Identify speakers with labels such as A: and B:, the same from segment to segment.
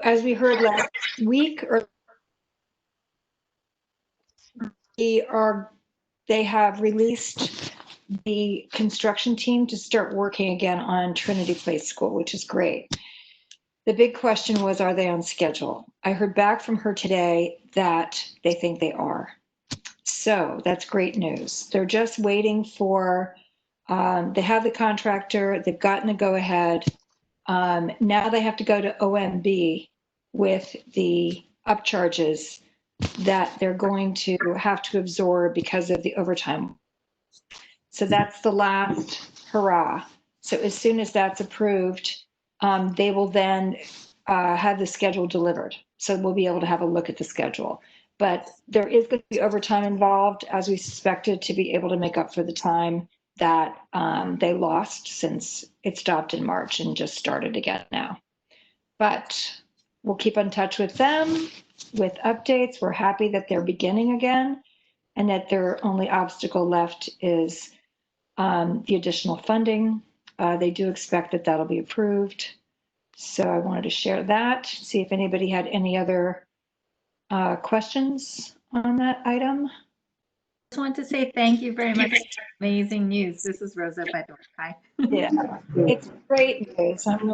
A: as we heard last week, or they have released the construction team to start working again on Trinity Place School, which is great. The big question was, are they on schedule? I heard back from her today that they think they are. So that's great news. They're just waiting for, they have the contractor, they've gotten the go ahead. Now they have to go to OMB with the upcharges that they're going to have to absorb because of the overtime. So that's the last hurrah. So as soon as that's approved, they will then have the schedule delivered. So we'll be able to have a look at the schedule. But there is going to be overtime involved, as we suspected, to be able to make up for the time that they lost since it stopped in March and just started again now. But we'll keep in touch with them with updates. We're happy that they're beginning again and that their only obstacle left is the additional funding. They do expect that that'll be approved. So I wanted to share that, see if anybody had any other questions on that item.
B: I just want to say thank you very much for amazing news. This is Rosa by the way. Hi.
A: Yeah, it's great news. I'm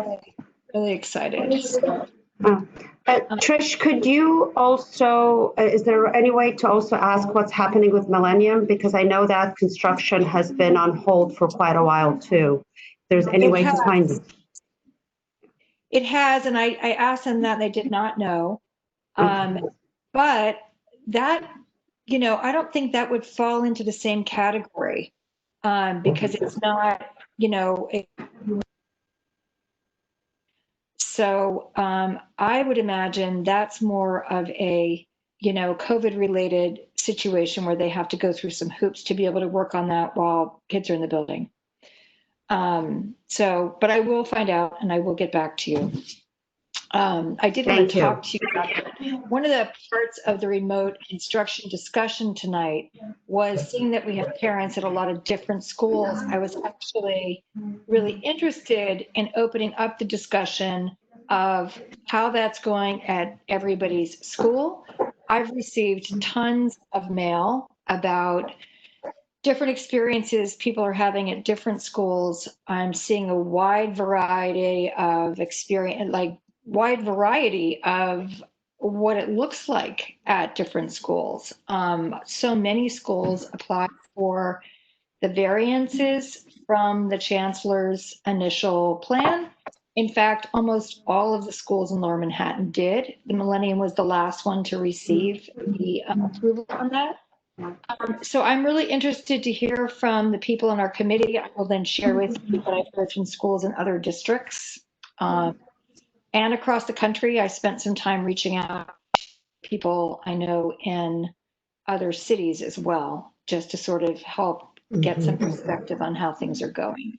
A: really excited. So,
C: Trish, could you also, is there any way to also ask what's happening with Millennium? Because I know that construction has been on hold for quite a while too. If there's any way to find it.
A: It has, and I asked them that, they did not know. But that, you know, I don't think that would fall into the same category because it's not, you know, so I would imagine that's more of a, you know, COVID related situation where they have to go through some hoops to be able to work on that while kids are in the building. But I will find out and I will get back to you. I did want to talk to you about one of the parts of the remote instruction discussion tonight was seeing that we have parents at a lot of different schools. I was actually really interested in opening up the discussion of how that's going at everybody's school. I've received tons of mail about different experiences people are having at different schools. I'm seeing a wide variety of experience, like wide variety of what it looks like at different schools. So many schools apply for the variances from the chancellor's initial plan. In fact, almost all of the schools in Lower Manhattan did. The Millennium was the last one to receive the approval on that. So I'm really interested to hear from the people in our committee. I will then share with you what I've heard from schools in other districts. And across the country, I spent some time reaching out to people I know in other cities as well, just to sort of help get some perspective on how things are going.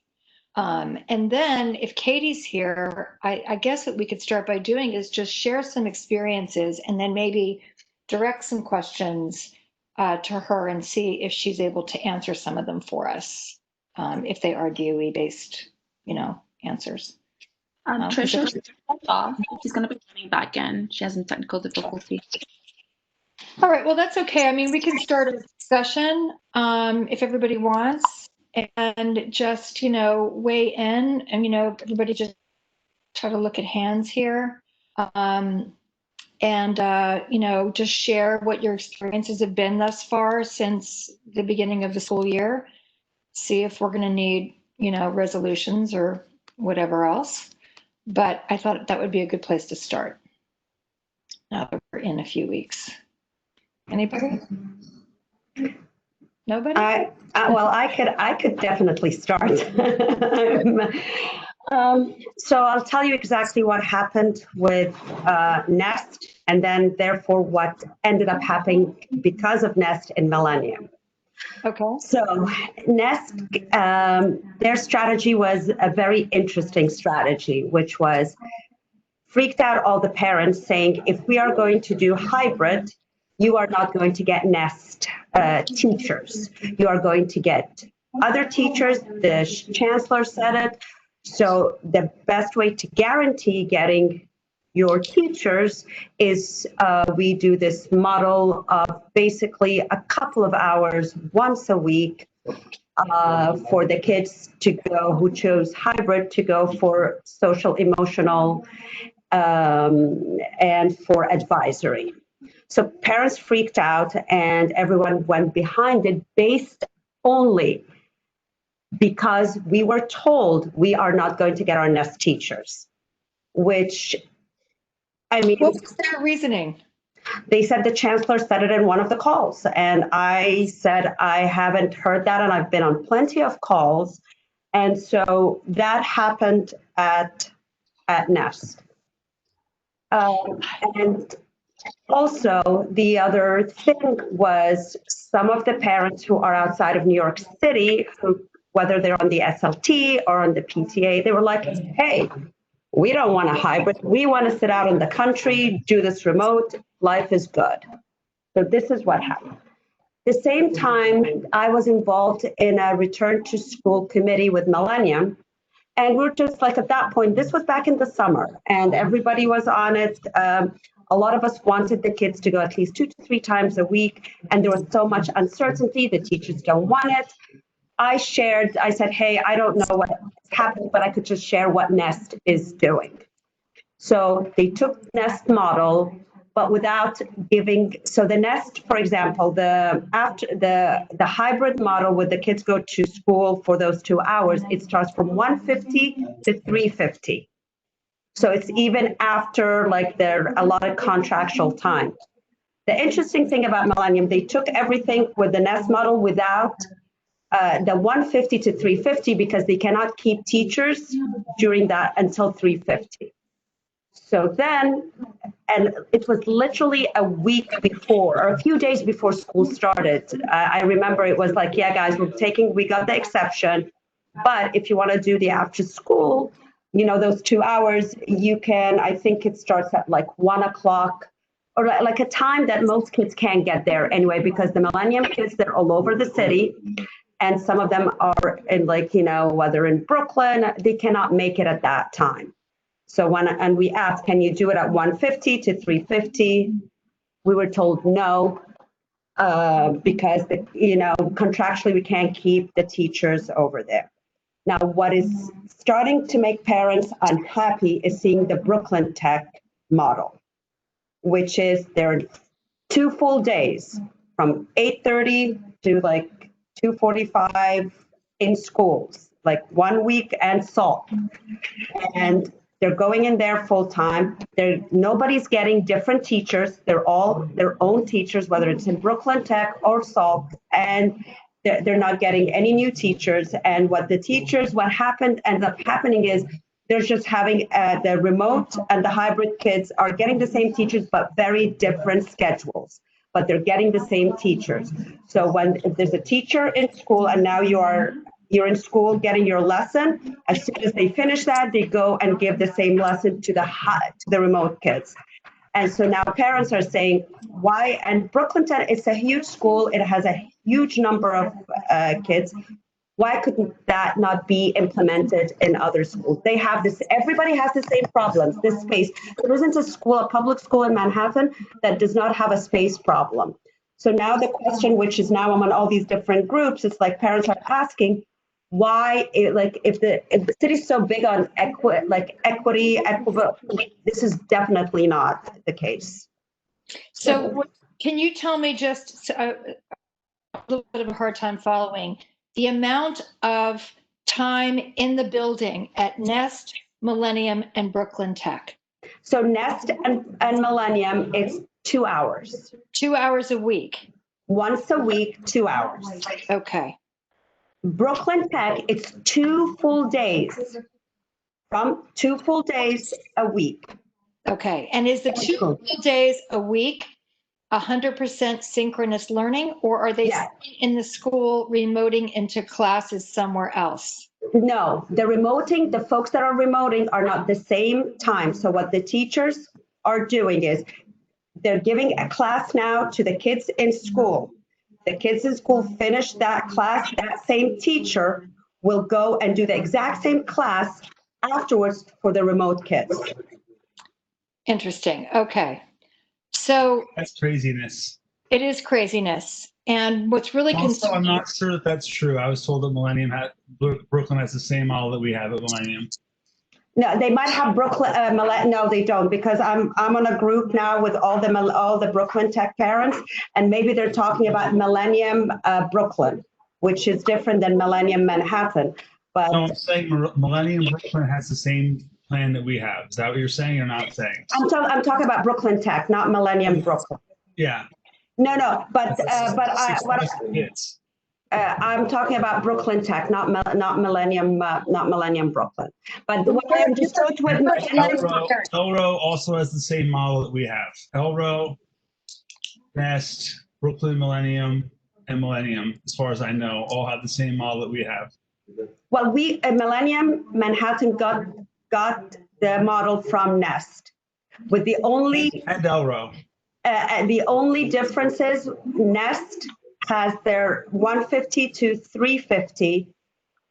A: And then if Katie's here, I guess what we could start by doing is just share some experiences and then maybe direct some questions to her and see if she's able to answer some of them for us, if they are DOE based, you know, answers.
D: Trisha, she's going to be coming back in. She has some technical difficulty.
A: All right, well, that's okay. I mean, we can start a discussion if everybody wants and just, you know, weigh in and, you know, everybody just try to look at hands here and, you know, just share what your experiences have been thus far since the beginning of the school year. See if we're going to need, you know, resolutions or whatever else. But I thought that would be a good place to start. Now that we're in a few weeks. Anybody? Nobody?
C: Well, I could definitely start. So I'll tell you exactly what happened with Nest, and then therefore what ended up happening because of Nest in Millennium.
A: Okay.
C: So Nest, their strategy was a very interesting strategy, which was freaked out all the parents saying, if we are going to do hybrid, you are not going to get Nest teachers. You are going to get other teachers. The chancellor said it. So the best way to guarantee getting your teachers is we do this model of basically a couple of hours once a week for the kids to go who chose hybrid to go for social emotional and for advisory. So parents freaked out and everyone went behind it based only because we were told we are not going to get our nest teachers, which, I mean,
A: what was their reasoning?
C: They said the chancellor said it in one of the calls. And I said, I haven't heard that. And I've been on plenty of calls. And so that happened at Nest. And also the other thing was some of the parents who are outside of New York City, who, whether they're on the SLT or on the PTA, they were like, hey, we don't want a hybrid. We want to sit out in the country, do this remote. Life is good. So this is what happened. At the same time, I was involved in a return to school committee with Millennium. And we're just like, at that point, this was back in the summer and everybody was on it. A lot of us wanted the kids to go at least 2 to 3 times a week. And there was so much uncertainty. The teachers don't want it. I said, hey, I don't know what happened, but I could just share what Nest is doing. So they took the Nest model, but without giving, so the Nest, for example, the hybrid model where the kids go to school for those 2 hours, it starts from 1:50 to 3:50. So it's even after like their allotted contractual time. The interesting thing about Millennium, they took everything with the Nest model without the 1:50 to 3:50 because they cannot keep teachers during that until 3:50. So then, and it was literally a week before or a few days before school started. I remember it was like, yeah, guys, we got the exception, but if you want to do the after school, you know, those 2 hours, you can, I think it starts at like 1 o'clock or like a time that most kids can't get there anyway, because the Millennium kids, they're all over the city. And some of them are in like, you know, whether in Brooklyn, they cannot make it at that time. So and we asked, can you do it at 1:50 to 3:50? We were told no, because, you know, contractually we can't keep the teachers over there. Now, what is starting to make parents unhappy is seeing the Brooklyn Tech model, which is there 2 full days from 8:30 to like 2:45 in schools, like 1 week and SALT. And they're going in there full time. Nobody's getting different teachers. They're all their own teachers, whether it's in Brooklyn Tech or SALT, and they're not getting any new teachers. And what ends up happening is they're just having the remote and the hybrid kids are getting the same teachers, but very different schedules. But they're getting the same teachers. So if there's a teacher in school and now you're in school getting your lesson, as soon as they finish that, they go and give the same lesson to the remote kids. And so now parents are saying, why? And Brooklyn Tech, it's a huge school. It has a huge number of kids. Why couldn't that not be implemented in other schools? They have this, everybody has the same problems, this space. There isn't a public school in Manhattan that does not have a space problem. So now the question, which is now among all these different groups, it's like parents are asking, why, if the city's so big on equity, this is definitely not the case.
A: So can you tell me just a little bit of a hard time following the amount of time in the building at Nest, Millennium, and Brooklyn Tech?
C: So Nest and Millennium, it's 2 hours.
A: 2 hours a week?
C: Once a week, 2 hours.
A: Okay.
C: Brooklyn Tech, it's 2 full days. From 2 full days a week.
A: Okay. And is the 2 full days a week 100% synchronous learning, or are they in the school remoting into classes somewhere else?
C: No, the folks that are remoting are not the same time. So what the teachers are doing is they're giving a class now to the kids in school. The kids in school finish that class, that same teacher will go and do the exact same class afterwards for the remote kids.
A: Interesting. Okay. So
E: That's craziness.
A: it is craziness. And what's really
E: Also, I'm
A: concerning,
E: not sure that that's true. I was told that Brooklyn has the same model that we have at Millennium.
C: No, they might have Brooklyn. No, they don't, because I'm on a group now with all the Brooklyn Tech parents, and maybe they're talking about Millennium Brooklyn, which is different than Millennium Manhattan. But
E: No, I'm saying Millennium Brooklyn has the same plan that we have. Is that what you're saying or not saying?
C: I'm talking about Brooklyn Tech, not Millennium Brooklyn.
E: Yeah.
C: No, but
E: Kids.
C: I'm talking about Brooklyn Tech, not Millennium Brooklyn. But what I understood with
E: Elro also has the same model that we have. Elro, Nest, Brooklyn Millennium, and Millennium, as far as I know, all have the same model that we have.
C: Well, Millennium Manhattan got the model from Nest, with the only
E: and Elro.
C: The only difference is Nest has their 150 to 350,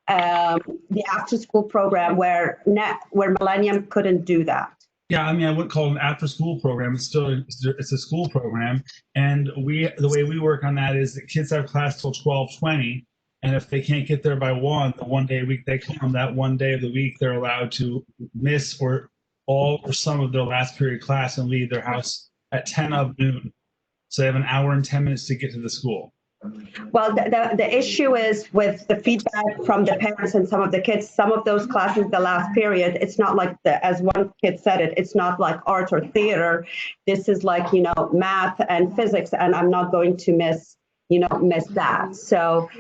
C: the after-school program, where Millennium couldn't do that.
E: Yeah, I mean, I wouldn't call it an after-school program. It's a school program, and the way we work on that is that kids have class till 12:20, and if they can't get there by the 1 day a week they come, that 1 day of the week they're allowed to miss or all or some of their last period class and leave their house at 10 of noon. So they have an hour and 10 minutes to get to the school.
C: Well, the issue is with the feedback from the parents and some of the kids, some of those classes, the last period, it's not like as one kid said it's not like art or theater. This is like, math and physics, and I'm not going to miss that. So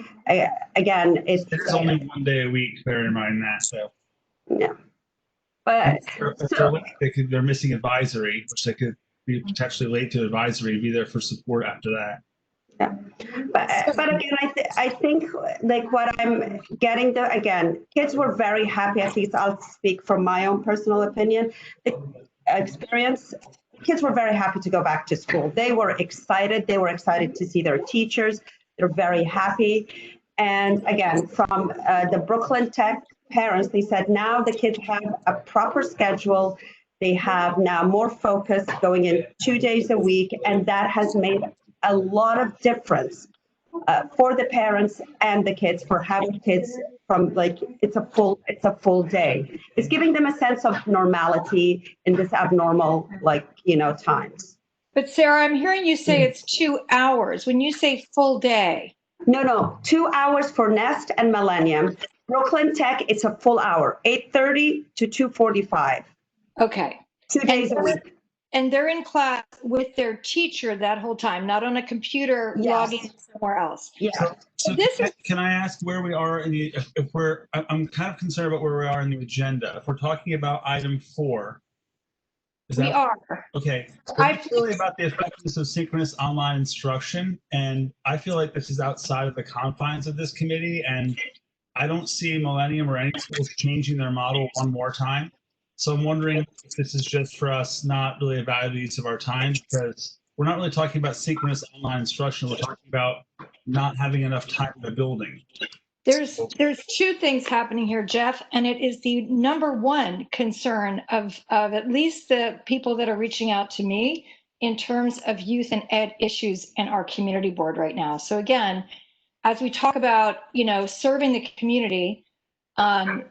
C: again, it's
E: only 1 day a week, bear in mind that. So
C: yeah. But
E: they're missing advisory, which they could be potentially late to advisory, be there for support after that.
C: Yeah, but again, I think like what I'm getting kids were very happy. At least I'll speak from my own personal opinion, experience. Kids were very happy to go back to school. They were excited. They were excited to see their teachers. They're very happy. And again, from the Brooklyn Tech parents, they said now the kids have a proper schedule. They have now more focus going in 2 days a week, and that has made a lot of difference for the parents and the kids, for having kids from it's a full day. It's giving them a sense of normality in this abnormal times.
A: But Sarah, I'm hearing you say it's 2 hours. When you say full day.
C: No, 2 hours for Nest and Millennium. Brooklyn Tech, it's a full hour, 8:30 to 2:45.
A: Okay.
C: 2 days a week.
A: And they're in class with their teacher that whole time, not on a computer logging somewhere else.
C: Yeah.
E: So can I ask where we are in I'm kind of concerned about where we are in the agenda. If we're talking about item 4.
A: We are.
E: Okay. It's really about the effectiveness of synchronous online instruction. And I feel like this is outside of the confines of this committee. And I don't see Millennium or any schools changing their model one more time. So I'm wondering if this is just for us not really a valuable use of our time, because we're not really talking about synchronous online instruction. We're talking about not having enough time in the building.
A: There's 2 things happening here, Jeff, and it is the number one concern of at least the people that are reaching out to me in terms of youth and ed issues in our community board right now. So again, as we talk about, serving the community,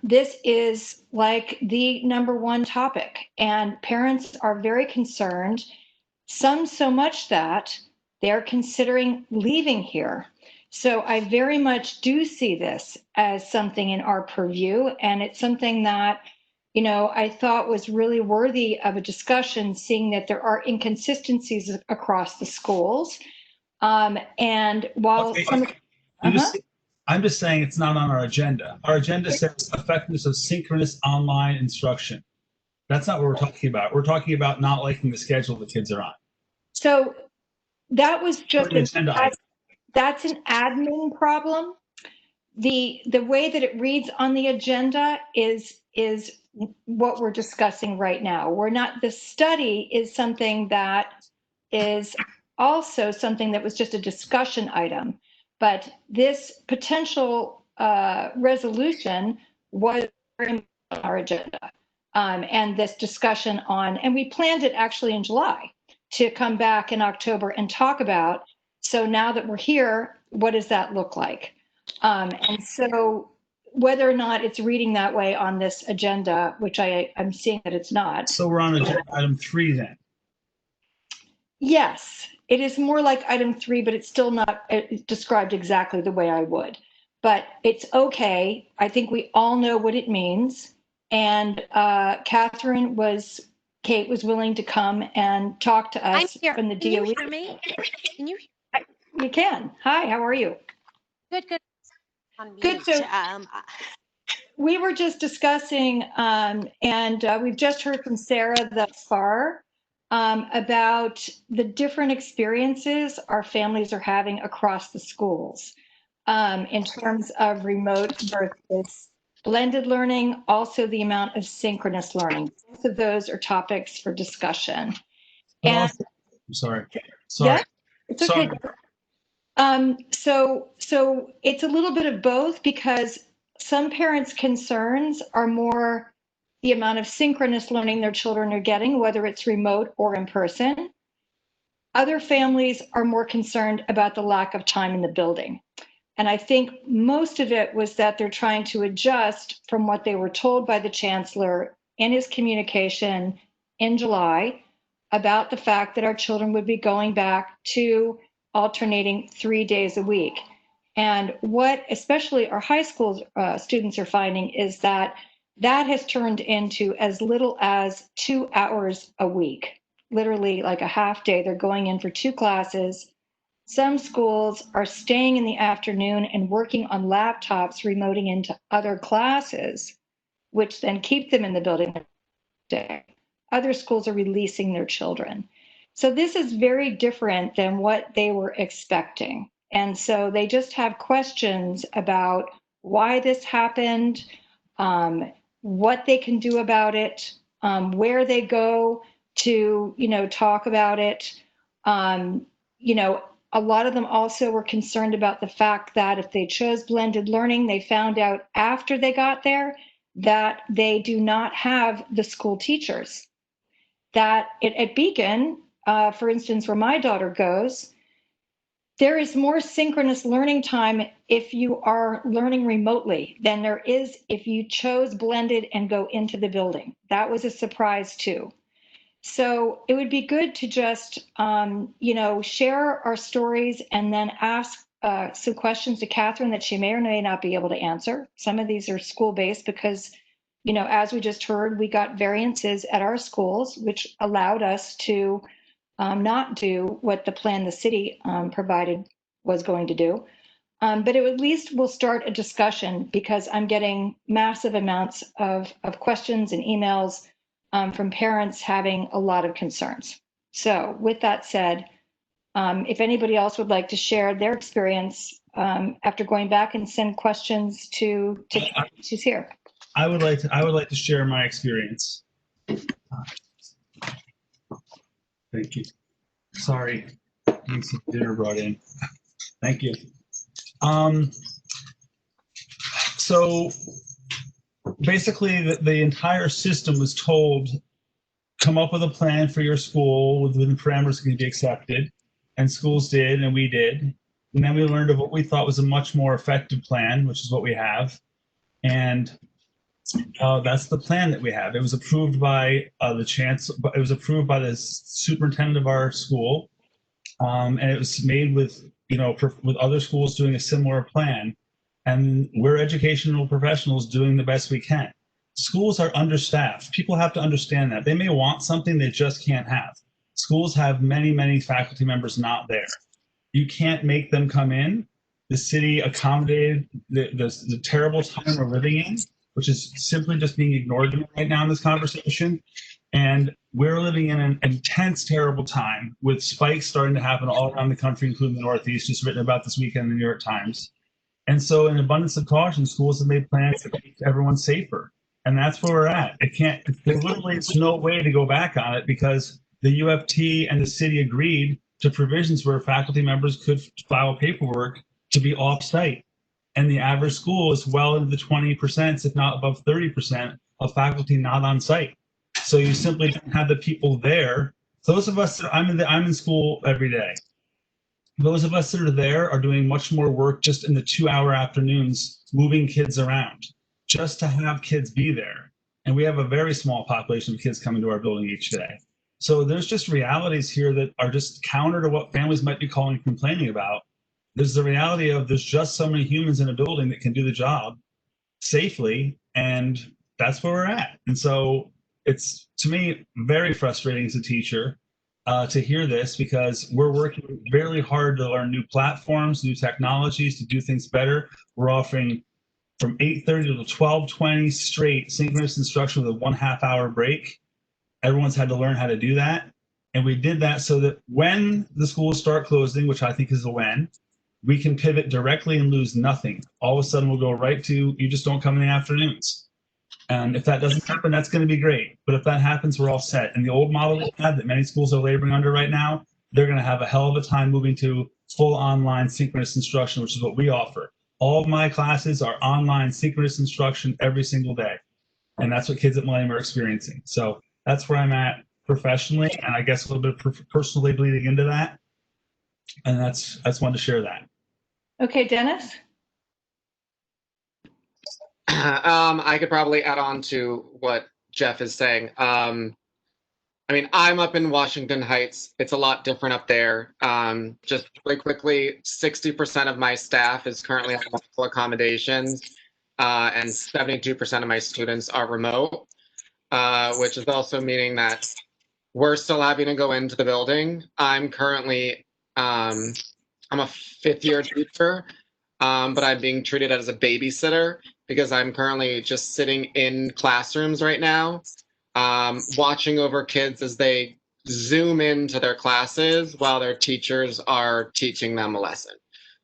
A: this is like the number one topic, and parents are very concerned, some so much that they're considering leaving here. So I very much do see this as something in our purview, and it's something that, I thought was really worthy of a discussion, seeing that there are inconsistencies across the schools. And while
E: I'm just saying it's not on our agenda. Our agenda says effectiveness of synchronous online instruction. That's not what we're talking about. We're talking about not liking the schedule the kids are on.
A: So that was just that's an admin problem. The way that it reads on the agenda is what we're discussing right now. The study is something that is also something that was just a discussion item. But this potential resolution was very much on our agenda. and this discussion on, and we planned it actually in July to come back in October and talk about. So now that we're here, what does that look like? And so whether or not it's reading that way on this agenda, which I'm seeing that it's not.
E: So we're on agenda item 3 then.
A: Yes, it is more like item 3, but it's still not described exactly the way I would. But it's okay. I think we all know what it means. And Kate was willing to come and talk to us
F: I'm here.
A: from the
F: Can you
A: DOE.
F: hear me? Can you?
A: You can. Hi, how are you?
F: Good, good. On
A: Good,
F: mute.
A: so- We were just discussing, and we've just heard from Sarah thus far about the different experiences our families are having across the schools in terms of remote versus blended learning, also the amount of synchronous learning. Both of those are topics for discussion.
E: But
A: And
E: also, I'm sorry.
A: yeah, it's okay.
E: Sorry.
A: So it's a little bit of both, because some parents' concerns are more the amount of synchronous learning their children are getting, whether it's remote or in person. Other families are more concerned about the lack of time in the building. And I think most of it was that they're trying to adjust from what they were told by the chancellor in his communication in July about the fact that our children would be going back to alternating 3 days a week. And what especially our high school students are finding is that has turned into as little as 2 hours a week, literally like a half day. They're going in for 2 classes. Some schools are staying in the afternoon and working on laptops, remoting into other classes, which then keep them in the building all day. Other schools are releasing their children. So this is very different than what they were expecting. And so they just have questions about why this happened, what they can do about it, where they go to, talk about it. A lot of them also were concerned about the fact that if they chose blended learning, they found out after they got there that they do not have the school teachers. That at Beacon, for instance, where my daughter goes, there is more synchronous learning time if you are learning remotely than there is if you chose blended and go into the building. That was a surprise too. So it would be good to just, share our stories and then ask some questions to Katherine that she may or may not be able to answer. Some of these are school-based because, as we just heard, we got variances at our schools, which allowed us to not do what the plan the city provided was going to do. But at least we'll start a discussion, because I'm getting massive amounts of questions and emails from parents having a lot of concerns. So with that said, if anybody else would like to share their experience after going back and send questions to she's here.
E: I would like to share my experience. Thank you. Sorry, need some dinner brought in. Thank you. So basically, the entire system was told, come up with a plan for your school within parameters that can be accepted, and schools did, and we did. And then we learned of what we thought was a much more effective plan, which is what we have. And that's the plan that we have. It was approved by the chancellor. It was approved by the superintendent of our school, and it was made with with other schools doing a similar plan. And we're educational professionals doing the best we can. Schools are understaffed. People have to understand that. They may want something they just can't have. Schools have many, many faculty members not there. You can't make them come in. The city accommodated the terrible time we're living in, which is simply just being ignored right now in this conversation. And we're living in an intense, terrible time with spikes starting to happen all around the country, including the Northeast, just written about this weekend in the New York Times. And so in abundance of caution, schools have made plans to keep everyone safer. And that's where we're at. There literally is no way to go back on it, because the UFT and the city agreed to provisions where faculty members could file paperwork to be off-site. And the average school is well into the 20%, if not above 30%, of faculty not on site. So you simply don't have the people there. Those of us that I'm in school every day. Those of us that are there are doing much more work just in the 2-hour afternoons, moving kids around, just to have kids be there. And we have a very small population of kids coming to our building each day. So there's just realities here that are just counter to what families might be calling and complaining about. There's the reality of there's just so many humans in a building that can do the job safely, and that's where we're at. And so it's, to me, very frustrating as a teacher to hear this, because we're working really hard to learn new platforms, new technologies to do things better. We're offering from 8:30 to 12:20 straight synchronous instruction with a 1/2 hour break. Everyone's had to learn how to do that. And we did that so that when the schools start closing, which I think is a when, we can pivot directly and lose nothing. All of a sudden we'll go right to, you just don't come in the afternoons. And if that doesn't happen, that's going to be great. But if that happens, we're all set. And the old model we had that many schools are laboring under right now, they're going to have a hell of a time moving to full online synchronous instruction, which is what we offer. All of my classes are online synchronous instruction every single day. And that's what kids at Millennium are experiencing. So that's where I'm at professionally, and I guess a little bit personally bleeding into that. And I just wanted to share that.
A: Okay, Dennis?
G: I could probably add on to what Jeff is saying. I mean, I'm up in Washington Heights. It's a lot different up there. Just really quickly, 60% of my staff is currently on medical accommodations, and 72% of my students are remote, which is also meaning that we're still having to go into the building. I'm currently, I'm a 5th-year teacher, but I'm being treated as a babysitter because I'm currently just sitting in classrooms right now, watching over kids as they zoom into their classes while their teachers are teaching them a lesson.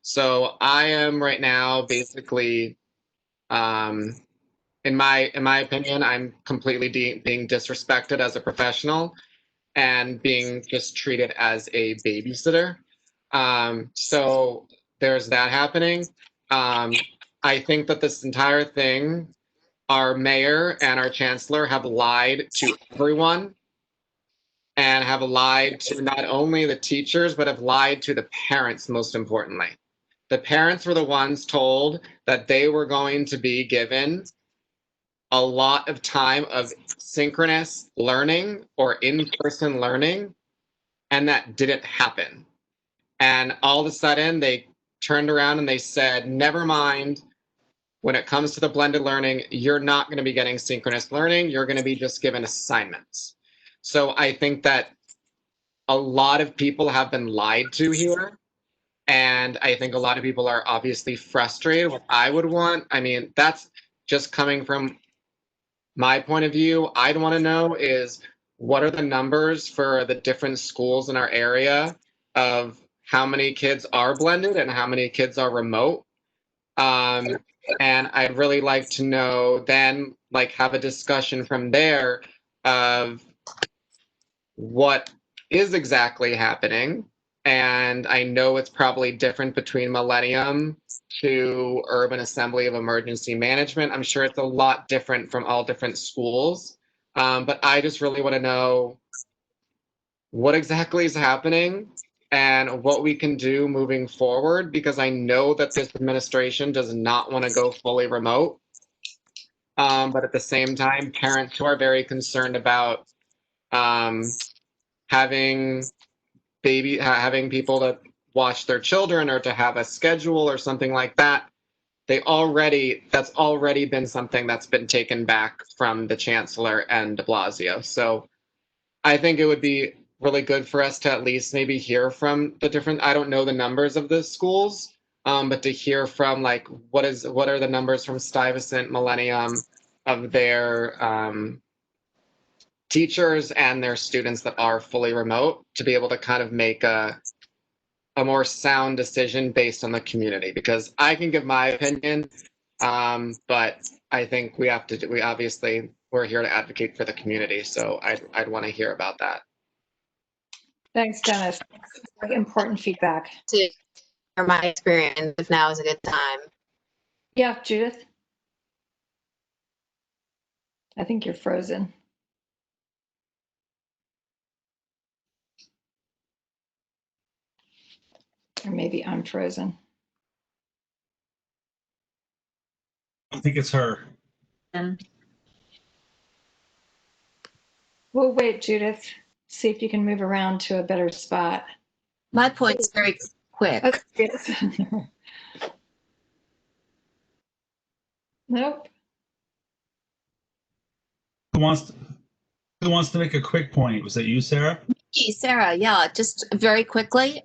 G: So I am right now basically, in my opinion, I'm completely being disrespected as a professional and being just treated as a babysitter. So there's that happening. I think that this entire thing, our mayor and our chancellor have lied to everyone, and have lied to not only the teachers, but have lied to the parents, most importantly. The parents were the ones told that they were going to be given a lot of time of synchronous learning or in-person learning, and that didn't happen. And all of a sudden, they turned around and they said, never mind, when it comes to the blended learning, you're not going to be getting synchronous learning. You're going to be just given assignments. So I think that a lot of people have been lied to here. And I think a lot of people are obviously frustrated. What I would want, I mean, that's just coming from my point of view. I'd want to know is, what are the numbers for the different schools in our area of how many kids are blended and how many kids are remote? And I'd really like to know then, like, have a discussion from there of what is exactly happening. And I know it's probably different between Millennium to Urban Assembly of Emergency Management. I'm sure it's a lot different from all different schools. But I just really want to know what exactly is happening and what we can do moving forward, because I know that this administration does not want to go fully remote. But at the same time, parents who are very concerned about having people to watch their children or to have a schedule or something like that, that's already been something that's been taken back from the chancellor and de Blasio. So I think it would be really good for us to at least maybe hear from the different, I don't know the numbers of the schools, but to hear from, like, what are the numbers from Stuyvesant, Millennium, of their teachers and their students that are fully remote, to be able to kind of make a more sound decision based on the community. Because I can give my opinion, but I think we're here to advocate for the community. So I'd want to hear about that.
A: Thanks, Dennis. Very important feedback.
F: To share my experience, if now is a good time.
A: Yeah, Judith? I think you're frozen. Or maybe I'm frozen.
E: I think it's her.
B: And
A: We'll wait, Judith. See if you can move around to a better spot.
F: My point's very quick.
A: Okay. Nope.
E: Who wants to make a quick point? Was that you, Sarah?
F: Hey, Sarah, yeah, just very quickly.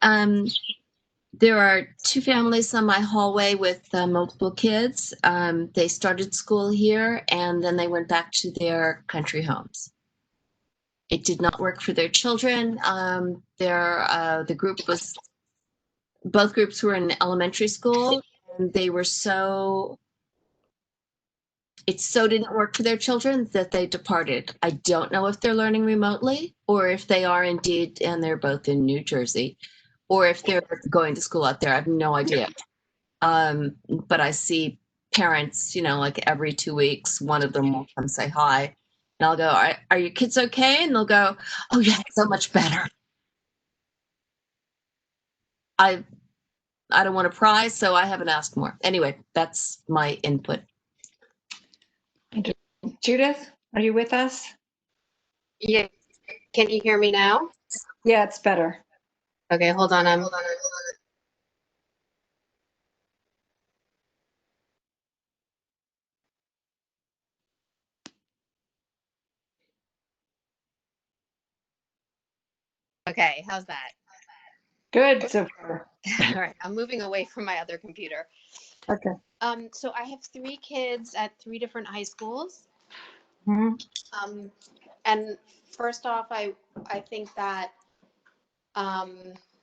F: There are two families on my hallway with multiple kids. They started school here and then they went back to their country homes. It did not work for their children. The group was, both groups were in elementary school, and they were it so didn't work for their children that they departed. I don't know if they're learning remotely or if they are indeed, and they're both in New Jersey, or if they're going to school out there. I have no idea. But I see parents, like every 2 weeks, one of them will come say hi. And I'll go, are your kids okay? And they'll go, oh yeah, so much better. I don't want to pry, so I haven't asked more. Anyway, that's my input.
A: Judith, are you with us?
F: Yeah. Can you hear me now?
A: Yeah, it's better.
F: Okay, hold on. Okay, how's that?
A: Good so far.
F: All right, I'm moving away from my other computer.
A: Okay.
F: So I have 3 kids at 3 different high schools.
A: Mhm.
F: And first off, I think that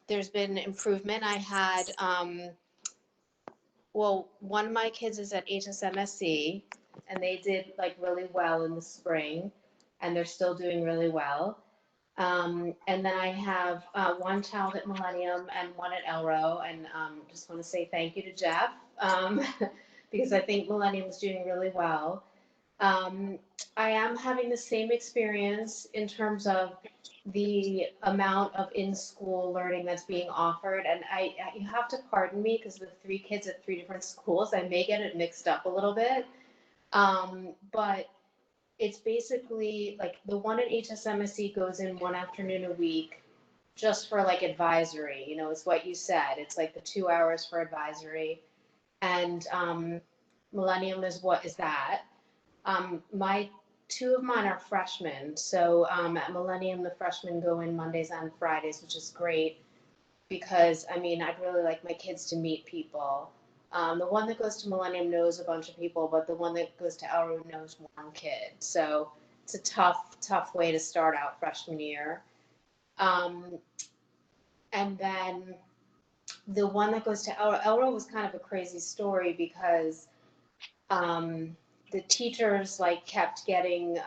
F: there's been improvement. I had, well, one of my kids is at HSMSC, and they did like really well in the spring, and they're still doing really well. And then I have one child at Millennium and one at Elro, and just want to say thank you to Jeff because I think Millennium is doing really well. I am having the same experience in terms of the amount of in-school learning that's being offered, and you have to pardon me because with 3 kids at 3 different schools, I may get it mixed up a little bit. But it's basically like the one at HSMSC goes in one afternoon a week just for like advisory, it's what you said. It's like the 2 hours for advisory. And Millennium is what is that? My 2 of mine are freshmen. So at Millennium, the freshmen go in Mondays and Fridays, which is great because I'd really like my kids to meet people. The one that goes to Millennium knows a bunch of people, but the one that goes to Elro knows one kid. So it's a tough way to start out freshman year. And then the one that goes to Elro was kind of a crazy story because the teachers kept getting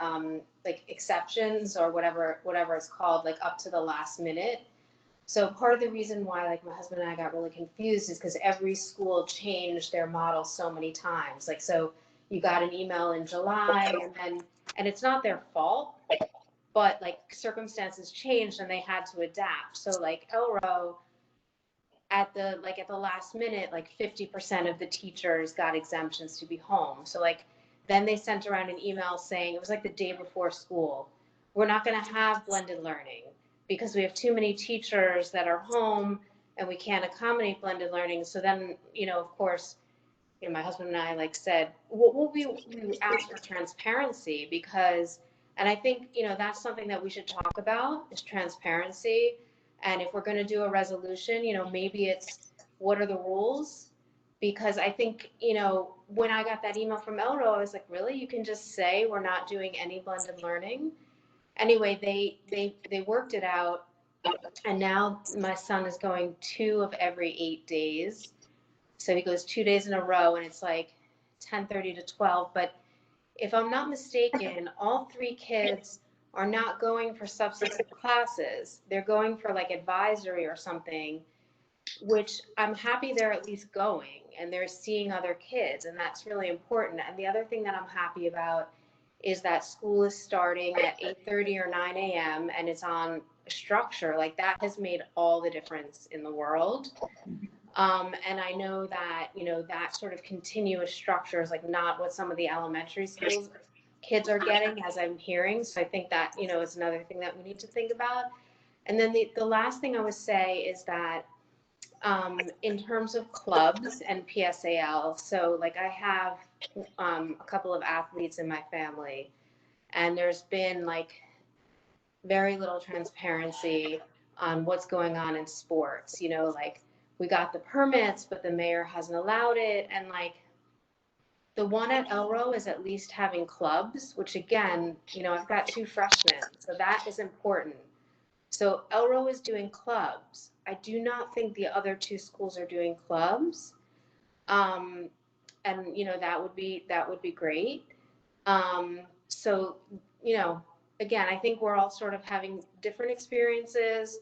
F: exceptions or whatever it's called, up to the last minute. So part of the reason why my husband and I got really confused is because every school changed their model so many times. So you got an email in July and it's not their fault, but circumstances changed and they had to adapt. So Elro at the last minute, 50% of the teachers got exemptions to be home. So then they sent around an email saying, it was the day before school, we're not going to have blended learning because we have too many teachers that are home and we can't accommodate blended learning. So then, of course, my husband and I said, well, we asked for transparency because, and I think, that's something that we should talk about is transparency. And if we're going to do a resolution, maybe it's what are the rules? Because I think, when I got that email from Elro, I was like, really? You can just say we're not doing any blended learning? Anyway, they worked it out. And now my son is going 2 of every 8 days. So he goes 2 days in a row and it's 10:30 to 12. But if I'm not mistaken, all 3 kids are not going for substantive classes. They're going for advisory or something, which I'm happy they're at least going and they're seeing other kids. And that's really important. And the other thing that I'm happy about is that school is starting at 8:30 or 9 a.m. and it's on structure. Like that has made all the difference in the world. And I know that, you know, that sort of continuous structure is like not what some of the elementary schools kids are getting, as I'm hearing. So I think that, you know, is another thing that we need to think about. And then the last thing I would say is that in terms of clubs and PSAL, so like I have a couple of athletes in my family, and there's been like very little transparency on what's going on in sports. You know, like we got the permits, but the mayor hasn't allowed it. And like the one at Elro is at least having clubs, which again, you know, I've got 2 freshmen, so that is important. So Elro is doing clubs. I do not think the other 2 schools are doing clubs. And you know, that would be great. So, you know, again, I think we're all sort of having different experiences.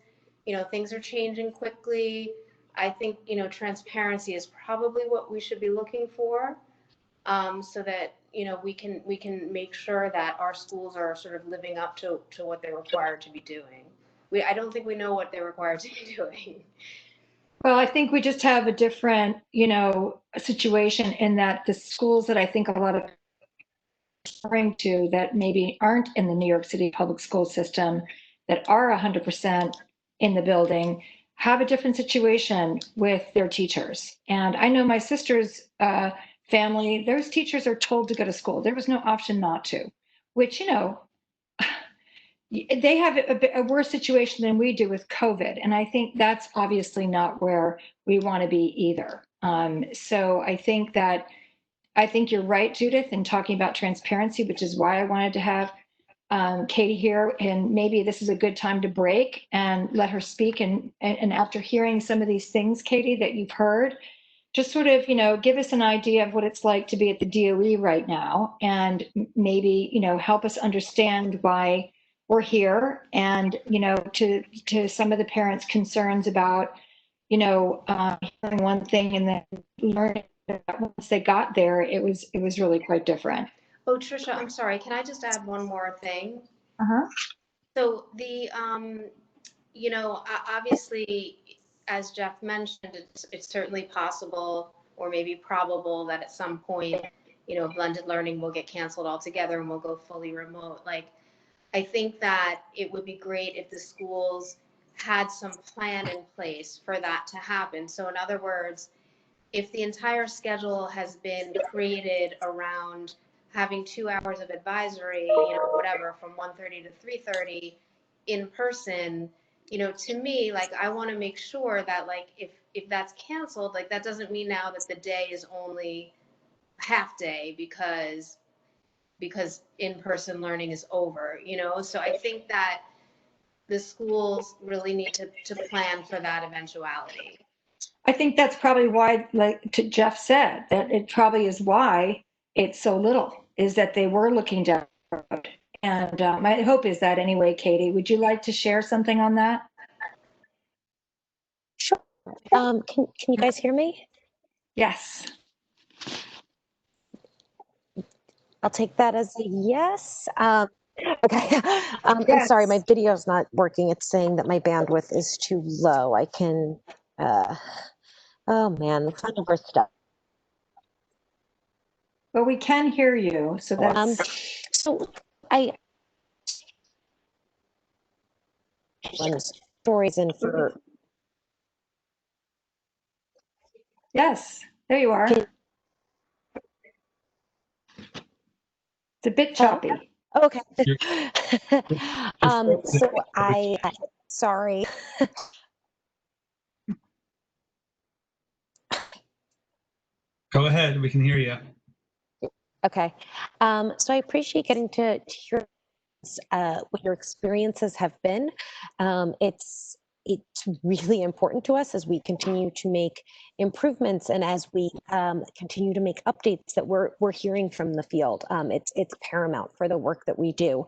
F: You know, things are changing quickly. I think, you know, transparency is probably what we should be looking for, so that, you know, we can make sure that our schools are sort of living up to what they're required to be doing. I don't think we know what they're required to be doing.
A: Well, I think we just have a different, you know, situation in that the schools that I think a lot of referring to that maybe aren't in the New York City public school system, that are 100% in the building, have a different situation with their teachers. And I know my sister's family, those teachers are told to go to school. There was no option not to, which, you know, they have a worse situation than we do with COVID. And I think that's obviously not where we want to be either. So I think you're right, Judith, in talking about transparency, which is why I wanted to have Katie here. And maybe this is a good time to break and let her speak. And after hearing some of these things, Katie, that you've heard, just sort of, you know, give us an idea of what it's like to be at the DOE right now, and maybe, you know, help us understand why we're here, and, you know, to some of the parents' concerns about, you know, hearing one thing and then learning that once they got there, it was really quite different.
F: Oh, Trisha, I'm sorry. Can I just add one more thing?
A: Uh-huh.
F: So the, you know, obviously, as Jeff mentioned, it's certainly possible or maybe probable that at some point, you know, blended learning will get canceled altogether and we'll go fully remote. Like, I think that it would be great if the schools had some plan in place for that to happen. So in other words, if the entire schedule has been created around having 2 hours of advisory, you know, whatever, from 1:30 to 3:30 in person, you know, to me, like, I want to make sure that, like, if that's canceled, like, that doesn't mean now that the day is only half day because in-person learning is over, you know? So I think that the schools really need to plan for that eventuality.
A: I think that's probably why, like Jeff said, that it probably is why it's so little, is that they were looking down the road. And my hope is that anyway. Katie, would you like to share something on that?
H: Sure. Can you guys hear me?
A: Yes.
H: I'll take that as a yes. Okay.
A: Yes.
H: I'm sorry, my video is not working. It's saying that my bandwidth is too low. I can, oh man, the phone number stuff.
A: Well, we can hear you, so that's.
H: So I stories in for.
A: Yes, there you are. It's a bit choppy.
H: Okay. So sorry.
E: Go ahead, we can hear you.
H: Okay. So I appreciate getting to hear what your experiences have been. It's really important to us as we continue to make improvements and as we continue to make updates that we're hearing from the field. It's paramount for the work that we do.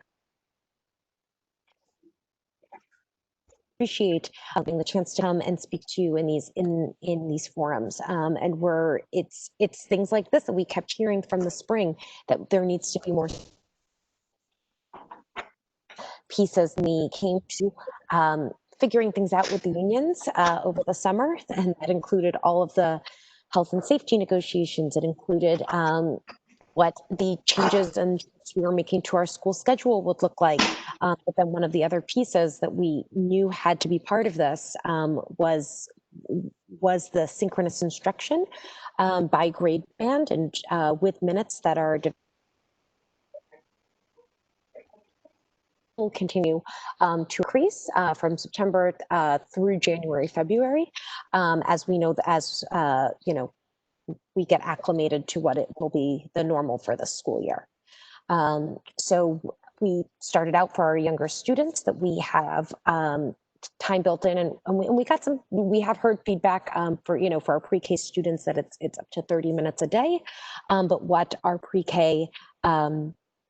H: Appreciate having the chance to come and speak to you in these forums, and it's things like this that we kept hearing from the spring, that there needs to be more pieces. We came to figuring things out with the unions over the summer, and that included all of the health and safety negotiations. It included what the changes and we were making to our school schedule would look like. But then one of the other pieces that we knew had to be part of this was the synchronous instruction by grade band and with minutes that are will continue to increase from September through January, February, as we know, as you know, we get acclimated to what it will be the normal for this school year. So we started out for our younger students that we have time built in, and we got some. We have heard feedback for for our pre-K students that it's up to 30 minutes a day, but what our pre-K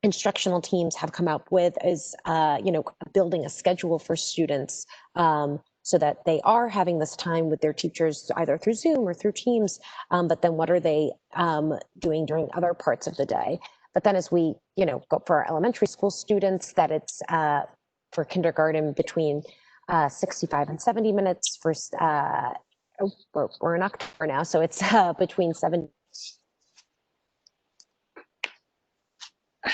H: instructional teams have come up with is, building a schedule for students so that they are having this time with their teachers either through Zoom or through Teams, but then what are they doing during other parts of the day? But then as we, go for our elementary school students, that it's for kindergarten between 65 and 70 minutes for, we're in October now, so it's between 70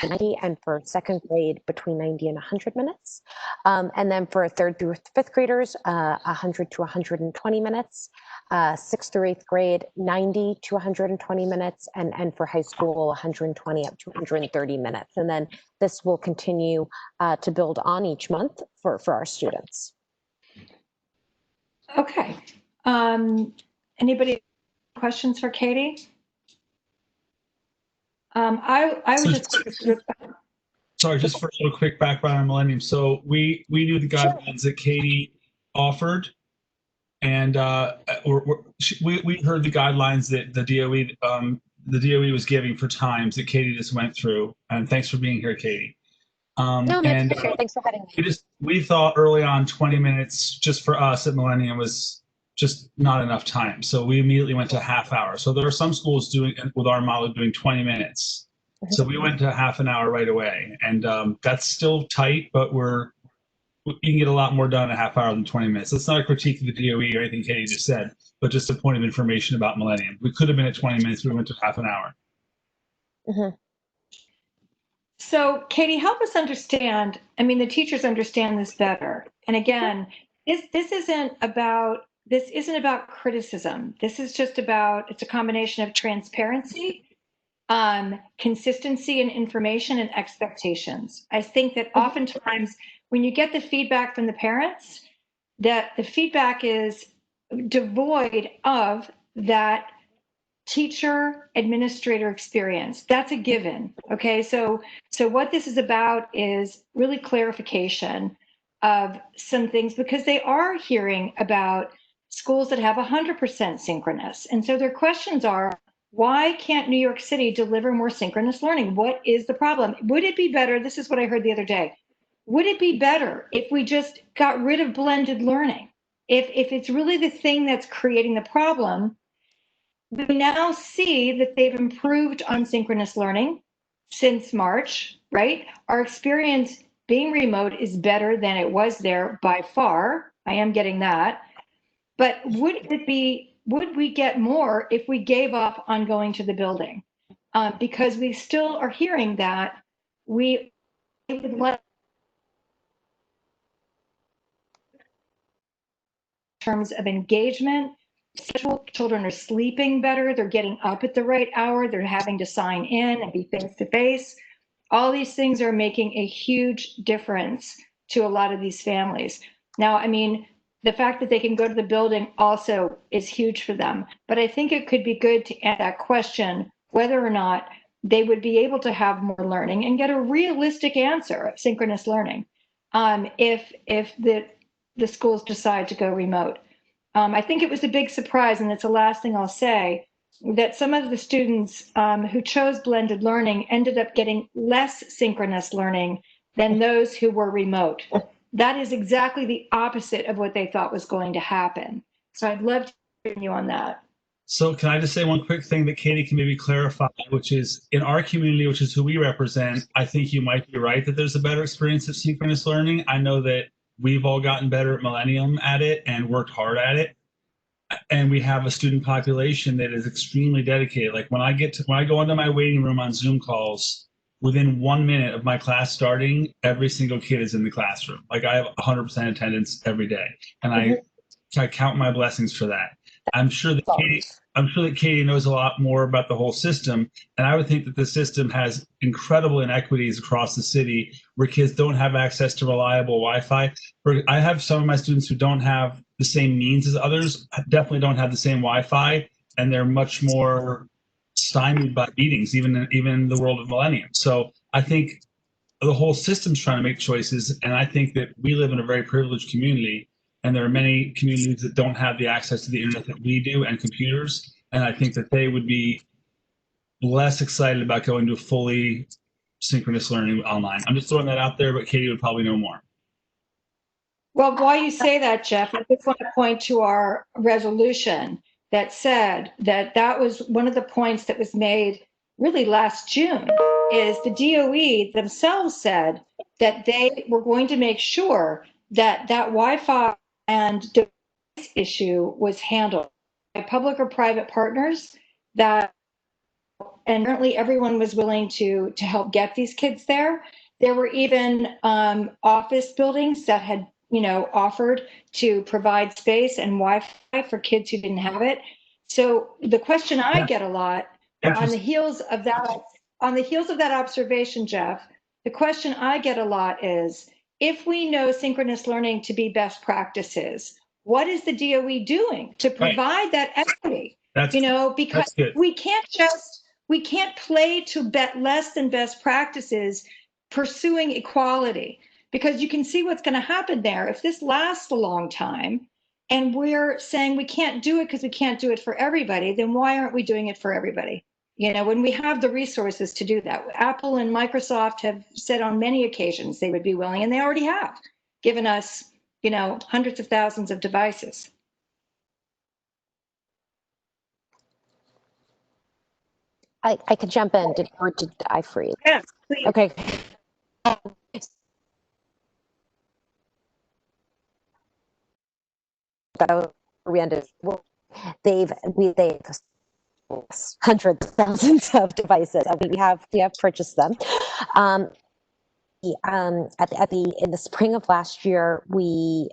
H: 90, and for second grade between 90 and 100 minutes. And then for third through fifth graders, 100 to 120 minutes, sixth through eighth grade, 90 to 120 minutes, and for high school, 120 up to 130 minutes. And then this will continue to build on each month for our students.
A: Okay. Anybody questions for Katie? I would just.
E: Sorry, just for a little quick background on Millennium. So we knew the guidelines that Katie offered, and we heard the guidelines that the DOE was giving for times that Katie just went through. And thanks for being here, Katie.
H: No, and thanks for having me.
E: We thought early on 20 minutes just for us at Millennium was just not enough time. So we immediately went to half hour. So there are some schools doing with our model doing 20 minutes. So we went to half an hour right away, and that's still tight, but you can get a lot more done in a half hour than 20 minutes. That's not a critique of the DOE or anything Katie just said, but just a point of information about Millennium. We could have been at 20 minutes. We went to half an hour.
H: Mm-hmm.
A: So Katie, help us understand. I mean, the teachers understand this better. And again, this isn't about criticism. This is just about, it's a combination of transparency, consistency in information, and expectations. I think that oftentimes when you get the feedback from the parents, that the feedback is devoid of that teacher administrator experience. That's a given. Okay. So what this is about is really clarification of some things, because they are hearing about schools that have 100% synchronous. And so their questions are, why can't New York City deliver more synchronous learning? What is the problem? Would it be better? This is what I heard the other day. Would it be better if we just got rid of blended learning? If it's really the thing that's creating the problem, we now see that they've improved on synchronous learning since March, right? Our experience being remote is better than it was there by far. I am getting that. But would we get more if we gave up on going to the building? Because we still are hearing that we would let in terms of engagement, children are sleeping better, they're getting up at the right hour, they're having to sign in and be face-to-face. All these things are making a huge difference to a lot of these families. Now, I mean, the fact that they can go to the building also is huge for them. But I think it could be good to ask that question, whether or not they would be able to have more learning and get a realistic answer of synchronous learning if the schools decide to go remote. I think it was a big surprise, and it's the last thing I'll say, that some of the students who chose blended learning ended up getting less synchronous learning than those who were remote. That is exactly the opposite of what they thought was going to happen. So I'd love to hear you on that.
E: So can I just say one quick thing that Katie can maybe clarify, which is in our community, which is who we represent, I think you might be right that there's a better experience of synchronous learning. I know that we've all gotten better at Millennium at it and worked hard at it. And we have a student population that is extremely dedicated. Like when I go into my waiting room on Zoom calls, within 1 minute of my class starting, every single kid is in the classroom. Like I have 100% attendance every day. And I count my blessings for that. I'm sure that Katie knows a lot more about the whole system. And I would think that the system has incredible inequities across the city where kids don't have access to reliable Wi-Fi. I have some of my students who don't have the same means as others, definitely don't have the same Wi-Fi, and they're much more stymied by meetings, even in the world of Millennium. So I think the whole system's trying to make choices. And I think that we live in a very privileged community. And there are many communities that don't have the access to the internet that we do and computers. And I think that they would be less excited about going to fully synchronous learning online. I'm just throwing that out there, but Katie would probably know more.
A: Well, while you say that, Jeff, I just want to point to our resolution that said that was one of the points that was made really last June, is the DOE themselves said that they were going to make sure that Wi-Fi and device issue was handled by public or private partners, and apparently everyone was willing to help get these kids there. There were even office buildings that had offered to provide space and Wi-Fi for kids who didn't have it. So the question I get a lot on the heels of that observation, Jeff, the question I get a lot is, if we know synchronous learning to be best practices, what is the DOE doing to provide that equity? Because we can't play to bet less than best practices pursuing equality, because you can see what's going to happen there. If this lasts a long time and we're saying we can't do it because we can't do it for everybody, then why aren't we doing it for everybody? When we have the resources to do that. Apple and Microsoft have said on many occasions they would be willing, and they already have given us, hundreds of thousands of devices.
H: I could jump in. Did I freeze?
A: Yeah, please.
H: Okay. They've hundreds of thousands of devices. We have purchased them. In the spring of last year, we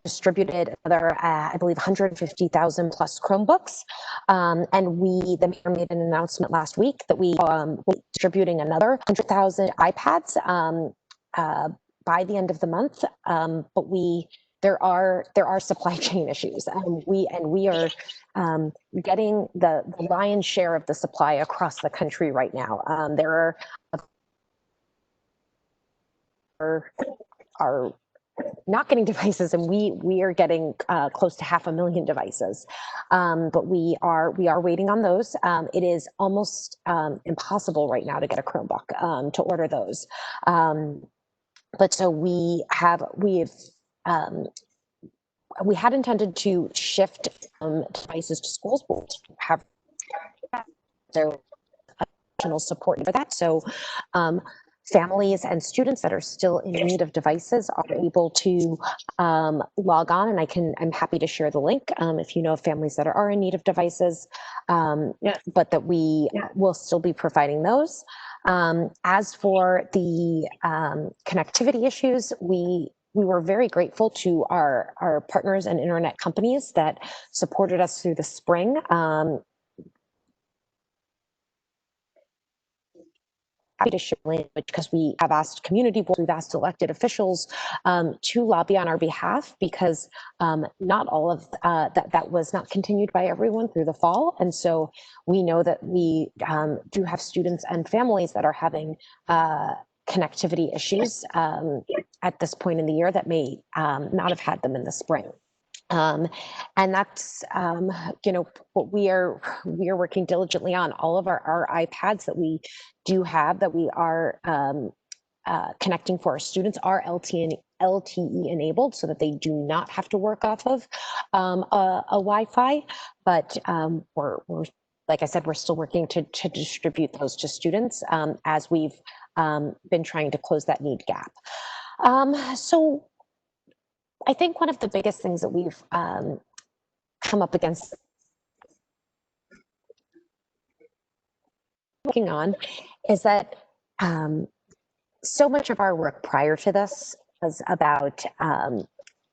H: distributed another, I believe, 150,000 plus Chromebooks. And the mayor made an announcement last week that we will be distributing another 100,000 iPads by the end of the month. But there are supply chain issues, and we are getting the lion's share of the supply across the country right now. There are not getting devices, and we are getting close to 500,000 devices, but we are waiting on those. It is almost impossible right now to get a Chromebook, to order those. But so we had intended to shift devices to schools, but have their additional support for that. So families and students that are still in need of devices are able to log on, and I'm happy to share the link if you know of families that are in need of devices, but that we will still be providing those. As for the connectivity issues, we were very grateful to our partners and internet companies that supported us through the spring. Happy to share language, because we have asked community boards, we've asked elected officials to lobby on our behalf, because not all of that was not continued by everyone through the fall. And so we know that we do have students and families that are having connectivity issues at this point in the year that may not have had them in the spring. And that's, what we are working diligently on. All of our iPads that we do have, that we are connecting for our students are LTE enabled so that they do not have to work off of a Wi-Fi. But we're, like I said, we're still working to distribute those to students as we've been trying to close that need gap. So I think one of the biggest things that we've come up against working on is that so much of our work prior to this was about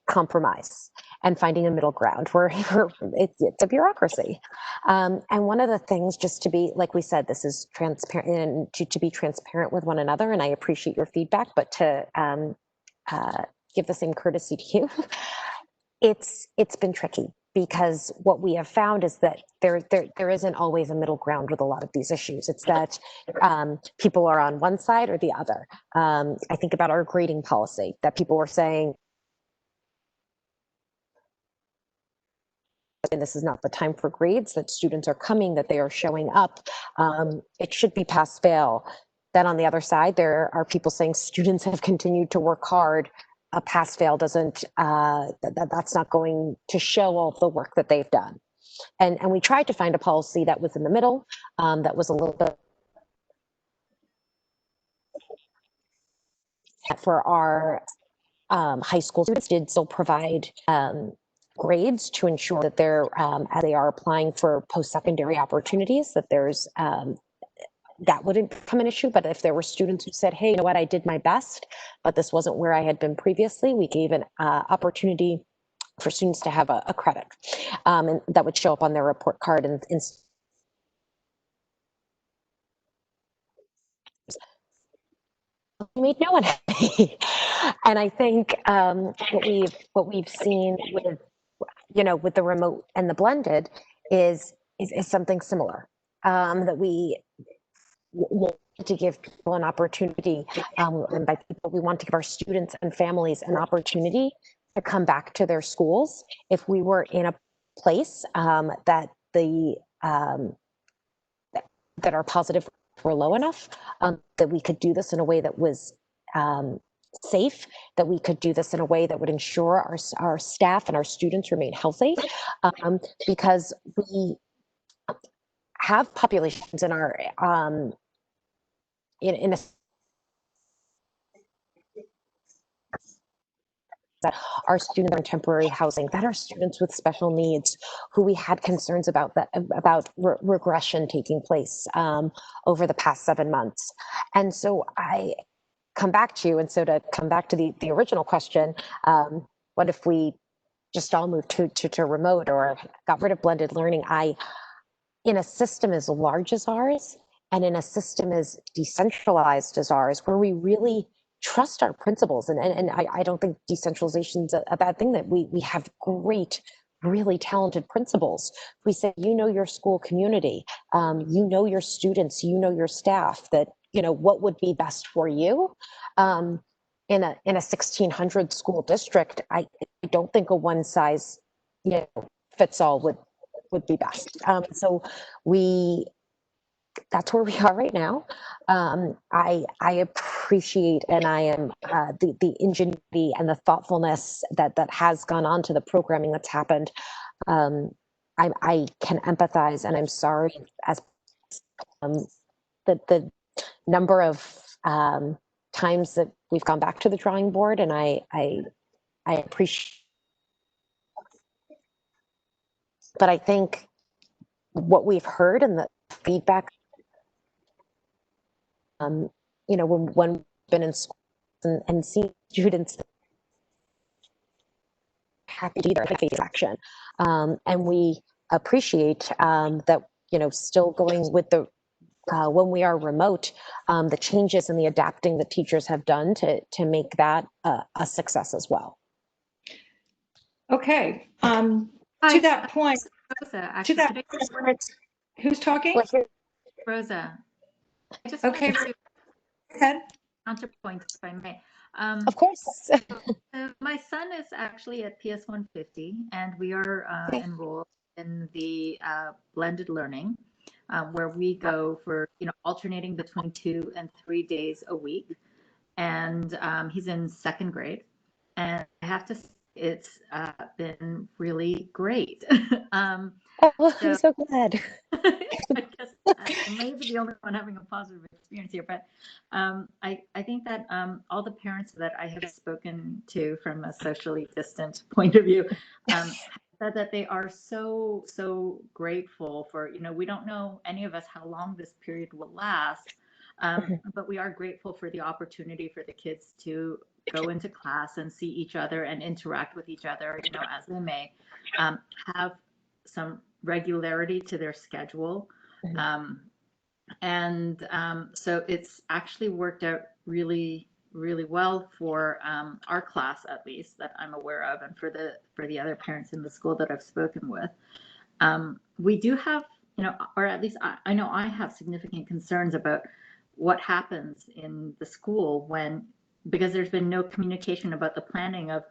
H: compromise and finding a middle ground where it's a bureaucracy. And one of the things, just to be, like we said, this is transparent and to be transparent with one another, and I appreciate your feedback, but to give the same courtesy to you, it's been tricky, because what we have found is that there isn't always a middle ground with a lot of these issues. It's that people are on one side or the other. I think about our grading policy, that people were saying, and this is not the time for grades, that students are coming, that they are showing up. It should be pass fail. Then on the other side, there are people saying students have continued to work hard. A pass fail doesn't, that's not going to show all the work that they've done. And we tried to find a policy that was in the middle, that was a little bit for our high school students, did still provide grades to ensure that they're, as they are applying for post-secondary opportunities, that there's, that wouldn't become an issue. But if there were students who said, hey, you know what, I did my best, but this wasn't where I had been previously, we gave an opportunity for students to have a credit, and that would show up on their report card. And made no one happy. And I think what we've seen with, you know, with the remote and the blended is something similar, that we want to give people an opportunity, and by people we want to give our students and families an opportunity to come back to their schools. If we were in a place that the that our positive were low enough, that we could do this in a way that was safe, that we could do this in a way that would ensure our staff and our students remain healthy, because we have populations in our in a that our students are in temporary housing, that are students with special needs, who we had concerns about, that about regression taking place over the past 7 months. And so I come back to you, and so to come back to the original question, what if we just all moved to remote or got rid of blended learning? In a system as large as ours, and in a system as decentralized as ours, where we really trust our principals, and I don't think decentralization is a bad thing, that we have great, really talented principals. We say, you know, your school community, you know, your students, you know, your staff, that, you know, what would be best for you. In a 1,600 school district, I don't think a one size, you know, fits all would be best. So that's where we are right now. I appreciate, and I am the ingenuity and the thoughtfulness that has gone on to the programming that's happened. I can empathize, and I'm sorry as the number of times that we've gone back to the drawing board, and I appreciate. But I think what we've heard and the feedback, you know, when we've been in school and seeing students happy to either face action, and we appreciate that, you know, still going with the when we are remote, the changes and the adapting that teachers have done to make that a success as well.
A: Okay. To that point,
B: Rosa,
A: to that point, who's talking?
B: Rosa. I just
A: Okay.
B: want to
A: Go ahead.
B: counterpoint, if I may.
H: Of course.
B: My son is actually at PS 150, and we are enrolled in the blended learning, where we go for, you know, alternating between 2 and 3 days a week. and he's in 2nd grade. And I have to say, it's been really great.
H: Oh, I'm so glad.
B: I guess I may be the only one having a positive experience here, but I think that all the parents that I have spoken to from a socially distant point of view said that they are so grateful for, we don't know, any of us, how long this period will last, but we are grateful for the opportunity for the kids to go into class and see each other and interact with each other, as they may, have some regularity to their schedule. So it's actually worked out really, really well for our class, at least, that I'm aware of, and for the other parents in the school that I've spoken with. We do have, or at least I know I have significant concerns about what happens in the school because there's been no communication about the planning of,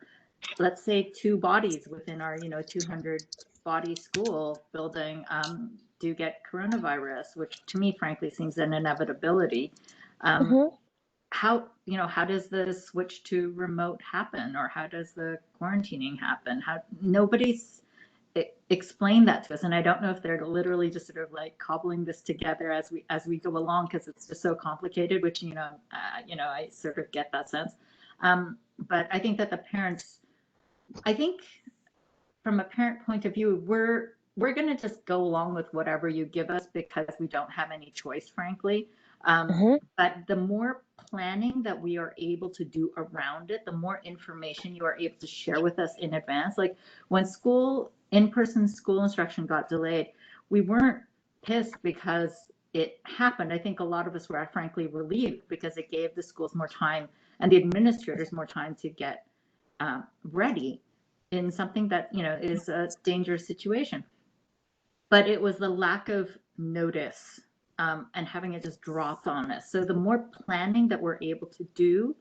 B: let's say, 2 bodies within our 200 body school building do get coronavirus, which to me frankly seems an inevitability. How does the switch to remote happen, or how does the quarantining happen? Nobody's explained that to us, and I don't know if they're literally just sort of like cobbling this together as we go along, because it's just so complicated, which I sort of get that sense. But I think that the parents, from a parent point of view, we're going to just go along with whatever you give us, because we don't have any choice, frankly. But the more planning that we are able to do around it, the more information you are able to share with us in advance. Like when in-person school instruction got delayed, we weren't pissed because it happened. I think a lot of us were frankly relieved, because it gave the schools more time and the administrators more time to get ready in something that is a dangerous situation. But it was the lack of notice and having it just dropped on us. So the more planning that we're able to do,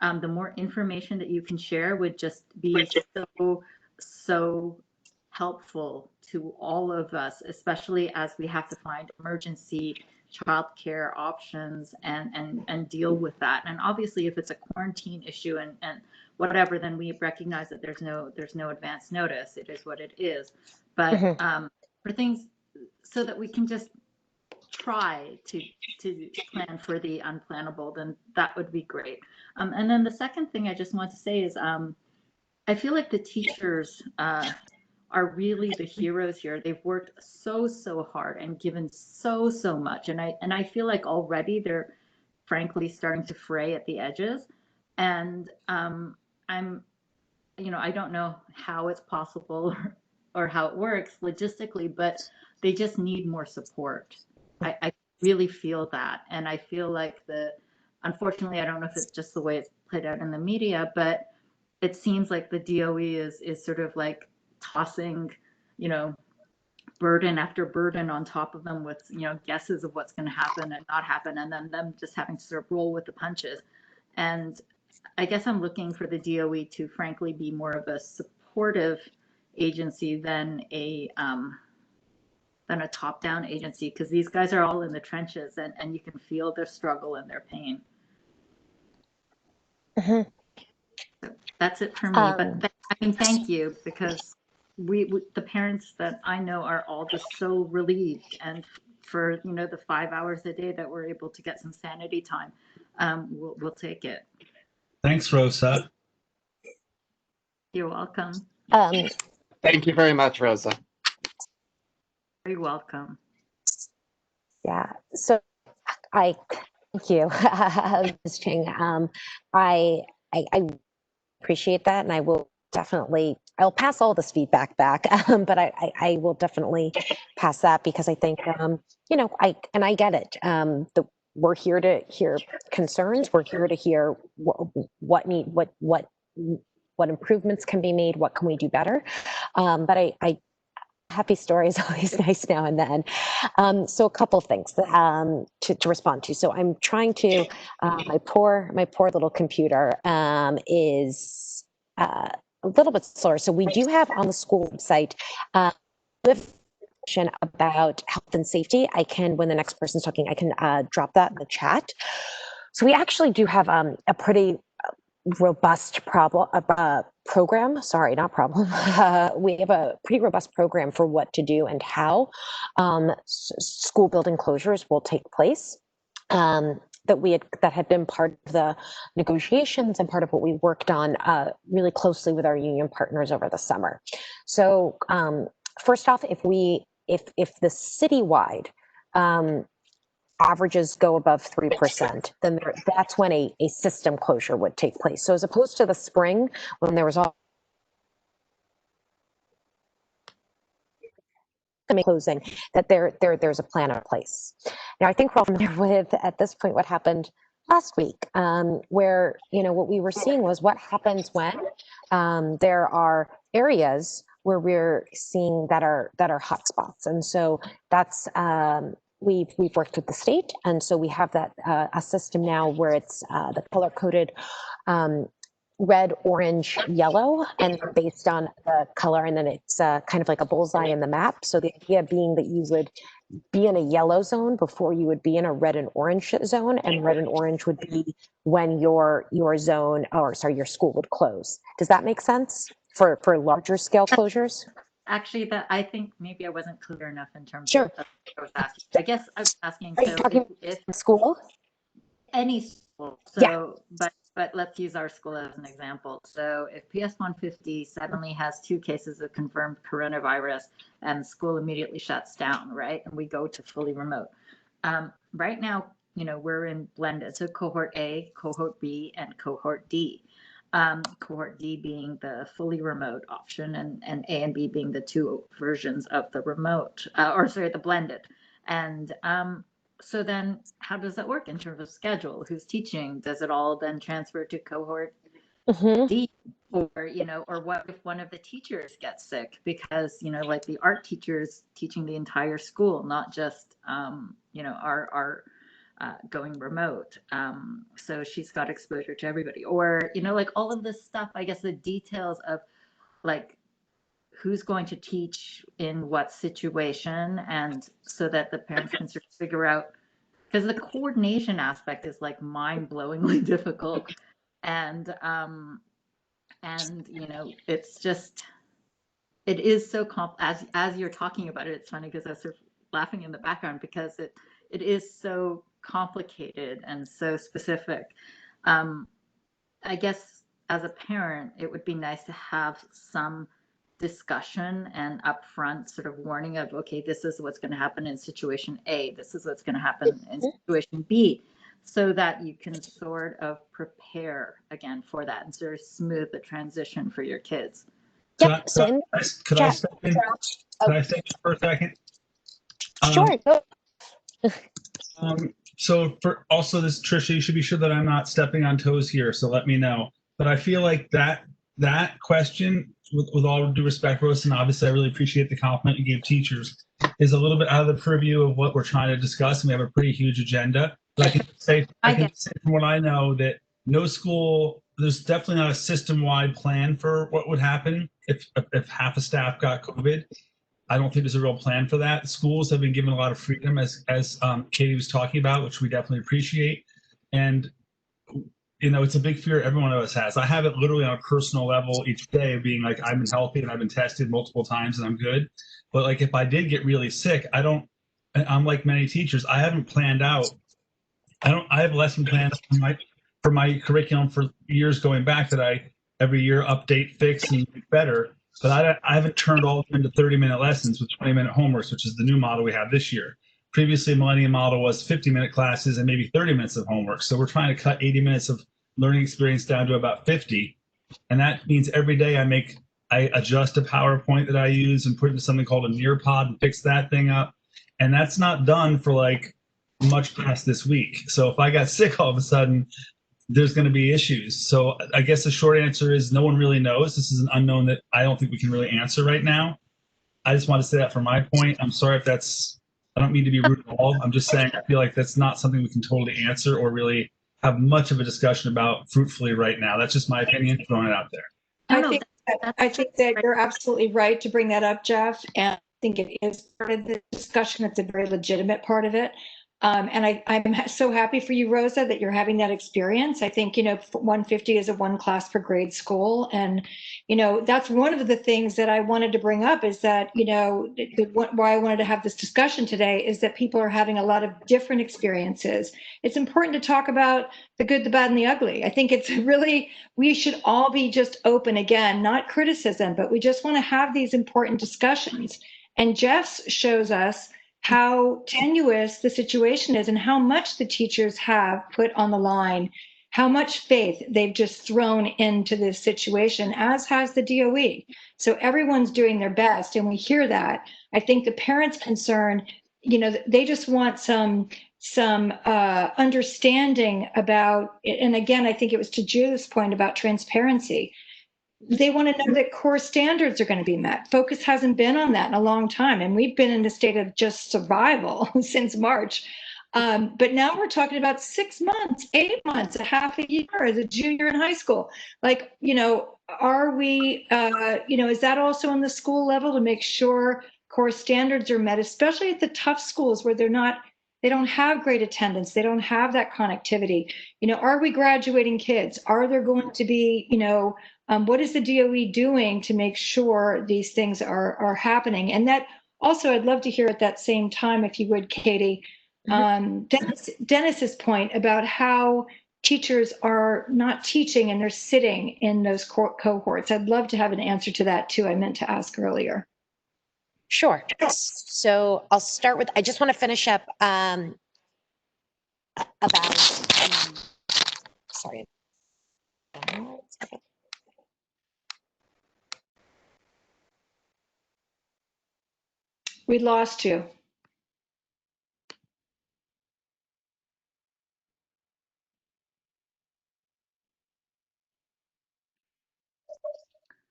B: the more information that you can share would just be so helpful to all of us, especially as we have to find emergency childcare options and deal with that. And obviously, if it's a quarantine issue and whatever, then we recognize that there's no advance notice. It is what it is. But for things so that we can just try to plan for the unplannable, then that would be great. And then the second thing I just want to say is I feel like the teachers are really the heroes here. They've worked so hard and given so much, and I feel like already they're frankly starting to fray at the edges. And I don't know how it's possible or how it works logistically, but they just need more support. I really feel that, and I feel like unfortunately, I don't know if it's just the way it's played out in the media, but it seems like the DOE is sort of like tossing, burden after burden on top of them with, guesses of what's going to happen and not happen, and then them just having to sort of roll with the punches. And I guess I'm looking for the DOE to frankly be more of a supportive agency than a top-down agency, because these guys are all in the trenches, and you can feel their struggle and their pain. So that's it for me. But thank you, because the parents that I know are all just so relieved, and for the 5 hours a day that we're able to get some sanity time, we'll take it.
E: Thanks, Rosa.
B: You're welcome.
G: Thank you very much, Rosa.
B: Very welcome.
H: Yeah. So thank you, Ms. Ching. I appreciate that, and I will I'll pass all this feedback back, but I will definitely pass that, because I think, I get it. We're here to hear concerns. We're here to hear what improvements can be made. What can we do better? But happy story is always nice now and then. So a couple of things to respond to. So I'm trying to, my poor little computer is a little bit slower. So we do have on the school website about health and safety. When the next person's talking, I can drop that in the chat. So we actually do have a pretty robust program. Sorry, not problem. We have a pretty robust program for what to do and how school building closures will take place. That had been part of the negotiations and part of what we worked on really closely with our union partners over the summer. So first off, if the citywide averages go above 3%, then that's when a system closure would take place. So as opposed to the spring when there was all closing, that there's a plan in place. Now I think we're all familiar with at this point what happened last week, where what we were seeing was what happens when there are areas where we're seeing that are hotspots, and so that's we've worked with the state, and so we have that a system now where it's the color coded red, orange, yellow, and based on the color, and then it's kind of like a bullseye in the map. So the idea being that you would be in a yellow zone before you would be in a red and orange zone, and red and orange would be when your zone, or sorry, your school would close. Does that make sense for larger scale closures?
B: Actually, I think maybe I wasn't clear enough in terms
H: Sure.
B: of what I was asking. I guess I was asking,
H: Are you talking
B: if
H: school?
B: any school, so
H: Yeah.
B: But let's use our school as an example. So if PS 150 suddenly has 2 cases of confirmed coronavirus and school immediately shuts down, right? And we go to fully remote. Right now, we're in blended. So cohort A, cohort B, and cohort D. Cohort D being the fully remote option, and A and B being the 2 versions of the remote, the blended. And so then how does that work in terms of schedule? Who's teaching? Does it all then transfer to cohort D? Or, or what if one of the teachers gets sick? Because, like the art teachers teaching the entire school, not just, our going remote. So she's got exposure to everybody. Or, like all of this stuff, I guess the details of like, who's going to teach in what situation, and so that the parents can sort of figure out, because the coordination aspect is like mind-blowingly difficult, and it's just, it is so as you're talking about it, it's funny because I was sort of laughing in the background because it is so complicated and so specific. I guess as a parent, it would be nice to have some discussion and upfront sort of warning of, okay, this is what's going to happen in situation A, this is what's going to happen in situation B, so that you can sort of prepare again for that and sort of smooth the transition for your kids.
E: Could I step in for a second?
H: Sure.
E: So for also this, Trisha, you should be sure that I'm not stepping on toes here, so let me know. But I feel like that question, with all due respect, Rose, and obviously I really appreciate the compliment you gave teachers, is a little bit out of the purview of what we're trying to discuss, and we have a pretty huge agenda. But I can say from what I know that no school, there's definitely not a system-wide plan for what would happen if half a staff got COVID. I don't think there's a real plan for that. Schools have been given a lot of freedom, as Katie was talking about, which we definitely appreciate. And it's a big fear every one of us has. I have it literally on a personal level each day, being like, I've been healthy and I've been tested multiple times and I'm good. But like, if I did get really sick, I'm like many teachers, I haven't planned out. I have lesson plans for my curriculum for years going back that I every year update, fix, and make better. But I haven't turned all of them into 30-minute lessons with 20-minute homeworks, which is the new model we have this year. Previously, Millennium model was 50-minute classes and maybe 30 minutes of homework. So we're trying to cut 80 minutes of learning experience down to about 50. And that means every day I adjust a PowerPoint that I use and put it into something called a Nearpod and fix that thing up. And that's not done for like much past this week. So if I got sick all of a sudden, there's going to be issues. So I guess the short answer is no one really knows. This is an unknown that I don't think we can really answer right now. I just want to say that for my point. I'm sorry if I don't mean to be rude at all. I'm just saying I feel like that's not something we can totally answer or really have much of a discussion about fruitfully right now. That's just my opinion, throwing it out there.
A: I think that you're absolutely right to bring that up, Jeff. And I think it is part of the discussion. It's a very legitimate part of it. And I'm so happy for you, Rosa, that you're having that experience. I think, 150 is a one class per grade school. And, that's one of the things that I wanted to bring up is that, why I wanted to have this discussion today is that people are having a lot of different experiences. It's important to talk about the good, the bad, and the ugly. I think it's really, we should all be just open, again, not criticism, but we just want to have these important discussions. And Jeff's shows us how tenuous the situation is and how much the teachers have put on the line, how much faith they've just thrown into this situation, as has the DOE. So everyone's doing their best, and we hear that. I think the parents' concern, they just want some understanding about, and again, I think it was to Judith's point about transparency. They want to know that core standards are going to be met. Focus hasn't been on that in a long time. And we've been in a state of just survival since March. But now we're talking about 6 months, 8 months, a half a year as a junior in high school. Like, are we, is that also on the school level to make sure core standards are met, especially at the tough schools where they don't have great attendance. They don't have that connectivity. Are we graduating kids? Are there going to be, what is the DOE doing to make sure these things are happening? And that also, I'd love to hear at that same time, if you would, Katie, Dennis's point about how teachers are not teaching and they're sitting in those cohorts. I'd love to have an answer to that too. I meant to ask earlier.
H: Sure. So I'll start with, I just want to finish up about, sorry.
A: We lost you.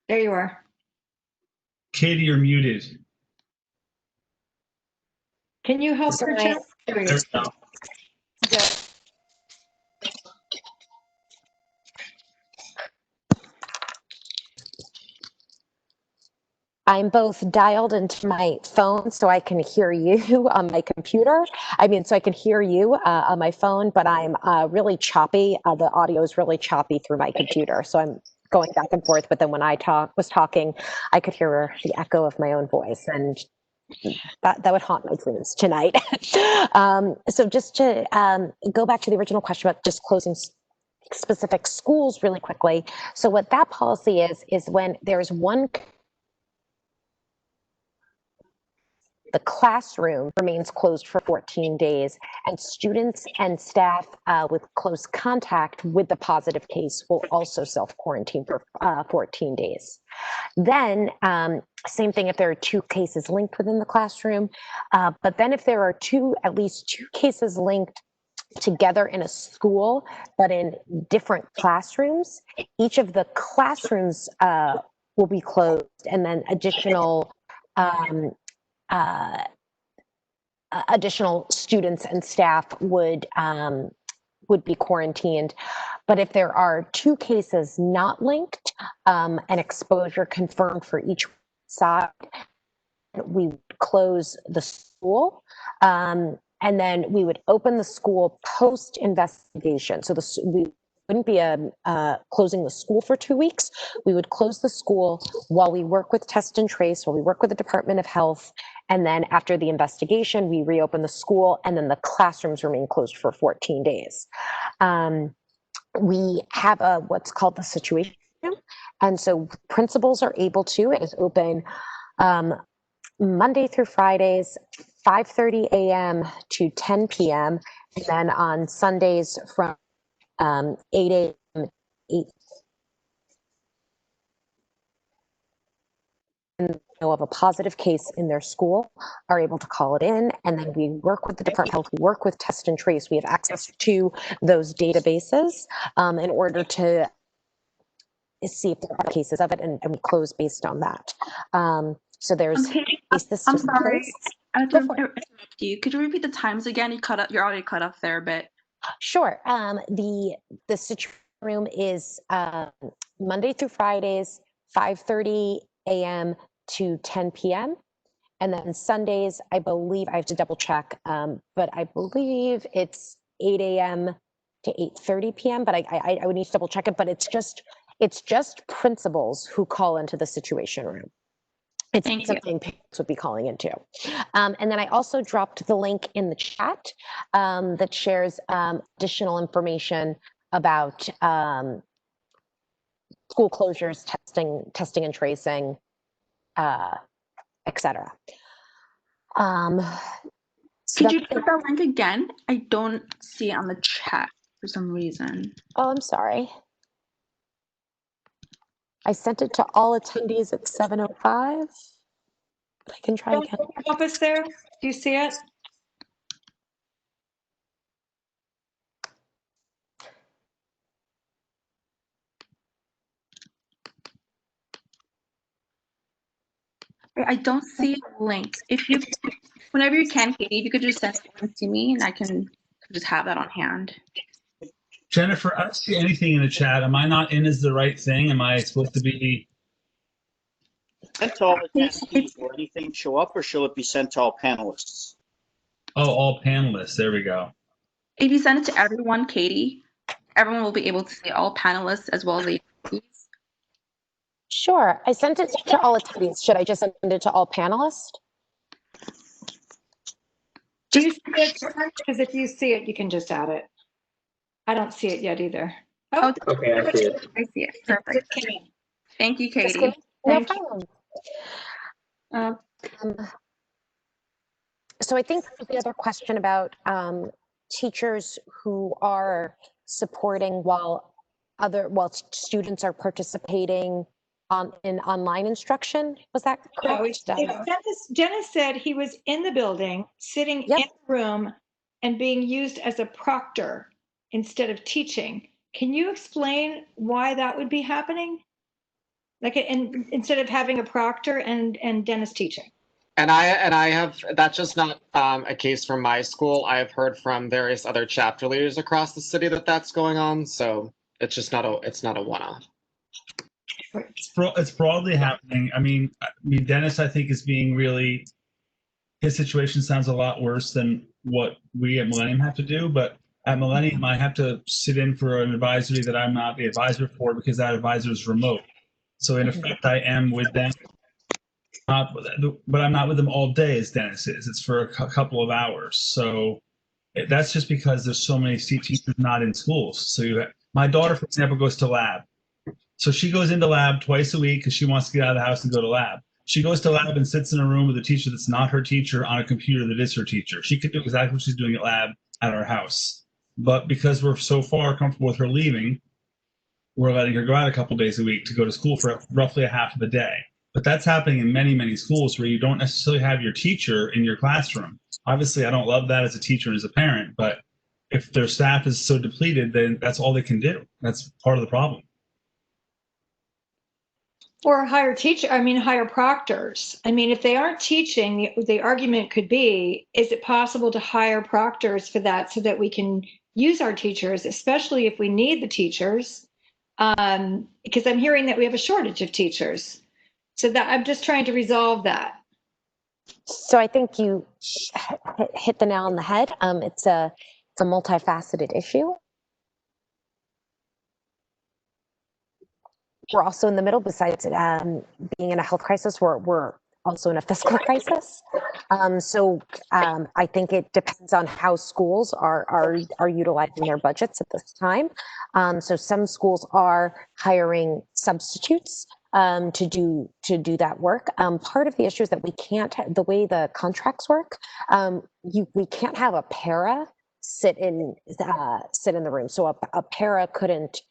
A: There you are.
E: Katie, you're muted.
A: Can you help her, Jeff? There we go.
H: I'm both dialed into my phone so I can hear you on my computer. So I can hear you on my phone, but I'm really choppy. The audio is really choppy through my computer. So I'm going back and forth. But then when I was talking, I could hear the echo of my own voice. And that would haunt my dreams tonight. So just to go back to the original question about just closing specific schools really quickly. So what that policy is when there's one, the classroom remains closed for 14 days, and students and staff with close contact with the positive case will also self-quarantine for 14 days. Then, same thing if there are 2 cases linked within the classroom, but then if there are at least two cases linked together in a school, but in different classrooms, each of the classrooms will be closed, and then additional students and staff would be quarantined. But if there are 2 cases not linked, an exposure confirmed for each side, we would close the school. And then we would open the school post investigation. So we wouldn't be closing the school for 2 weeks. We would close the school while we work with Test and Trace, while we work with the Department of Health. And then after the investigation, we reopen the school, and then the classrooms remain closed for 14 days. We have what's called the situation room. And so principals are able to, it is open Monday through Fridays, 5:30 a.m. to 10 p.m. And then on Sundays from 8 a.m. 8 of a positive case in their school are able to call it in, and then we work with the Department of Health, we work with Test and Trace. We have access to those databases in order to see if there are cases of it, and we close based on that. So there's
D: I'm sorry. I have to interrupt you. Could you repeat the times again? Your audio cut off there a bit.
H: Sure. The situation room is Monday through Fridays, 5:30 a.m. to 10 p.m. And then Sundays, I believe, I have to double check, but I believe it's 8 a.m. to 8:30 p.m. But I would need to double check it. But it's just principals who call into the Situation Room. It's
D: Thank you.
H: something parents would be calling into. And then I also dropped the link in the chat that shares additional information about school closures, testing and tracing, et cetera. So
D: Could you put that link again? I don't see it on the chat for some reason.
H: Oh, I'm sorry. I sent it to all attendees at 7:05. I can try again.
A: Help us there. Do you see it?
D: I don't see a link. If you, whenever you can, Katie, if you could just send it to me and I can just have that on hand.
E: Jennifer, I don't see anything in the chat. Am I not in as the right thing? Am I supposed to be?
I: Sent to all attendees. Will anything show up, or shall it be sent to all panelists?
E: Oh, all panelists. There we go.
D: If you send it to everyone, Katie, everyone will be able to see all panelists as well as the attendees.
H: Sure. I sent it to all attendees. Should I just send it to all panelists?
A: Do you see it? Because if you see it, you can just add it. I don't see it yet either. Oh,
D: okay, I see it. I see it. Perfect. Thank you, Katie.
H: No problem. So I think the other question about teachers who are supporting while students are participating in online instruction. Was that correct?
A: Dennis said he was in the building, sitting in the room and being used as a proctor instead of teaching. Can you explain why that would be happening? Like, instead of having a proctor and Dennis teaching.
G: And I have, that's just not a case from my school. I have heard from various other chapter leaders across the city that that's going on. So it's just not a one-off.
E: It's broadly happening. I mean, Dennis, I think, is being really, his situation sounds a lot worse than what we at Millennium have to do. But at Millennium, I have to sit in for an advisory that I'm not the advisor for because that advisor is remote. So in effect, I am with them. But I'm not with them all day as Dennis is. It's for a couple of hours. So that's just because there's so many teachers not in schools. So my daughter, for example, goes to lab. So she goes into lab twice a week because she wants to get out of the house and go to lab. She goes to lab and sits in a room with a teacher that's not her teacher on a computer that is her teacher. She could do exactly what she's doing at lab at our house. But because we're so far comfortable with her leaving, we're letting her go out a couple days a week to go to school for roughly a half of the day. But that's happening in many, many schools where you don't necessarily have your teacher in your classroom. Obviously, I don't love that as a teacher and as a parent, but if their staff is so depleted, then that's all they can do. That's part of the problem.
A: Or hire proctors. I mean, if they aren't teaching, the argument could be, is it possible to hire proctors for that so that we can use our teachers, especially if we need the teachers? Because I'm hearing that we have a shortage of teachers. So that I'm just trying to resolve that.
H: So I think you hit the nail on the head. It's a multifaceted issue. We're also in the middle, besides being in a health crisis, we're also in a fiscal crisis. I think it depends on how schools are utilizing their budgets at this time. So some schools are hiring substitutes to do that work. Part of the issue is that we can't, the way the contracts work, we can't have a para sit in the room. So a para couldn't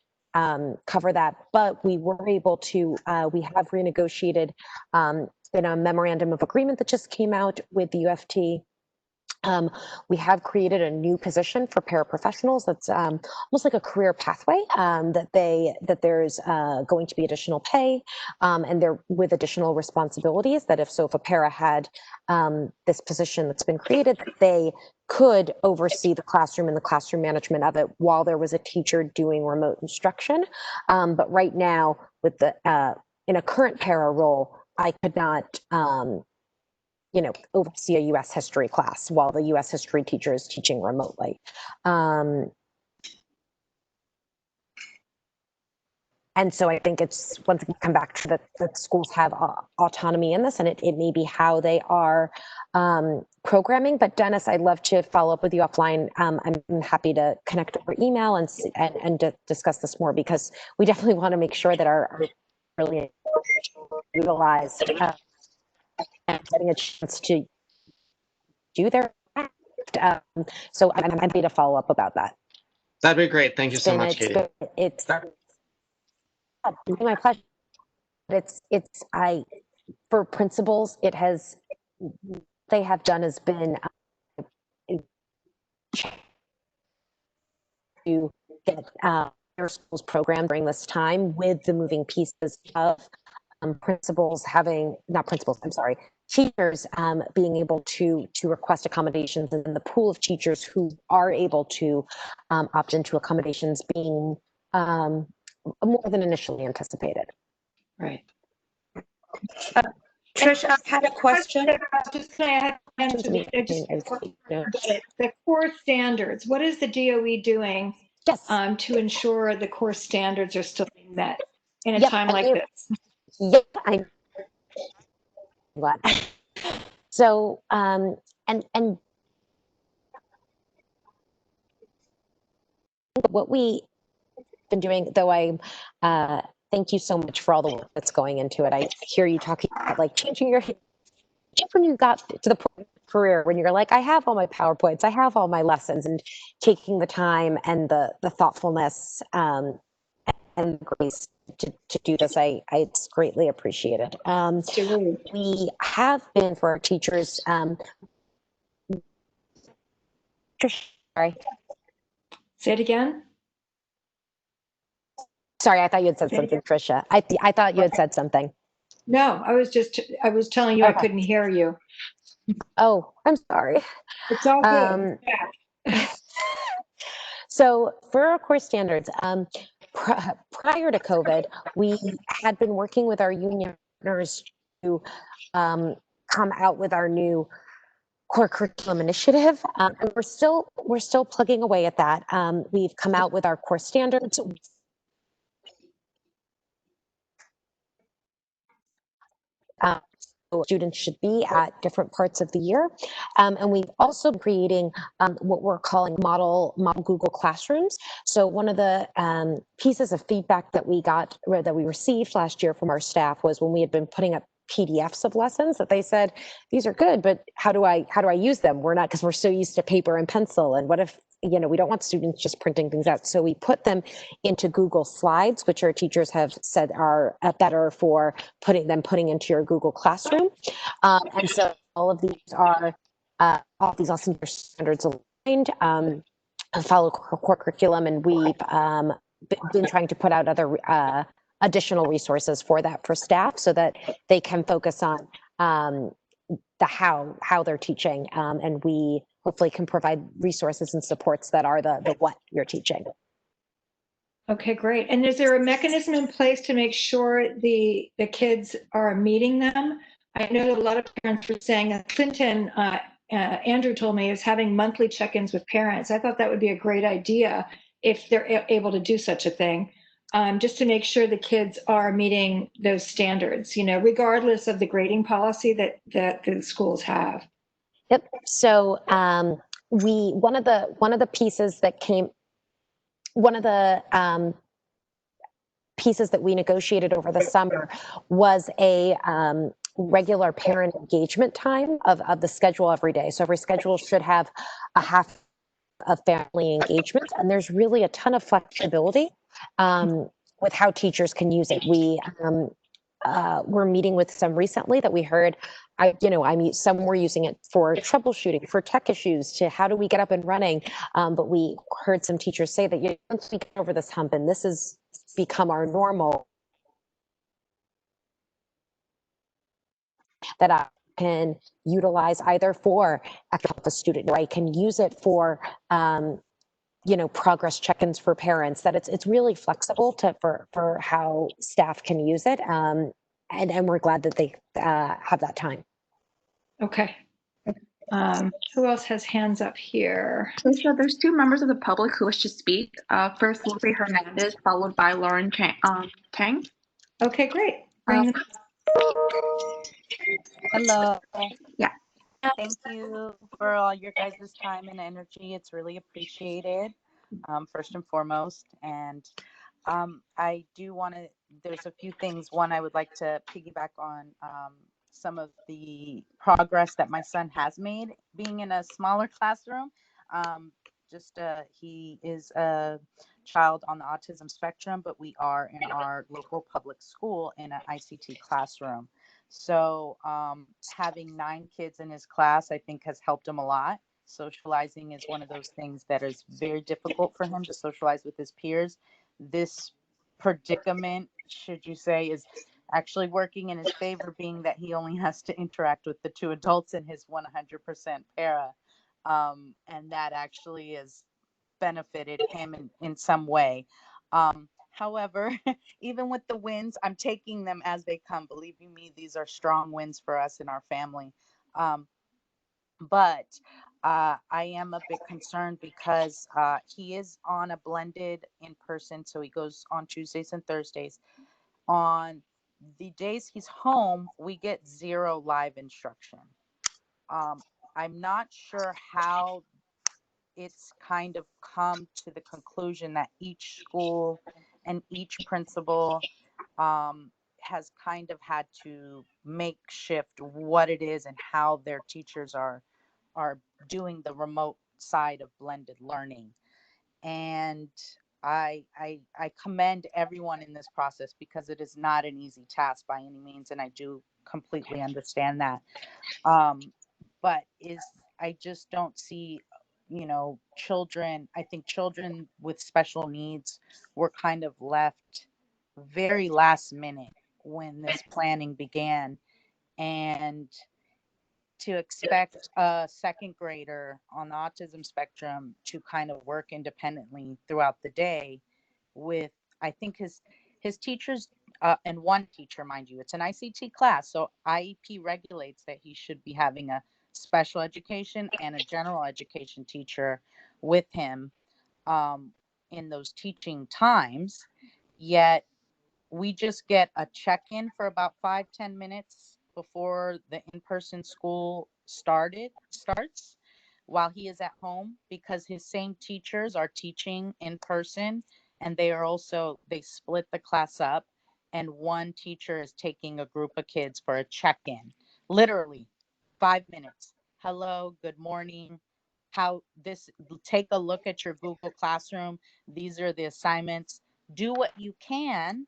H: cover that, but we were able to, we have renegotiated in a memorandum of agreement that just came out with the UFT. We have created a new position for paraprofessionals that's almost like a career pathway, that there's going to be additional pay and they're with additional responsibilities, that if a para had this position that's been created, that they could oversee the classroom and the classroom management of it while there was a teacher doing remote instruction. But right now, with the in a current para role, I could not oversee a U.S. history class while the U.S. history teacher is teaching remotely. And so I think it's, once we come back to that schools have autonomy in this, and it may be how they are programming. But Dennis, I'd love to follow up with you offline. I'm happy to connect over email and discuss this more, because we definitely want to make sure that our really utilized and getting a chance to do their craft. So I'm happy to follow up about that.
G: That'd be great. Thank you so much, Katie.
H: It's my pleasure. For principals, they have done has been to get their schools program during this time, with the moving pieces of teachers being able to request accommodations, and the pool of teachers who are able to opt into accommodations being more than initially anticipated.
A: Right.
C: Trish, I had a question.
A: The core standards, what is the DOE doing to ensure the core standards are still being met in a time like this?
H: Yep, I'm glad. So, and what we been doing, though, thank you so much for all the work that's going into it. I hear you talking about like changing when you got to the point of career when you're like, I have all my PowerPoints, I have all my lessons, and taking the time and the thoughtfulness and grace to do this, it's greatly appreciated. We have been, for our teachers, sorry.
A: Say it again.
H: Sorry, I thought you had said something, Tricia. I thought you had said something.
A: No, I was telling you I couldn't hear you.
H: Oh, I'm sorry.
A: It's all good.
H: So for our core standards, prior to COVID, we had been working with our union partners to come out with our new core curriculum initiative, and we're still plugging away at that. We've come out with our core standards. Students should be at different parts of the year. And we've also been creating what we're calling model Google Classrooms. So one of the pieces of feedback that we received last year from our staff was when we had been putting up PDFs of lessons, that they said, these are good, but how do I use them? Because we're so used to paper and pencil. And what if, we don't want students just printing things out. So we put them into Google Slides, which our teachers have said are better for putting into your Google Classroom. And so all of these lesson standards aligned, follow core curriculum, and we've been trying to put out other additional resources for staff, so that they can focus on the how they're teaching, and we hopefully can provide resources and supports that are the what you're teaching.
A: Okay, great. And is there a mechanism in place to make sure the kids are meeting them? I know that a lot of parents were saying that Clinton, Andrew told me, is having monthly check-ins with parents. I thought that would be a great idea if they're able to do such a thing, just to make sure the kids are meeting those standards, regardless of the grading policy that the schools have.
H: Yep. So one of the pieces that we negotiated over the summer was a regular parent engagement time of the schedule every day. So every schedule should have a half of family engagement, and there's really a ton of flexibility with how teachers can use it. We're meeting with some recently that we heard, some were using it for troubleshooting, for tech issues, to how do we get up and running. But we heard some teachers say that once we get over this hump and this has become our normal, that I can utilize either for help a student, or I can use it for progress check-ins for parents, that it's really flexible for how staff can use it. And we're glad that they have that time.
A: Okay. Who else has hands up here?
D: So there's two members of the public who wish to speak. First, Lupe Hernandez, followed by Lauren Tang.
A: Okay, great. Bring them.
J: Hello.
D: Yeah.
J: Thank you for all your guys' time and energy. It's really appreciated, first and foremost. And I do want to, there's a few things. One, I would like to piggyback on some of the progress that my son has made being in a smaller classroom. He is a child on the autism spectrum, but we are in our local public school in an ICT classroom. So having 9 kids in his class, I think, has helped him a lot. Socializing is one of those things that is very difficult for him to socialize with his peers. This predicament, should you say, is actually working in his favor, being that he only has to interact with the 2 adults in his 100% para. And that actually has benefited him in some way. However, even with the wins, I'm taking them as they come. Believe you me, these are strong wins for us in our family. But I am a bit concerned because he is on a blended in person. So he goes on Tuesdays and Thursdays. On the days he's home, we get 0 live instruction. I'm not sure how it's kind of come to the conclusion that each school and each principal has kind of had to make shift what it is and how their teachers are doing the remote side of blended learning. And I commend everyone in this process because it is not an easy task by any means, and I do completely understand that. But I just don't see, children. I think children with special needs were kind of left very last minute when this planning began, and to expect a second grader on the autism spectrum to kind of work independently throughout the day with, I think his teachers, and one teacher, mind you, it's an ICT class, so IEP regulates that he should be having a special education and a general education teacher with him in those teaching times. Yet we just get a check-in for about 5-10 minutes before the in-person school starts while he is at home, because his same teachers are teaching in person, and they split the class up, and one teacher is taking a group of kids for a check-in, literally 5 minutes. Hello, good morning. Take a look at your Google Classroom. These are the assignments. Do what you can,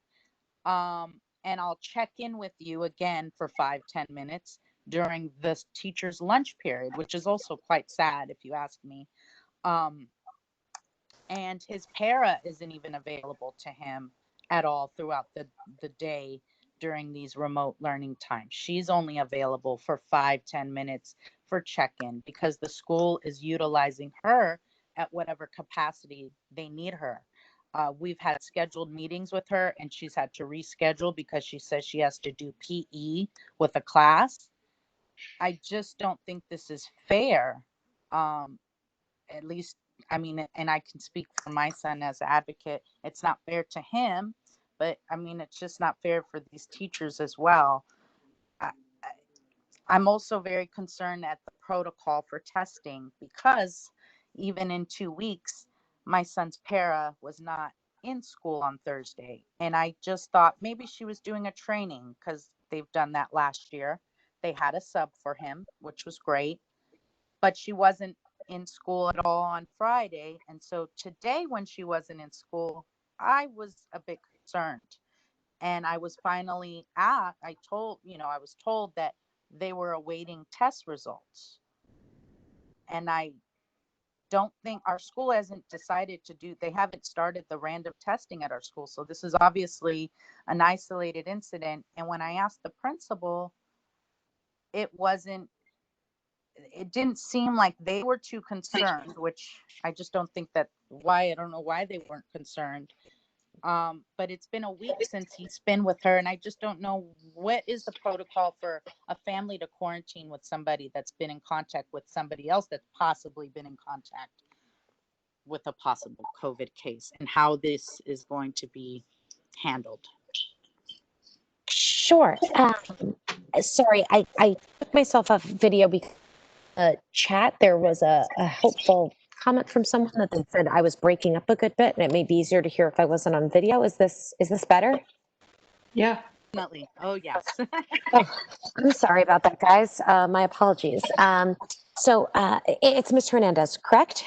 J: and I'll check in with you again for 5-10 minutes during the teacher's lunch period, which is also quite sad if you ask me. And his para isn't even available to him at all throughout the day during these remote learning times. She's only available for 5-10 minutes for check-in because the school is utilizing her at whatever capacity they need her. We've had scheduled meetings with her and she's had to reschedule because she says she has to do PE with a class. I just don't think this is fair. At least, I mean, and I can speak for my son as an advocate. It's not fair to him, but I mean, it's just not fair for these teachers as well. I'm also very concerned at the protocol for testing because even in 2 weeks, my son's para was not in school on Thursday. And I just thought maybe she was doing a training because they've done that last year. They had a sub for him, which was great, but she wasn't in school at all on Friday. And so today, when she wasn't in school, I was a bit concerned. And I was finally I was told that they were awaiting test results. And I don't think our school hasn't decided they haven't started the random testing at our school. So this is obviously an isolated incident. And when I asked the principal, it didn't seem like they were too concerned, which I just don't think I don't know why they weren't concerned. But it's been a week since he's been with her, and I just don't know what is the protocol for a family to quarantine with somebody that's been in contact with somebody else that's possibly been in contact with a possible COVID case, and how this is going to be handled.
H: Sure. Sorry, I took myself off video because chat, there was a helpful comment from someone that they said I was breaking up a good bit, and it may be easier to hear if I wasn't on video. Is this better?
A: Yeah.
J: Definitely. Oh, yes.
H: Oh, I'm sorry about that, guys. My apologies. So it's Ms. Hernandez, correct?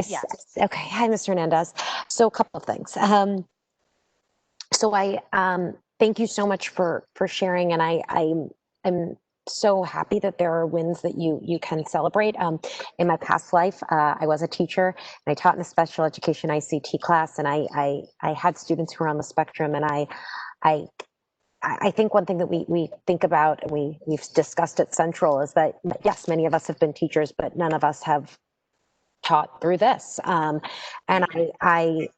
J: Yes.
H: Okay. Hi, Ms. Hernandez. So a couple of things. So I thank you so much for sharing, and I'm so happy that there are wins that you can celebrate. In my past life, I was a teacher and I taught in a special education ICT class, and I had students who were on the spectrum, and I think one thing that we think about, and we've discussed at Central, is that yes, many of us have been teachers, but none of us have taught through this. And I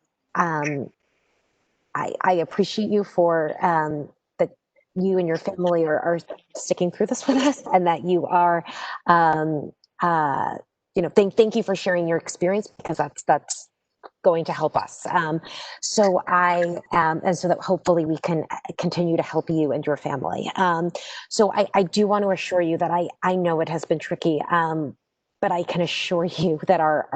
H: appreciate you for that you and your family are sticking through this with us, and that you are, thank you for sharing your experience, because that's going to help us. So and so that hopefully we can continue to help you and your family. So I do want to assure you that I know it has been tricky, but I can assure you that our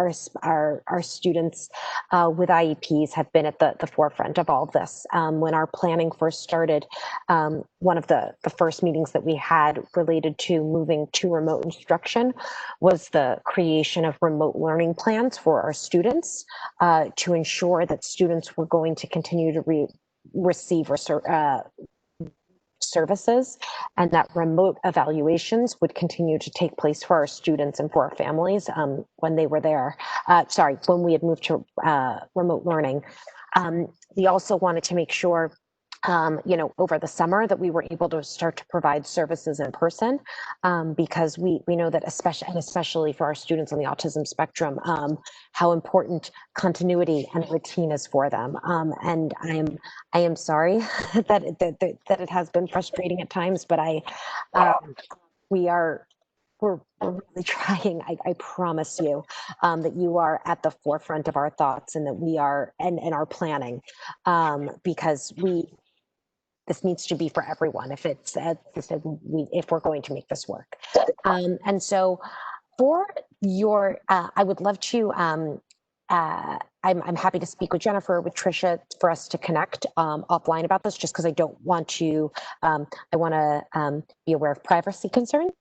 H: students with IEPs have been at the forefront of all of this. When our planning first started, one of the first meetings that we had related to moving to remote instruction was the creation of remote learning plans for our students, to ensure that students were going to continue to receive services, and that remote evaluations would continue to take place for our students and for our families when they were there. When we had moved to remote learning. We also wanted to make sure over the summer that we were able to start to provide services in person, because we know that especially for our students on the autism spectrum, how important continuity and routine is for them. And I am sorry that it has been frustrating at times, but we're really trying. I promise you that you are at the forefront of our thoughts, and that we are and our planning, because this needs to be for everyone if if we're going to make this work. And so for your, I would love to, I'm happy to speak with Jennifer, with Tricia, for us to connect offline about this, just because I don't want to, I want to be aware of privacy concerns.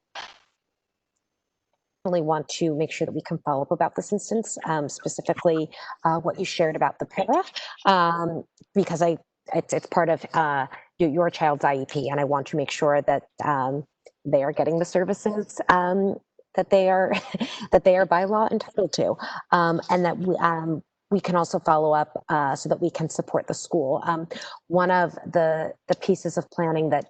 H: Really want to make sure that we can follow up about this instance, specifically what you shared about the para, because it's part of your child's IEP, and I want to make sure that they are getting the services that they are by law entitled to, and that we can also follow up so that we can support the school. One of the pieces of planning that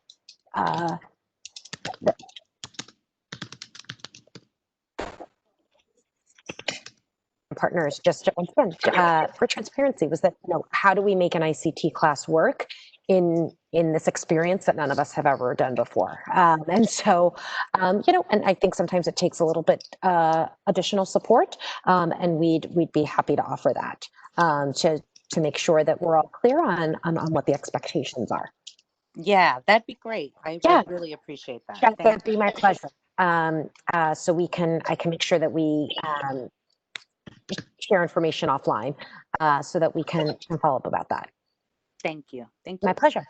H: partners just once again for transparency was that, how do we make an ICT class work in this experience that none of us have ever done before? And so, and I think sometimes it takes a little bit additional support, and we'd be happy to offer that to make sure that we're all clear on what the expectations are.
J: Yeah, that'd be great. I really appreciate that.
H: That'd be my pleasure. So I can make sure that we share information offline, so that we can follow up about that.
J: Thank you. Thank you.
H: My pleasure.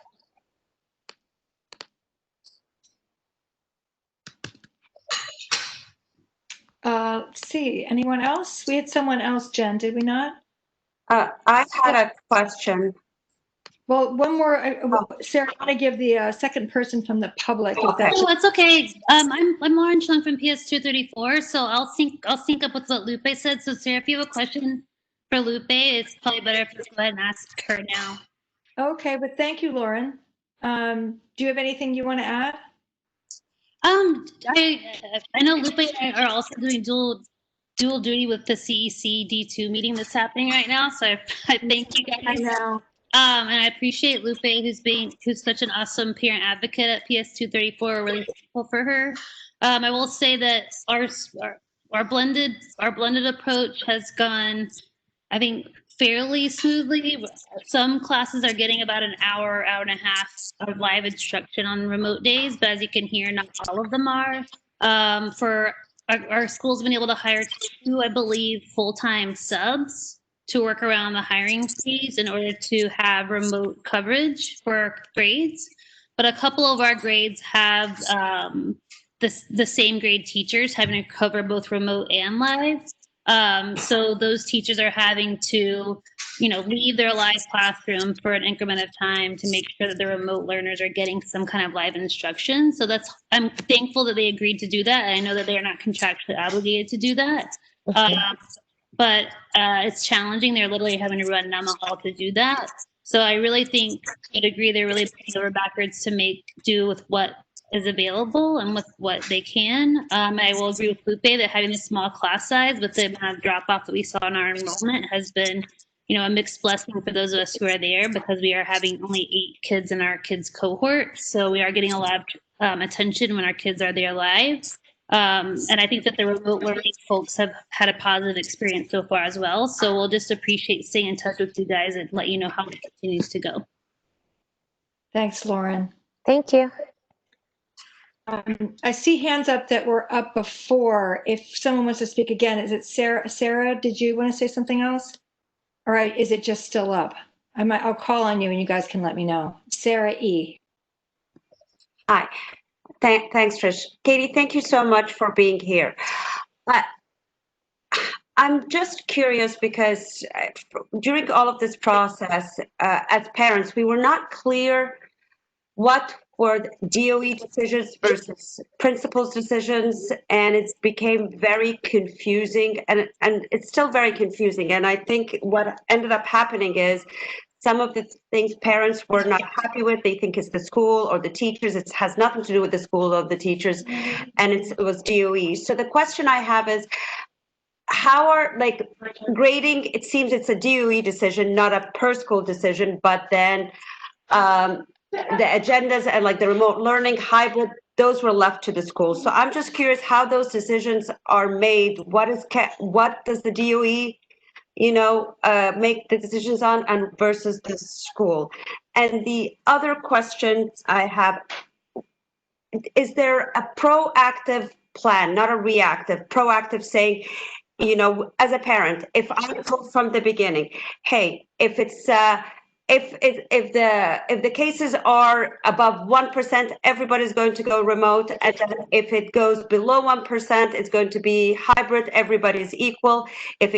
A: Let's see, anyone else? We had someone else, Jen, did we not?
C: I had a question.
A: Well, one more, Sarah, I want to give the second person from the public. If that's
K: Oh, it's okay. I'm Lauren Chung from PS234, so I'll sync up with what Lupe said. So Sarah, if you have a question for Lupe, it's probably better if you go ahead and ask her now.
A: Okay, but thank you, Lauren. Do you have anything you want to add?
K: I know Lupe and I are also doing dual duty with the CEC D2 meeting that's happening right now. So I thank you guys.
A: I know.
K: And I appreciate Lupe, who's such an awesome parent advocate at PS 234. We're really thankful for her. I will say that our blended approach has gone, I think, fairly smoothly. Some classes are getting about an hour and a half of live instruction on remote days, but as you can hear, not all of them are. For our school's been able to hire 2, I believe, full-time subs to work around the hiring freeze in order to have remote coverage for grades. But a couple of our grades have the same grade teachers having to cover both remote and live. So those teachers are having to, leave their live classroom for an increment of time to make sure that the remote learners are getting some kind of live instruction. So I'm thankful that they agreed to do that. I know that they are not contractually obligated to do that. Okay. But it's challenging. They're literally having to run down the hall to do that. So I really think I'd agree they're really putting over backwards to make do with what is available and with what they can. I will agree with Lupe that having the small class size with the amount of drop off that we saw in our enrollment has been, a mixed blessing for those of us who are there, because we are having only 8 kids in our kids cohort. So we are getting a lot of attention when our kids are there live. And I think that the remote learning folks have had a positive experience so far as well. So we'll just appreciate staying in touch with you guys and let you know how it continues to go.
A: Thanks, Lauren.
H: Thank you.
A: I see hands up that were up before. If someone wants to speak again, is it Sarah? Sarah, did you want to say something else? All right, is it just still up? I'll call on you and you guys can let me know. Sarah E.
C: Hi. Thanks, Trish. Katie, thank you so much for being here. I'm just curious because during all of this process, as parents, we were not clear what were the DOE decisions versus principals' decisions, and it became very confusing, and it's still very confusing. And I think what ended up happening is some of the things parents were not happy with, they think it's the school or the teachers. It has nothing to do with the school or the teachers, and it was DOE. So the question I have is, how are grading? It seems it's a DOE decision, not a per school decision, but then the agendas and the remote learning, hybrid, those were left to the school. So I'm just curious how those decisions are made. What does the DOE make the decisions on and versus the school? And the other question I have, is there a proactive plan, not a reactive, proactive saying, as a parent, if I told from the beginning, hey, if it's if the cases are above 1%, everybody's going to go remote, and then if it goes below 1%, it's going to be hybrid. Everybody's equal. If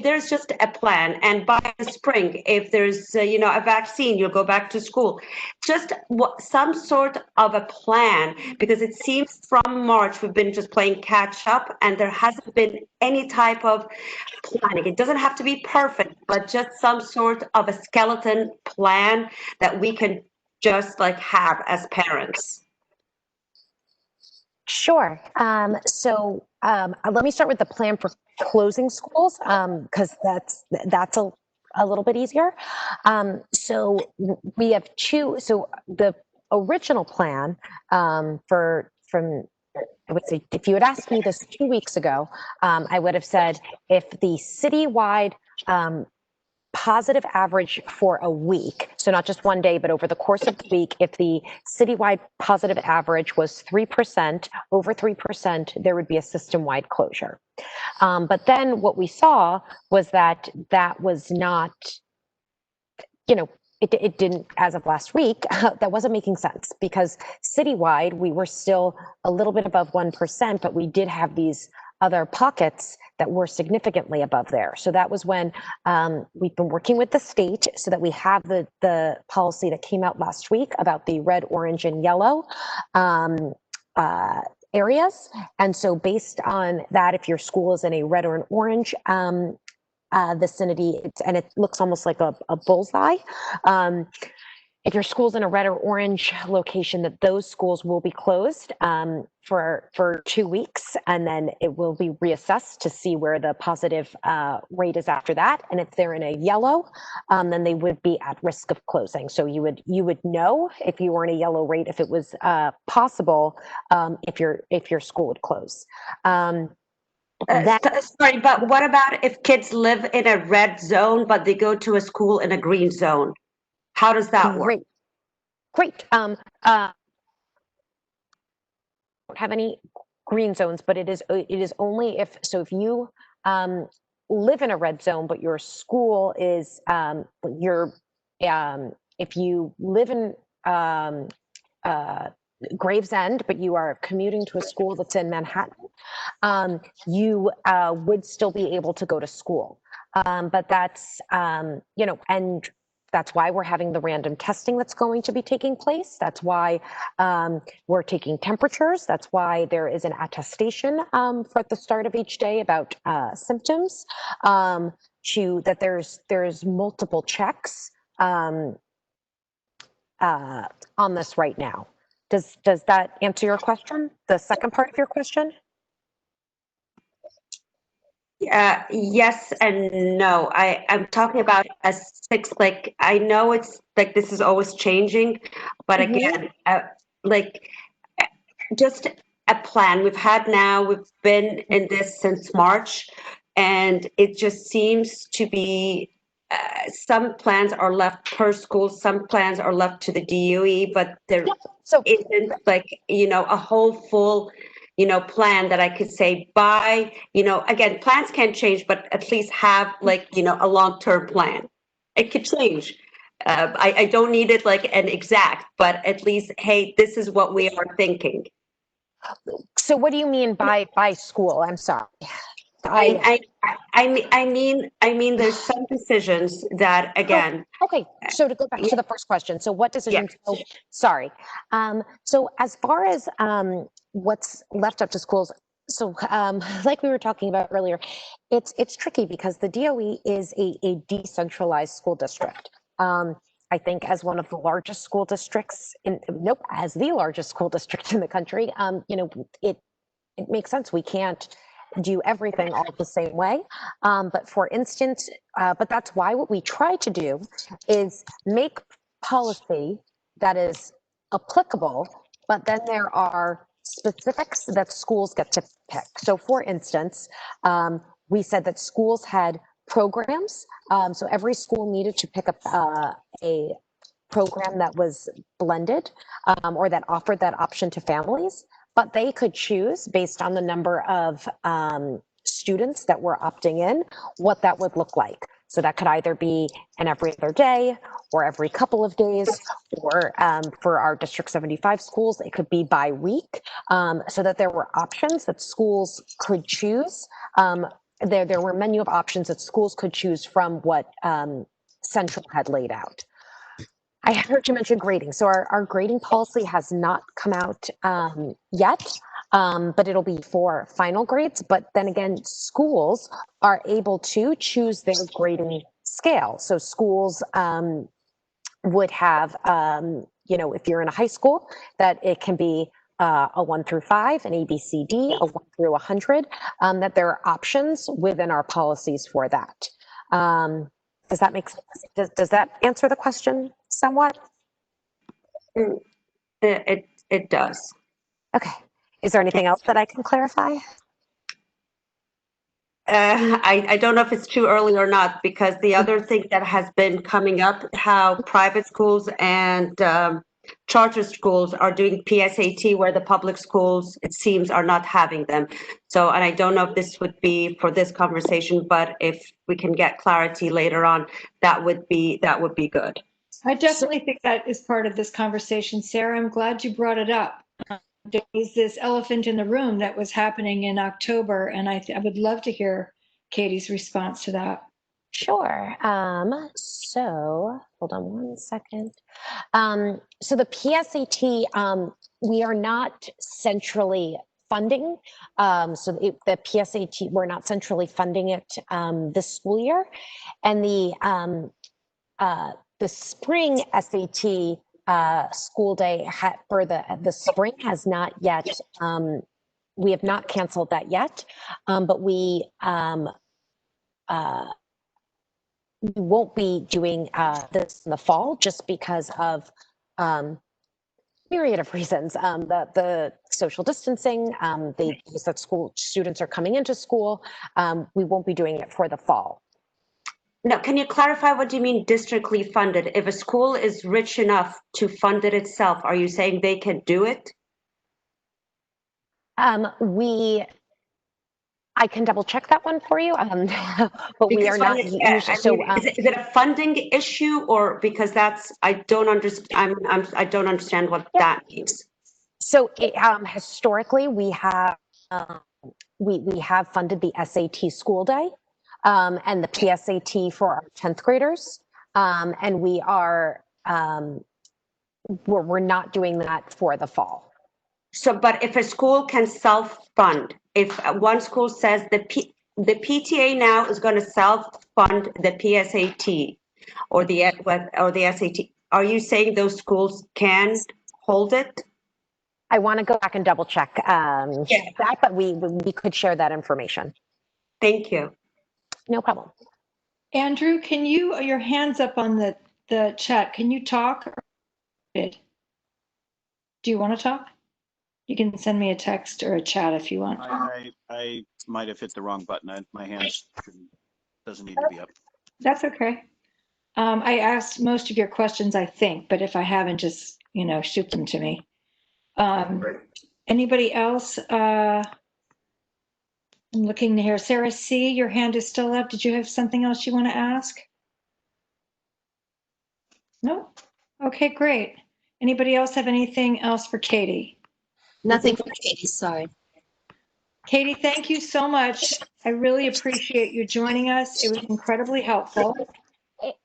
C: there's just a plan, and by the spring, if there's a vaccine, you'll go back to school. Just some sort of a plan, because it seems from March we've been just playing catch up, and there hasn't been any type of planning. It doesn't have to be perfect, but just some sort of a skeleton plan that we can just have as parents.
H: Sure. So let me start with the plan for closing schools, because that's a little bit easier. So we have 2. So the original plan I would say, if you had asked me this 2 weeks ago, I would have said if the citywide positive average for a week, so not just one day, but over the course of the week, if the citywide positive average was 3%, over 3%, there would be a system-wide closure. But then what we saw was that was not, it didn't, as of last week, that wasn't making sense, because citywide, we were still a little bit above 1%, but we did have these other pockets that were significantly above there. So that was when we've been working with the state so that we have the policy that came out last week about the red, orange, and yellow areas. And so based on that, if your school is in a red or an orange vicinity, and it looks almost like a bullseye, if your school's in a red or orange location, that those schools will be closed for 2 weeks, and then it will be reassessed to see where the positive rate is after that. And if they're in a yellow, then they would be at risk of closing. So you would know if you were in a yellow rate, if it was possible, if your school would close.
C: Sorry, but what about if kids live in a red zone, but they go to a school in a green zone? How does that work?
H: Great. Don't have any green zones, but it is only if you live in a red zone, but your school is if you live in Gravesend, but you are commuting to a school that's in Manhattan, you would still be able to go to school. But that's, and that's why we're having the random testing that's going to be taking place. That's why we're taking temperatures. That's why there is an attestation for at the start of each day about symptoms, that there's multiple checks on this right now. Does that answer your question? The second part of your question?
C: Yes and no. I'm talking about a six, like, I know it's like this is always changing, but again, just a plan. We've been in this since March, and it just seems to be some plans are left per school, some plans are left to the DOE, but there isn't like, a whole full plan that I could say by, again, plans can change, but at least have like, a long-term plan. It could change. I don't need it like an exact, but at least, hey, this is what we are thinking.
H: So what do you mean by school? I'm sorry.
C: I mean, there's some decisions that, again.
H: Okay, so to go back to the first question, so what decisions? Yeah. Oh, sorry. So as far as what's left up to schools, so like we were talking about earlier, it's tricky because the DOE is a decentralized school district. I think as one of the largest school districts as the largest school district in the country, it makes sense. We can't do everything all the same way. But for instance, but that's why what we try to do is make policy that is applicable, but then there are specifics that schools get to pick. So for instance, we said that schools had programs. So every school needed to pick up a program that was blended or that offered that option to families. But they could choose based on the number of students that were opting in, what that would look like. So that could either be an every other day or every couple of days, or for our District 75 schools, it could be by week, so that there were options that schools could choose. There were a menu of options that schools could choose from what Central had laid out. I heard you mention grading. So our grading policy has not come out yet, but it'll be for final grades. But then again, schools are able to choose their grading scale. So schools would have, if you're in a high school, that it can be a 1 through 5, an A, B, C, D, a 1 through 100, that there are options within our policies for that. Does that make sense? Does that answer the question somewhat?
C: It does.
H: Okay. Is there anything else that I can clarify?
C: I don't know if it's too early or not, because the other thing that has been coming up, how private schools and charter schools are doing PSAT, where the public schools, it seems, are not having them. So, and I don't know if this would be for this conversation, but if we can get clarity later on, that would be good.
A: I definitely think that is part of this conversation, Sarah. I'm glad you brought it up. There was this elephant in the room that was happening in October, and I would love to hear Katie's response to that.
H: Sure. So hold on one second. So the PSAT, we are not centrally funding. So the PSAT, we're not centrally funding it this school year. And the the spring SAT school day for the spring has not yet, we have not canceled that yet, but we won't be doing this in the fall just because of myriad of reasons. The social distancing, that school students are coming into school. We won't be doing it for the fall.
C: Now, can you clarify what do you mean districtly funded? If a school is rich enough to fund it itself, are you saying they can do it?
H: I can double check that one for you, but we are not usually,
C: is it a funding issue, or because that's, I don't understand, I don't understand what that means.
H: So historically, we have we have funded the SAT school day and the PSAT for our 10th graders, and we are we're not doing that for the fall.
C: So, but if a school can self-fund, if one school says the PTA now is going to self-fund the PSAT or the SAT, are you saying those schools can hold it?
H: I want to go back and double check that, but we could share that information.
C: Thank you.
H: No problem.
A: Andrew, can you, your hand's up on the chat. Can you talk? Do you want to talk? You can send me a text or a chat if you want.
I: I might have hit the wrong button. My hand doesn't need to be up.
A: That's okay. I asked most of your questions, I think, but if I haven't, just, shoot them to me. Anybody else? I'm looking here. Sarah C., your hand is still up. Did you have something else you want to ask? No? Okay, great. Anybody else have anything else for Katie?
L: Nothing for Katie, sorry.
A: Katie, thank you so much. I really appreciate you joining us. It was incredibly helpful.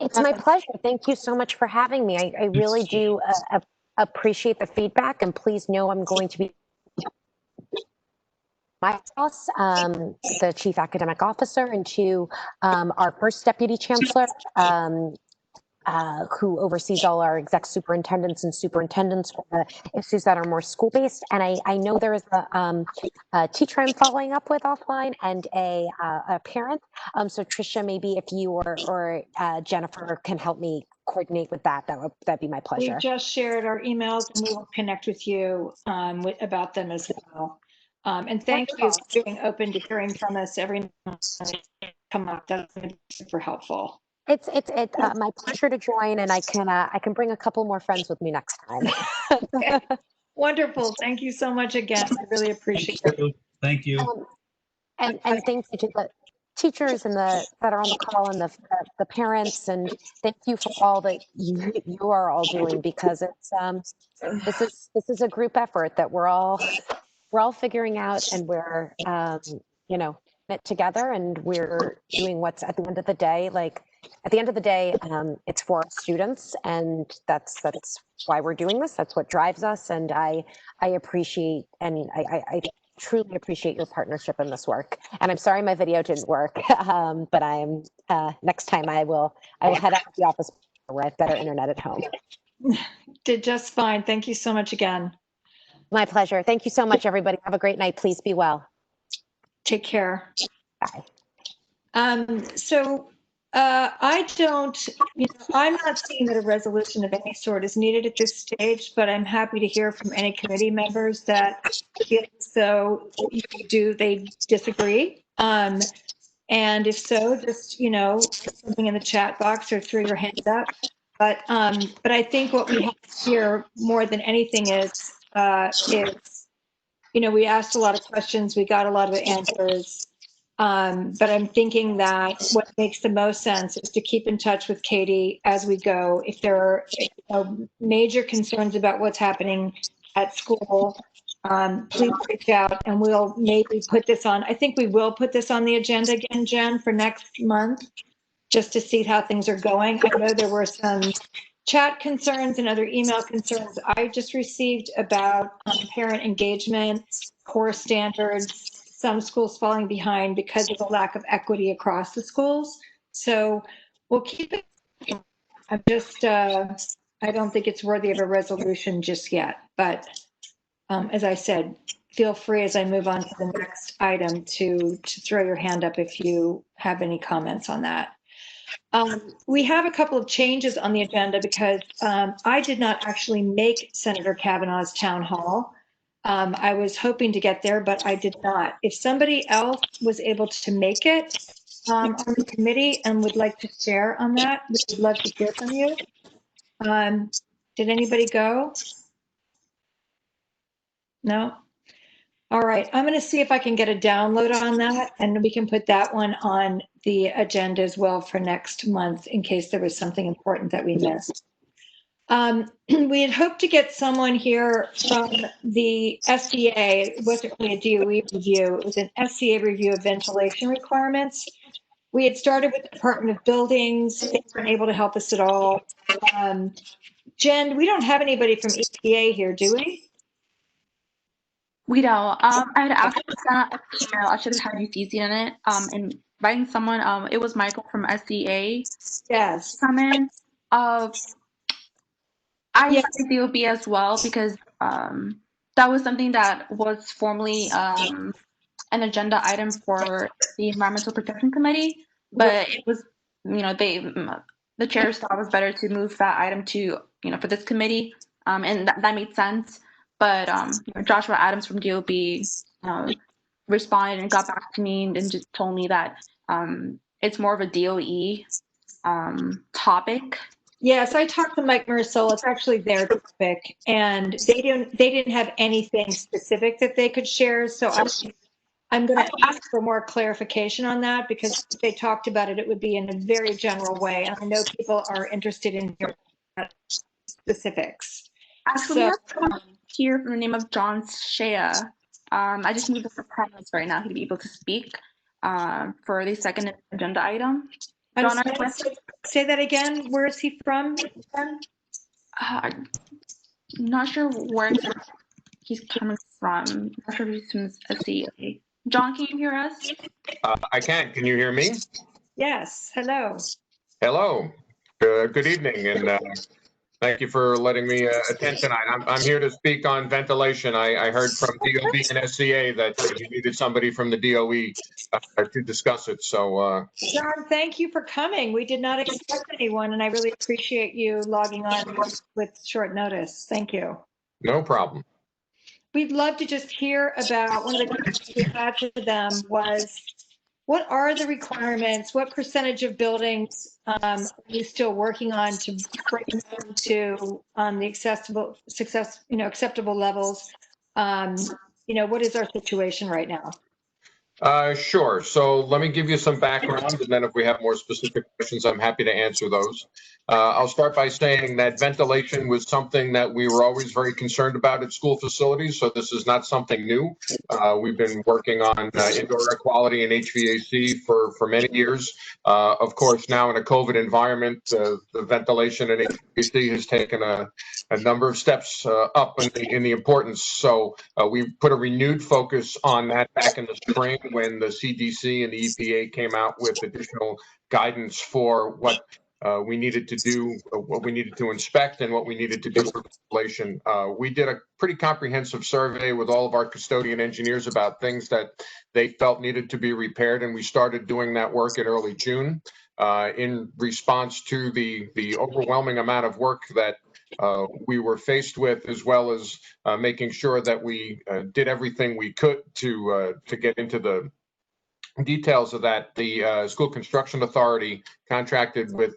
H: It's my pleasure. Thank you so much for having me. I really do appreciate the feedback, and please know I'm going to be my boss, the Chief Academic Officer, and to our first Deputy Chancellor, who oversees all our exec superintendents and superintendents for the issues that are more school-based. And I know there is a teacher I'm following up with offline and a parent. So Tricia, maybe if you or Jennifer can help me coordinate with that'd be my pleasure.
A: We just shared our emails and we will connect with you about them as well. And thank you for being open to hearing from us every time they come up. That's super helpful.
H: It's my pleasure to join, and I can bring a couple more friends with me next time.
A: Okay. Wonderful. Thank you so much again. I really appreciate it.
E: Thank you.
H: And thank you to the teachers and that are on the call, and the parents, and thank you for all that you are all doing, because it's this is a group effort that we're all figuring out, and we're knit together, and we're doing what's at the end of the day, it's for our students, and that's why we're doing this. That's what drives us, and I appreciate, and I truly appreciate your partnership in this work. And I'm sorry my video didn't work, but I'm next time I will head out to the office where I have better internet at home.
A: Did just fine. Thank you so much again.
H: My pleasure. Thank you so much, everybody. Have a great night. Please be well.
A: Take care.
H: Bye.
A: I'm not seeing that a resolution of any sort is needed at this stage, but I'm happy to hear from any committee members that feel as though they disagree. And if so, just, put something in the chat box or throw your hands up. But I think what we have here more than anything is, we asked a lot of questions, we got a lot of answers. But I'm thinking that what makes the most sense is to keep in touch with Katie as we go. If there are major concerns about what's happening at school, please reach out, and we'll maybe put this on. I think we will put this on the agenda again, Jen, for next month, just to see how things are going. I know there were some chat concerns and other email concerns I just received about parent engagement, core standards, some schools falling behind because of the lack of equity across the schools. So we'll keep it I'm just, I don't think it's worthy of a resolution just yet, but as I said, feel free as I move on to the next item to throw your hand up if you have any comments on that. We have a couple of changes on the agenda because I did not actually make Senator Kavanagh's town hall. I was hoping to get there, but I did not. If somebody else was able to make it on the committee and would like to share on that, we would love to hear from you. Did anybody go? No? All right, I'm going to see if I can get a download on that, and we can put that one on the agenda as well for next month in case there was something important that we missed. We had hoped to get someone here from the SDA. It wasn't really a DOE review. It was an SCA review of ventilation requirements. We had started with the Department of Buildings. They weren't able to help us at all. Jen, we don't have anybody from EPA here, do we?
D: We don't. I had actually sent an email. I should have had you CC in it. Inviting someone. It was Michael from SDA.
A: Yes.
D: Come in. I sent DOB as well because that was something that was formerly an agenda item for the Environmental Protection Committee, but it was, the chair thought it was better to move that item to, for this committee, and that made sense. But Joshua Adams from DOB responded and got back to me and just told me that it's more of a DOE topic.
A: Yes, I talked to Mike Marisol. It's actually their topic, and they didn't have anything specific that they could share. So I'm going to ask for more clarification on that because if they talked about it, it would be in a very general way. I know people are interested in hearing specifics.
D: Actually, we have someone here from the name of John Shea. I just need the premise right now to be able to speak for the second agenda item. John,
A: say that again. Where is he from?
D: I'm not sure where he's coming from. I'm not sure if he's from SCA. John, can you hear us?
M: I can. Can you hear me?
A: Yes. Hello.
M: Hello. Good evening, and thank you for letting me attend tonight. I'm here to speak on ventilation. I heard from DOB and SCA that you needed somebody from the DOE to discuss it. So,
A: John, thank you for coming. We did not expect anyone, and I really appreciate you logging on with short notice. Thank you.
M: No problem.
A: We'd love to just hear about one of the questions we had to them was, what are the requirements? What percentage of buildings are you still working on to bring them to the acceptable levels? What is our situation right now?
M: Sure. So let me give you some background, and then if we have more specific questions, I'm happy to answer those. I'll start by saying that ventilation was something that we were always very concerned about at school facilities, so this is not something new. We've been working on indoor air quality and HVAC for many years. Of course, now in a COVID environment, the ventilation and HVAC has taken a number of steps up in the importance. So we put a renewed focus on that back in the spring when the CDC and the EPA came out with additional guidance for what we needed to do, what we needed to inspect, and what we needed to do for ventilation. We did a pretty comprehensive survey with all of our custodian engineers about things that they felt needed to be repaired, and we started doing that work in early June in response to the overwhelming amount of work that we were faced with, as well as making sure that we did everything we could to get into the details of that. The School Construction Authority contracted with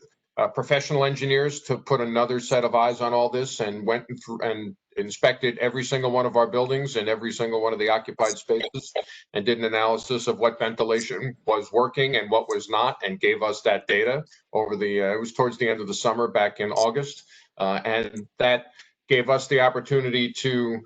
M: professional engineers to put another set of eyes on all this and went through and inspected every single one of our buildings and every single one of the occupied spaces and did an analysis of what ventilation was working and what was not, and gave us that data over it was towards the end of the summer back in August. And that gave us the opportunity to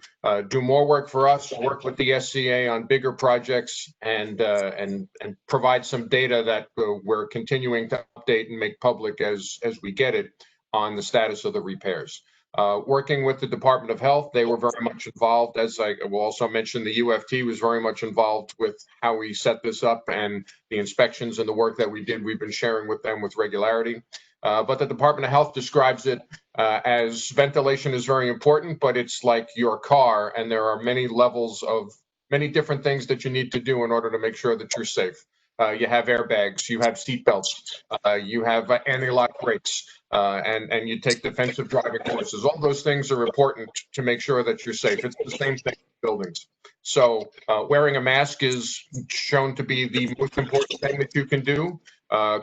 M: do more work for us, work with the SCA on bigger projects, and provide some data that we're continuing to update and make public as we get it on the status of the repairs. Working with the Department of Health, they were very much involved. As I will also mention, the UFT was very much involved with how we set this up, and the inspections and the work that we did, we've been sharing with them with regularity. but the Department of Health describes it as ventilation is very important, but it's like your car, and there are many levels of many different things that you need to do in order to make sure that you're safe. You have airbags, you have seat belts, you have anti-lock brakes, and you take defensive driving courses. All those things are important to make sure that you're safe. It's the same thing in buildings. So wearing a mask is shown to be the most important thing that you can do,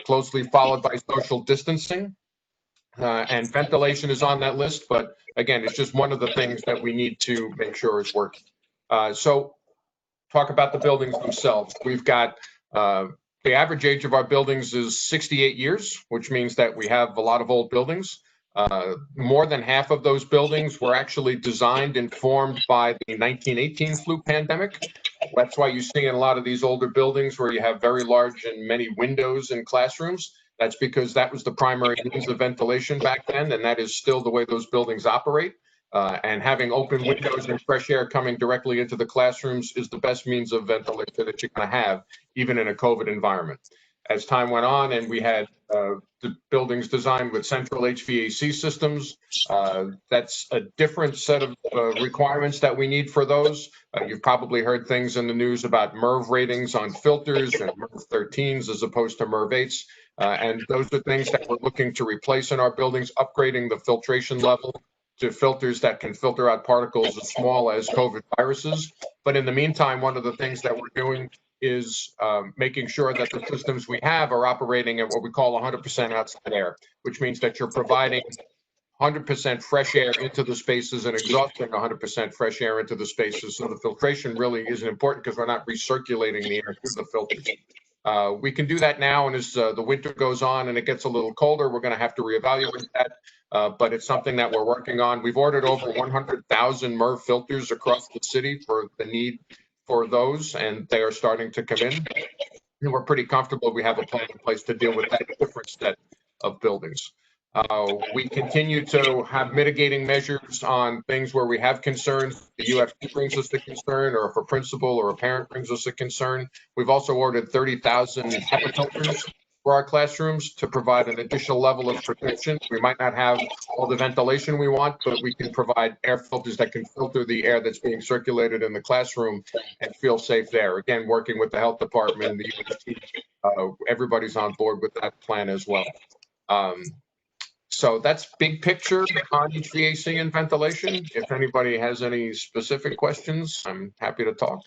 M: closely followed by social distancing. And ventilation is on that list, but again, it's just one of the things that we need to make sure is working. So talk about the buildings themselves. We've got the average age of our buildings is 68 years, which means that we have a lot of old buildings. More than half of those buildings were actually designed and formed by the 1918 flu pandemic. That's why you see in a lot of these older buildings where you have very large and many windows in classrooms. That's because that was the primary means of ventilation back then, and that is still the way those buildings operate. And having open windows and fresh air coming directly into the classrooms is the best means of ventilation that you're going to have, even in a COVID environment. As time went on and we had the buildings designed with central HVAC systems, that's a different set of requirements that we need for those. You've probably heard things in the news about MERV ratings on filters and MERV 13s as opposed to MERV 8s. And those are things that we're looking to replace in our buildings, upgrading the filtration level to filters that can filter out particles as small as COVID viruses. But in the meantime, one of the things that we're doing is making sure that the systems we have are operating at what we call 100% outside air, which means that you're providing 100% fresh air into the spaces and exhausting 100% fresh air into the spaces. So the filtration really isn't important because we're not recirculating the air through the filters. We can do that now, and as the winter goes on and it gets a little colder, we're going to have to reevaluate that. But it's something that we're working on. We've ordered over 100,000 MERV filters across the city for the need for those, and they are starting to come in. And we're pretty comfortable we have a plan in place to deal with that different set of buildings. We continue to have mitigating measures on things where we have concerns. The UFC brings us a concern, or if a principal or a parent brings us a concern. We've also ordered 30,000 HEPA filters for our classrooms to provide an additional level of protection. We might not have all the ventilation we want, but we can provide air filters that can filter the air that's being circulated in the classroom and feel safe there. Again, working with the health department, the UFC, everybody's on board with that plan as well. So that's big picture on HVAC and ventilation. If anybody has any specific questions, I'm happy to talk.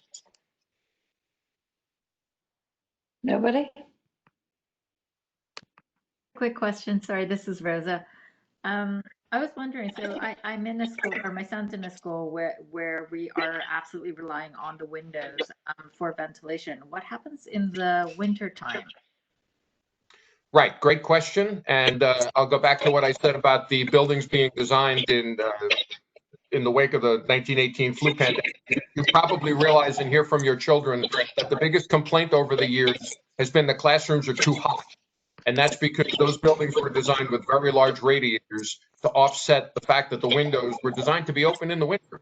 A: Nobody?
B: Quick question. Sorry, this is Rosa. I was wondering, so I'm in a school, or my son's in a school where we are absolutely relying on the windows for ventilation. What happens in the winter time?
M: Right, great question. And I'll go back to what I said about the buildings being designed in the wake of the 1918 flu pandemic. You probably realize and hear from your children that the biggest complaint over the years has been the classrooms are too hot. And that's because those buildings were designed with very large radiators to offset the fact that the windows were designed to be open in the winter.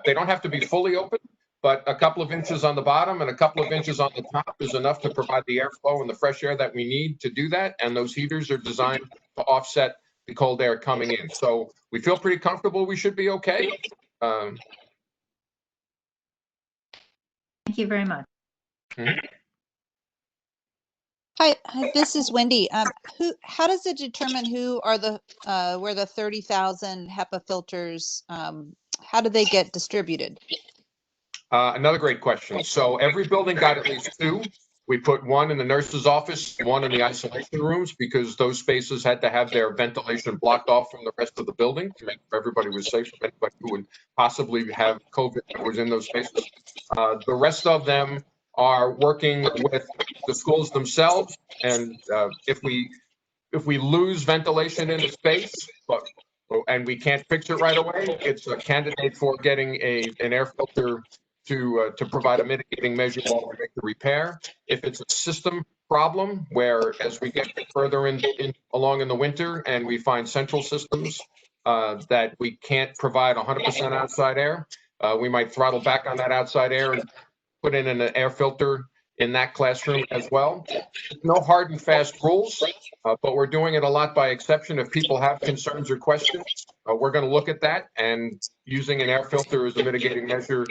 M: They don't have to be fully open, but a couple of inches on the bottom and a couple of inches on the top is enough to provide the airflow and the fresh air that we need to do that. And those heaters are designed to offset the cold air coming in. So we feel pretty comfortable. We should be okay.
B: Thank you very much.
N: Hi, this is Wendy. How does it determine who are the where the 30,000 HEPA filters? How do they get distributed?
M: Another great question. So every building got at least 2. We put 1 in the nurse's office, 1 in the isolation rooms, because those spaces had to have their ventilation blocked off from the rest of the building to make sure everybody was safe from anybody who would possibly have COVID that was in those spaces. The rest of them are working with the schools themselves, and if we lose ventilation in a space, and we can't fix it right away, it's a candidate for getting an air filter to provide a mitigating measure while we make the repair. If it's a system problem, where as we get further along in the winter and we find central systems that we can't provide 100% outside air, we might throttle back on that outside air and put in an air filter in that classroom as well. No hard and fast rules, but we're doing it a lot by exception. If people have concerns or questions, we're going to look at that, and using an air filter as a mitigating measure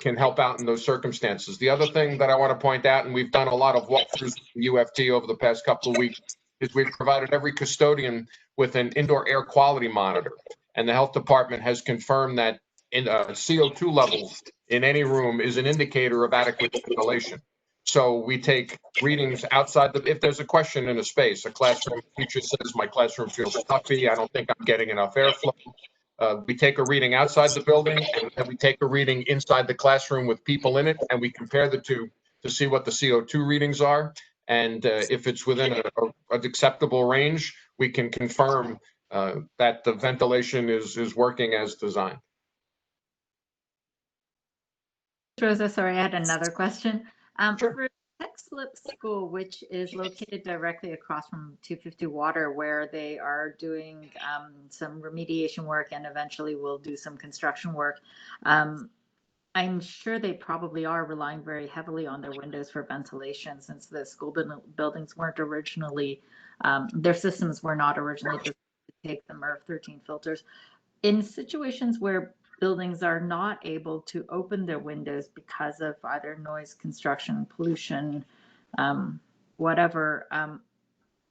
M: can help out in those circumstances. The other thing that I want to point out, and we've done a lot of walkthroughs with the UFT over the past couple of weeks, is we've provided every custodian with an indoor air quality monitor. And the health department has confirmed that CO2 levels in any room is an indicator of adequate ventilation. So we take readings outside if there's a question in a space, a classroom teacher says, my classroom feels stuffy, I don't think I'm getting enough airflow. We take a reading outside the building, and then we take a reading inside the classroom with people in it, and we compare the two to see what the CO2 readings are. And if it's within an acceptable range, we can confirm that the ventilation is working as designed.
B: Rosa, sorry, I had another question. For TechSlip School, which is located directly across from 250 Water, where they are doing some remediation work and eventually will do some construction work, I'm sure they probably are relying very heavily on their windows for ventilation, since the school buildings weren't originally, their systems were not originally designed to take the MERV 13 filters. In situations where buildings are not able to open their windows because of either noise, construction, pollution, whatever,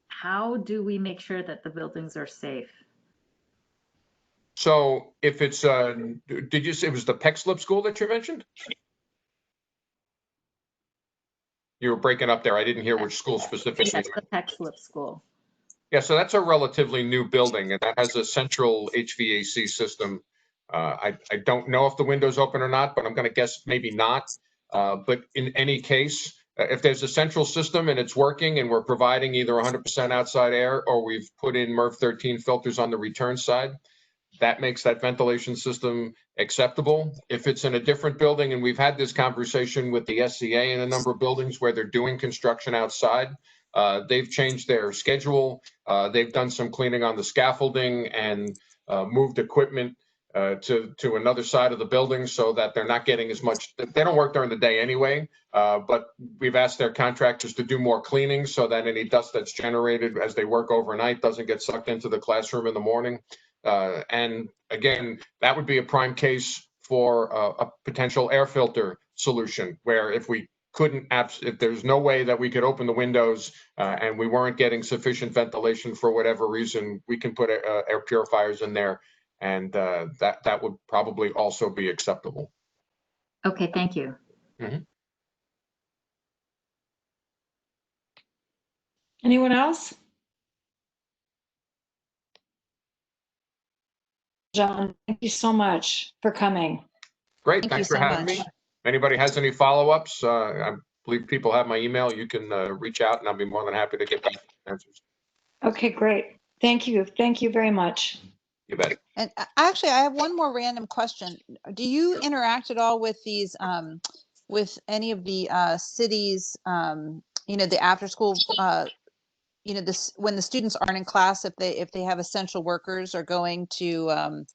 B: how do we make sure that the buildings are safe?
M: So if it's, did you say it was the TechSlip School that you mentioned? You were breaking up there. I didn't hear which school specifically.
B: Yes, the TechSlip School.
M: Yeah, so that's a relatively new building, and that has a central HVAC system. I don't know if the window's open or not, but I'm going to guess maybe not. But in any case, if there's a central system and it's working and we're providing either 100% outside air or we've put in MERV 13 filters on the return side, that makes that ventilation system acceptable. If it's in a different building, and we've had this conversation with the SCA in a number of buildings where they're doing construction outside, they've changed their schedule. They've done some cleaning on the scaffolding and moved equipment to another side of the building so that they're not getting as much. They don't work during the day anyway, but we've asked their contractors to do more cleaning so that any dust that's generated as they work overnight doesn't get sucked into the classroom in the morning. And again, that would be a prime case for a potential air filter solution, where if we couldn't, if there's no way that we could open the windows and we weren't getting sufficient ventilation for whatever reason, we can put air purifiers in there, and that would probably also be acceptable.
B: Okay, thank you.
M: Mm-hmm.
A: Anyone else? John, thank you so much for coming.
M: Great, thanks for having me. If anybody has any follow-ups, I believe people have my email. You can reach out, and I'll be more than happy to get back answers.
A: Okay, great. Thank you. Thank you very much.
M: You bet.
N: And actually, I have one more random question. Do you interact at all with these, with any of the cities, you know, the after school, you know, this, when the students aren't in class, if they have essential workers are going to,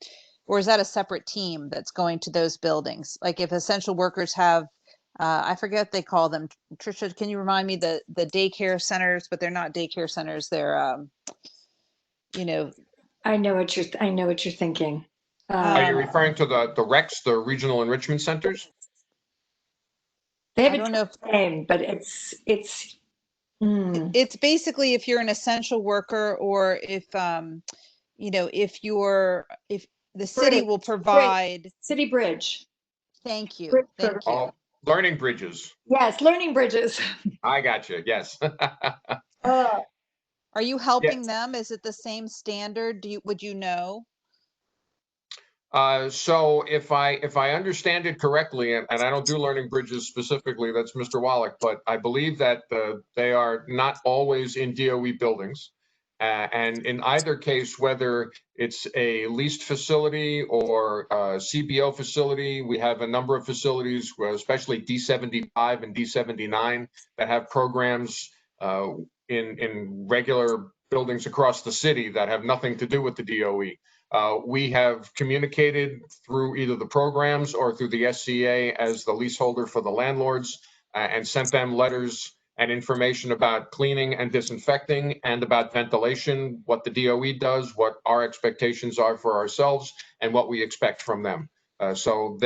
N: or is that a separate team that's going to those buildings? Like if essential workers have, I forget what they call them. Trisha, can you remind me the daycare centers, but they're not daycare centers. They're, you know.
A: I know what you're thinking.
M: Are you referring to the RECs, the regional enrichment centers?
A: They have a name, but it's
N: basically if you're an essential worker, or if you know, if the city will provide
A: City Bridge.
N: Thank you. Thank you.
M: Oh, learning bridges.
A: Yes, learning bridges.
M: I got you. Yes.
N: Are you helping them? Is it the same standard? Would you know?
M: So if I understand it correctly, and I don't do learning bridges specifically, that's Mr. Wallach, but I believe that they are not always in DOE buildings. And in either case, whether it's a leased facility or a CBO facility, we have a number of facilities, especially D75 and D79, that have programs in regular buildings across the city that have nothing to do with the DOE. We have communicated through either the programs or through the SCA as the leaseholder for the landlords and sent them letters and information about cleaning and disinfecting and about ventilation, what the DOE does, what our expectations are for ourselves, and what we expect from them. So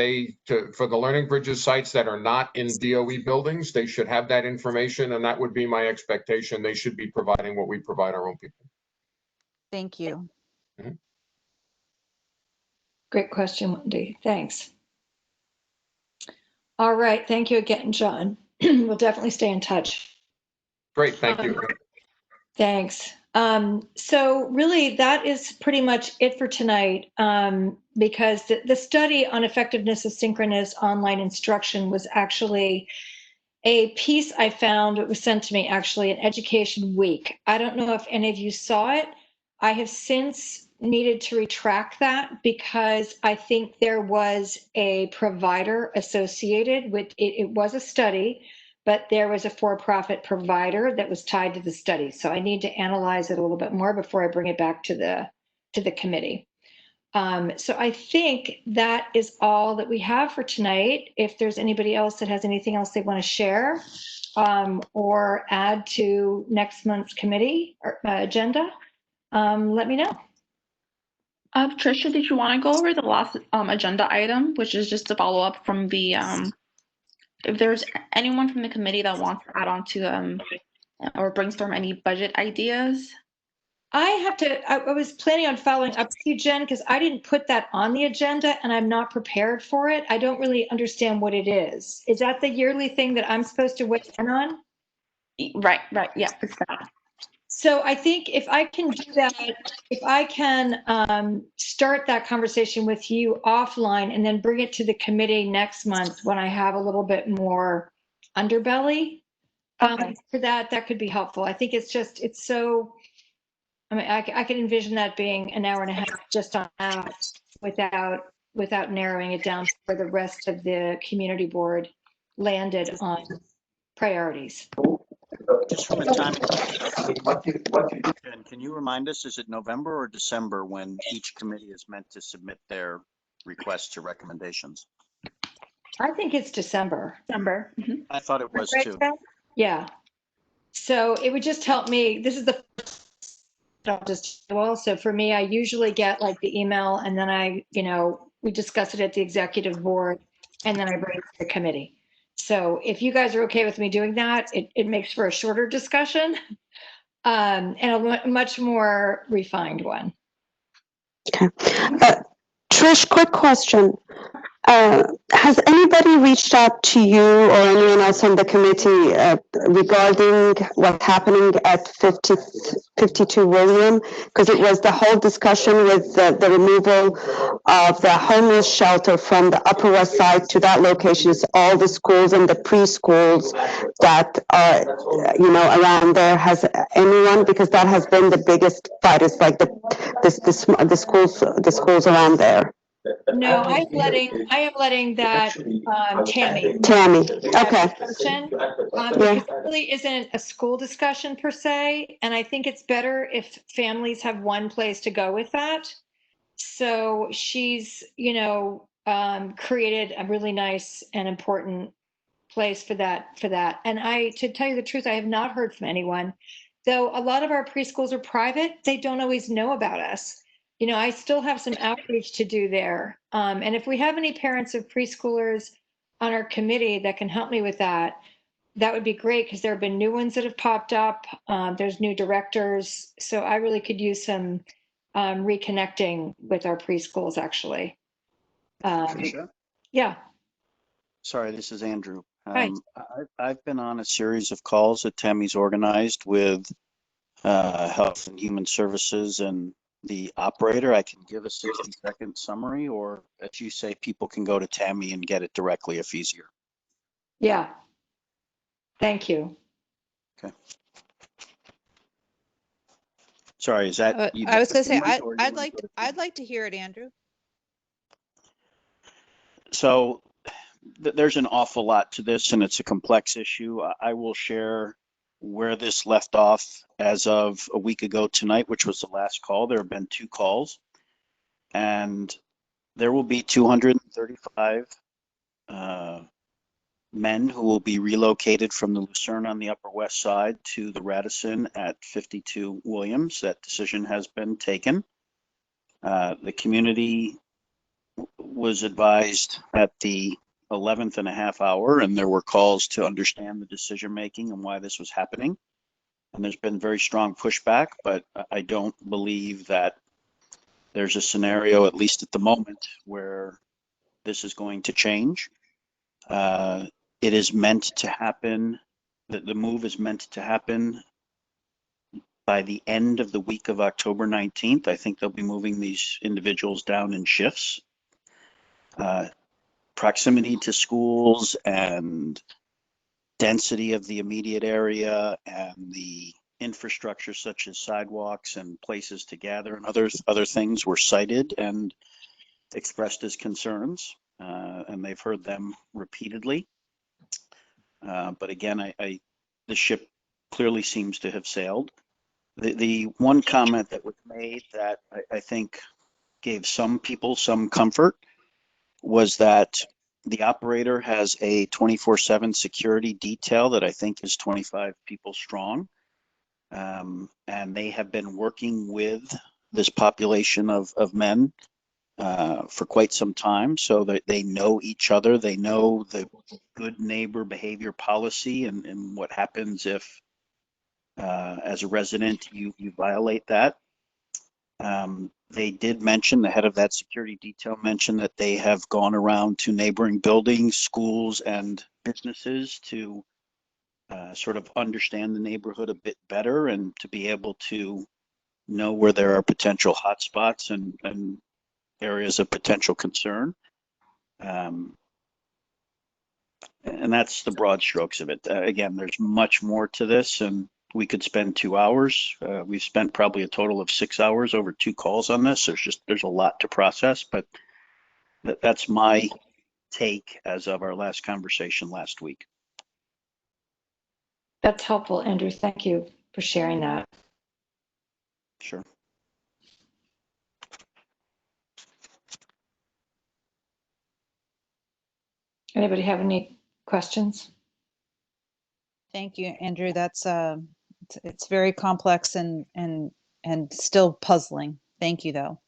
M: for the Learning Bridges sites that are not in DOE buildings, they should have that information, and that would be my expectation. They should be providing what we provide our own people.
N: Thank you.
M: Mhm.
A: Great question, Wendy. Thanks. All right. Thank you again, John. We'll definitely stay in touch.
M: Great. Thank you.
A: Thanks. So really, that is pretty much it for tonight, because the study on effectiveness of synchronous online instruction was actually a piece I found. It was sent to me actually in Education Week. I don't know if any of you saw it. I have since needed to retract that because I think there was a provider associated with it. It was a study, but there was a for-profit provider that was tied to the study. So I need to analyze it a little bit more before I bring it back to the committee. So I think that is all that we have for tonight. If there's anybody else that has anything else they want to share or add to next month's committee or, agenda, let me know.
D: Tricia, did you want to go over the last agenda item, which is just a follow up from the if there's anyone from the committee that wants to add on to or brainstorm any budget ideas?
A: I was planning on following up with you, Jen, because I didn't put that on the agenda and I'm not prepared for it. I don't really understand what it is. Is that the yearly thing that I'm supposed to weigh in on?
D: Right, yeah, it's that.
A: So I think if I can do that, if I can start that conversation with you offline and then bring it to the committee next month when I have a little bit more underbelly for that could be helpful. I think it's so, I mean, I can envision that being an hour and a half just on that without narrowing it down for the rest of the community board landed on priorities.
I: Just from a time, can you remind us, is it November or December when each committee is meant to submit their requests to recommendations?
A: I think it's December.
D: Mm-hmm.
I: I thought it was too.
A: Yeah. So it would just help me. This is the so for me, I usually get like the email and then we discuss it at the executive board and then I bring it to the committee. So if you guys are okay with me doing that, it makes for a shorter discussion and a much more refined one.
C: Okay. Trish, quick question. Has anybody reached out to you or anyone else on the committee regarding what's happening at 52 William? Because it was the whole discussion with the removal of the homeless shelter from the Upper West Side to that location. It's all the schools and the preschools that are, around there. Has anyone? Because that has been the biggest fight. It's like the schools around there.
A: No, I am letting that Tammy.
C: Okay.
A: Because it really isn't a school discussion per se, and I think it's better if families have one place to go with that. So she's, created a really nice and important place for that. And to tell you the truth, I have not heard from anyone. Though a lot of our preschools are private, they don't always know about us. I still have some outreach to do there. And if we have any parents of preschoolers on our committee that can help me with that, that would be great because there have been new ones that have popped up. There's new directors. So I really could use some reconnecting with our preschools, actually.
I: Tricia?
A: Yeah.
I: Sorry, this is Andrew.
A: Hi.
I: I've been on a series of calls that Tammy's organized with Health and Human Services and the operator. I can give a 60-second summary, or as you say, people can go to Tammy and get it directly if easier.
A: Yeah. Thank you.
I: Okay. Sorry, is that?
N: I was going to say I'd like to hear it, Andrew.
I: So there's an awful lot to this, and it's a complex issue. I will share where this left off as of a week ago tonight, which was the last call. There have been 2 calls, and there will be 235 men who will be relocated from the Lucerne on the Upper West Side to the Radisson at 52 Williams. That decision has been taken. The community was advised at the 11th and a half hour, and there were calls to understand the decision making and why this was happening. And there's been very strong pushback, but I don't believe that there's a scenario, at least at the moment, where this is going to change. It is meant to happen, the move is meant to happen by the end of the week of October 19th. I think they'll be moving these individuals down in shifts. Proximity to schools and density of the immediate area and the infrastructure such as sidewalks and places to gather and other things were cited and expressed as concerns, and they've heard them repeatedly. But again, the ship clearly seems to have sailed. The one comment that was made that I think gave some people some comfort was that the operator has a 24/7 security detail that I think is 25 people strong. And they have been working with this population of men for quite some time, so that they know each other. They know the good neighbor behavior policy and what happens if, as a resident, you violate that. They did mention, the head of that security detail mentioned that they have gone around to neighboring buildings, schools, and businesses to sort of understand the neighborhood a bit better and to be able to know where there are potential hotspots and areas of potential concern. And that's the broad strokes of it. Again, there's much more to this, and we could spend 2 hours. We've spent probably a total of 6 hours over 2 calls on this. There's a lot to process, but that's my take as of our last conversation last week.
A: That's helpful, Andrew. Thank you for sharing that.
I: Sure.
A: Anybody have any questions?
N: Thank you, Andrew. That's it's very complex and still puzzling. Thank you, though.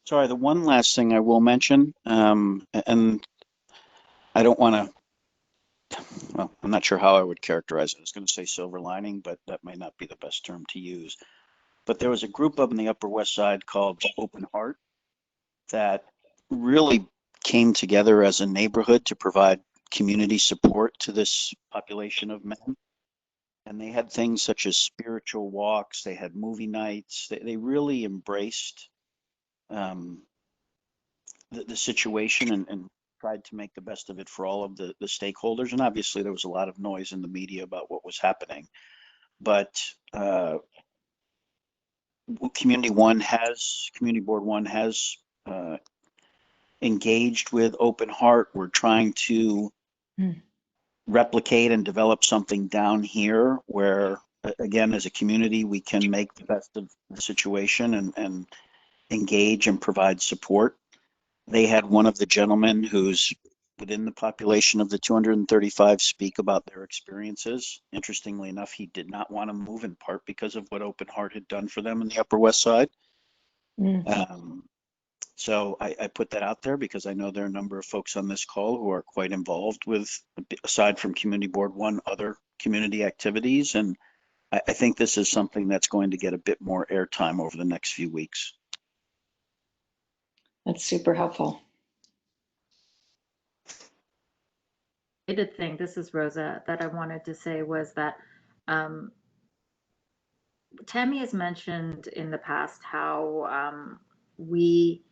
I: Sorry, the one last thing I will mention, and I don't want to, well, I'm not sure how I would characterize it. I was going to say silver lining, but that may not be the best term to use. But there was a group up in the Upper West Side called Open Heart that really came together as a neighborhood to provide community support to this population of men. And they had things such as spiritual walks, they had movie nights, they really embraced the situation and tried to make the best of it for all of the stakeholders. And obviously there was a lot of noise in the media about what was happening. But Community Board 1 has engaged with Open Heart. We're trying to replicate and develop something down here where, again, as a community, we can make the best of the situation and engage and provide support. They had one of the gentlemen who's within the population of the 235 speak about their experiences. Interestingly enough, he did not want to move, in part because of what Open Heart had done for them in the Upper West Side. So I put that out there because I know there are a number of folks on this call who are quite involved with, aside from Community Board 1, other community activities. And I think this is something that's going to get a bit more airtime over the next few weeks.
A: That's super helpful.
B: Related thing, this is Rosa, that I wanted to say was that Tammy has mentioned in the past how we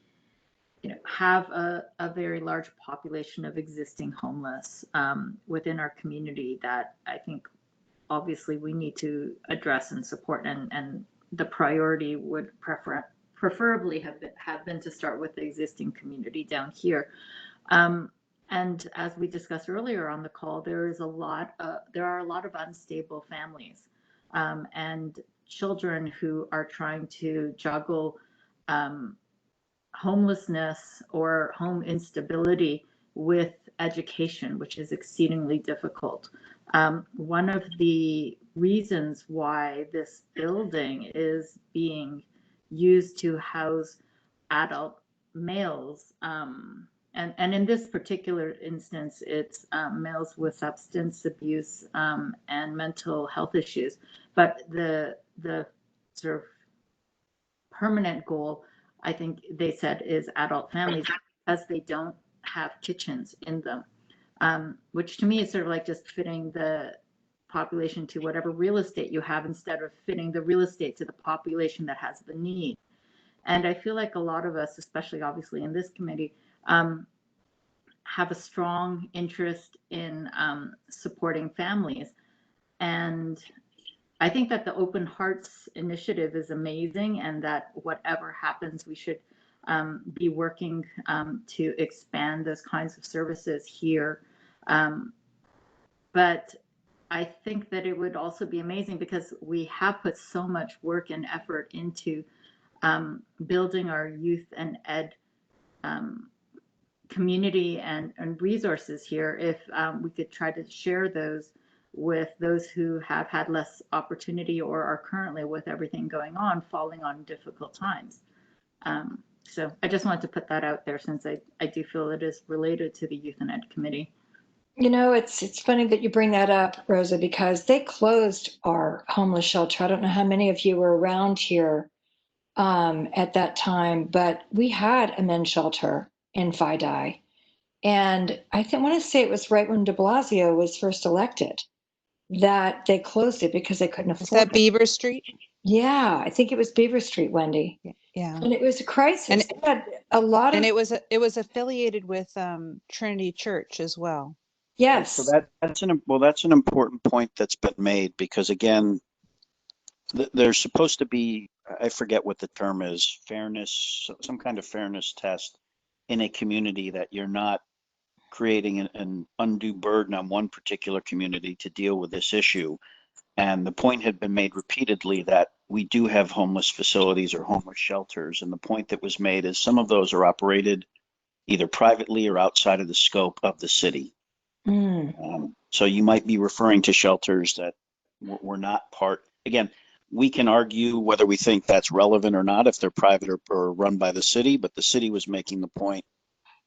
B: have a very large population of existing homeless within our community that I think obviously we need to address and support, and the priority would preferably have been to start with the existing community down here. And as we discussed earlier on the call, there are a lot of unstable families and children who are trying to juggle homelessness or home instability with education, which is exceedingly difficult. One of the reasons why this building is being used to house adult males, and in this particular instance, it's males with substance abuse and mental health issues. But the sort of permanent goal, I think they said, is adult families, because they don't have kitchens in them, which to me is sort of like just fitting the population to whatever real estate you have instead of fitting the real estate to the population that has the need. And I feel like a lot of us, especially obviously in this committee, have a strong interest in supporting families. And I think that the Open Hearts Initiative is amazing, and that whatever happens, we should be working to expand those kinds of services here. But I think that it would also be amazing, because we have put so much work and effort into building our youth and ed community and resources here. If we could try to share those with those who have had less opportunity or are currently, with everything going on, falling on difficult times. So I just wanted to put that out there, since I do feel it is related to the Youth and Ed Committee.
A: You know, it's funny that you bring that up, Rosa, because they closed our homeless shelter. I don't know how many of you were around here at that time, but we had a men's shelter in Fidei. And I want to say it was right when de Blasio was first elected that they closed it because they couldn't afford it.
N: Is that Beaver Street?
A: Yeah, I think it was Beaver Street, Wendy.
N: Yeah.
A: And it was a crisis.
N: And
A: They had a lot of.
N: And it was affiliated with Trinity Church as well.
A: Yes.
I: So that's an important point that's been made, because again, there's supposed to be, I forget what the term is, fairness, some kind of fairness test in a community, that you're not creating an undue burden on one particular community to deal with this issue. And the point had been made repeatedly that we do have homeless facilities or homeless shelters. And the point that was made is some of those are operated either privately or outside of the scope of the city. So you might be referring to shelters that were not part. Again, we can argue whether we think that's relevant or not if they're private or run by the city, but the city was making the point.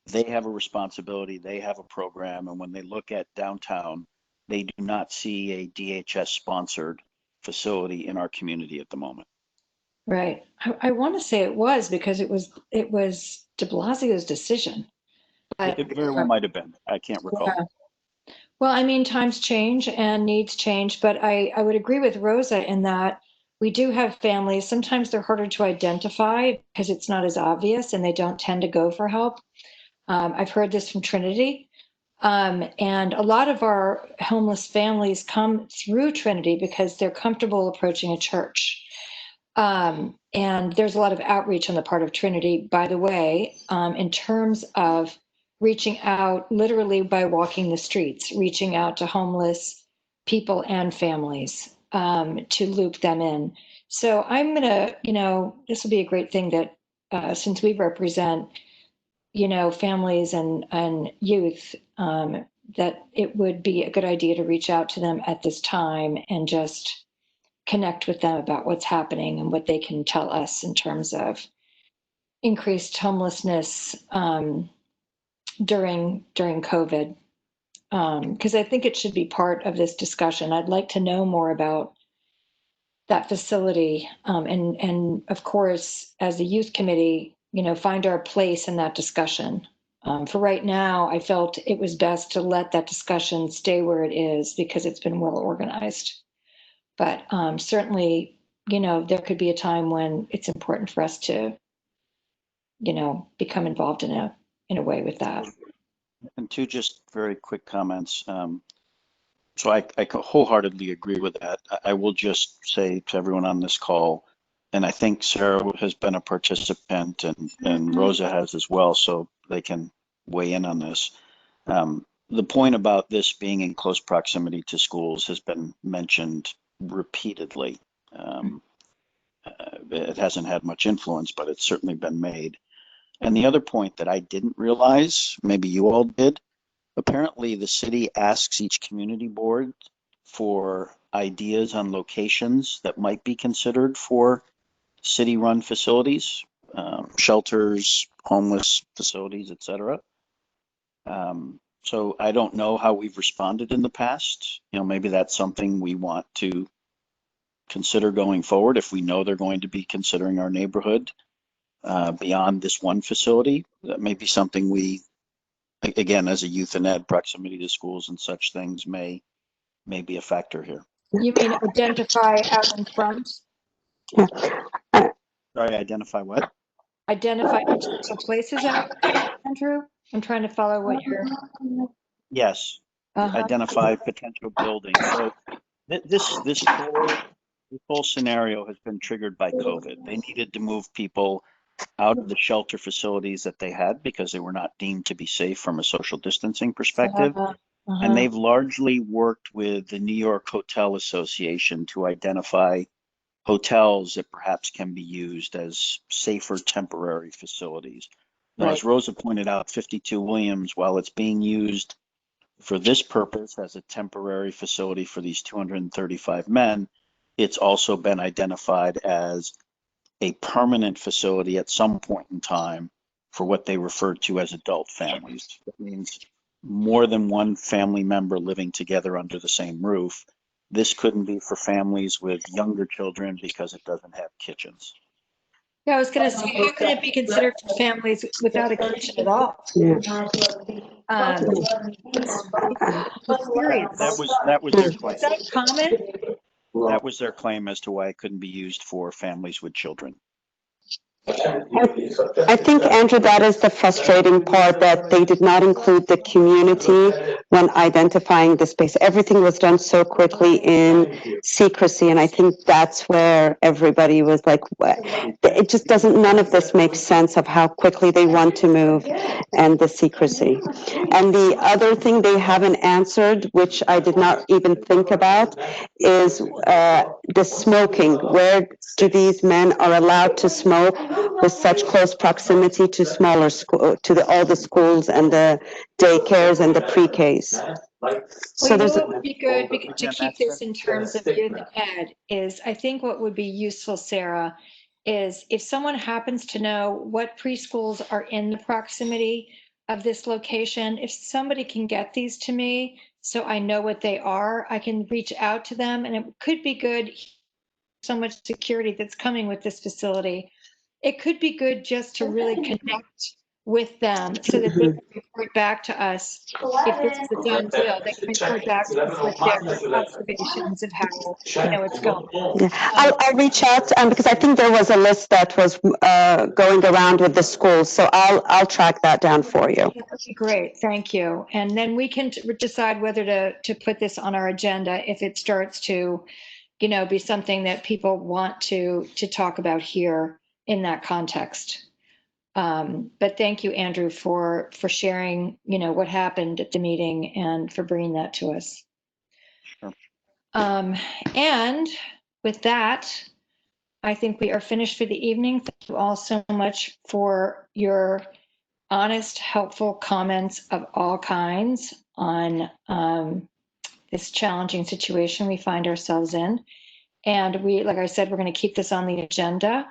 I: They have a responsibility, they have a program, and when they look at downtown, they do not see a DHS sponsored facility in our community at the moment.
A: Right. I want to say it was because it was de Blasio's decision.
I: It very well might have been. I can't recall.
A: Yeah. Well, I mean, times change and needs change, but I would agree with Rosa in that we do have families. Sometimes they're harder to identify because it's not as obvious and they don't tend to go for help. I've heard this from Trinity. And a lot of our homeless families come through Trinity because they're comfortable approaching a church. And there's a lot of outreach on the part of Trinity, by the way, in terms of reaching out literally by walking the streets, reaching out to homeless people and families to loop them in. So I'm going to, this will be a great thing that since we represent, families and youth, that it would be a good idea to reach out to them at this time and just connect with them about what's happening and what they can tell us in terms of increased homelessness during COVID. Because I think it should be part of this discussion. I'd like to know more about that facility. And of course, as the youth committee, find our place in that discussion. For right now, I felt it was best to let that discussion stay where it is because it's been well organized. But certainly, there could be a time when it's important for us to, become involved in a way with that.
I: And two just very quick comments. So I wholeheartedly agree with that. I will just say to everyone on this call, and I think Sarah has been a participant and Rosa has as well, so they can weigh in on this. The point about this being in close proximity to schools has been mentioned repeatedly. It hasn't had much influence, but it's certainly been made. And the other point that I didn't realize, maybe you all did, apparently the city asks each community board for ideas on locations that might be considered for city-run facilities, shelters, homeless facilities, etc. So I don't know how we've responded in the past. You know, maybe that's something we want to consider going forward if we know they're going to be considering our neighborhood beyond this one facility. That may be something we, again, as a youth and ed, proximity to schools and such things may be a factor here.
A: You mean identify out in front?
I: Sorry, identify what?
A: Identify potential places out, Andrew? I'm trying to follow what you're.
I: Yes, identify potential buildings. So this whole scenario has been triggered by COVID. They needed to move people out of the shelter facilities that they had because they were not deemed to be safe from a social distancing perspective. And they've largely worked with the New York Hotel Association to identify hotels that perhaps can be used as safer temporary facilities. Now, as Rosa pointed out, 52 Williams, while it's being used for this purpose as a temporary facility for these 235 men, it's also been identified as a permanent facility at some point in time for what they refer to as adult families. That means more than one family member living together under the same roof. This couldn't be for families with younger children because it doesn't have kitchens.
A: Yeah, I was going to say, how can it be considered for families without a kitchen at all?
I: That was their claim.
A: Is that common?
I: That was their claim as to why it couldn't be used for families with children.
C: I think, Andrew, that is the frustrating part, that they did not include the community when identifying the space. Everything was done so quickly in secrecy, and I think that's where everybody was like, it just doesn't, none of this makes sense of how quickly they want to move and the secrecy. And the other thing they haven't answered, which I did not even think about, is the smoking. Where do these men are allowed to smoke with such close proximity to smaller school, to all the schools and the daycares and the pre-Ks?
A: So you know what would be good to keep this in terms of youth and ed is, I think what would be useful, Sarah, is if someone happens to know what preschools are in the proximity of this location, if somebody can get these to me so I know what they are, I can reach out to them, and it could be good. So much security that's coming with this facility. It could be good just to really connect with them so that they can report back to us. If this is a done deal, they can report back to us with their observations of how it's going.
C: Yeah. I'll reach out because I think there was a list that was going around with the schools, so I'll track that down for you.
A: That would be great, thank you. And then we can decide whether to put this on our agenda if it starts to, be something that people want to talk about here in that context. But thank you, Andrew, for sharing, what happened at the meeting and for bringing that to us.
I: Sure.
A: And with that, I think we are finished for the evening. Thank you all so much for your honest, helpful comments of all kinds on this challenging situation we find ourselves in. And we, like I said, we're going to keep this on the agenda.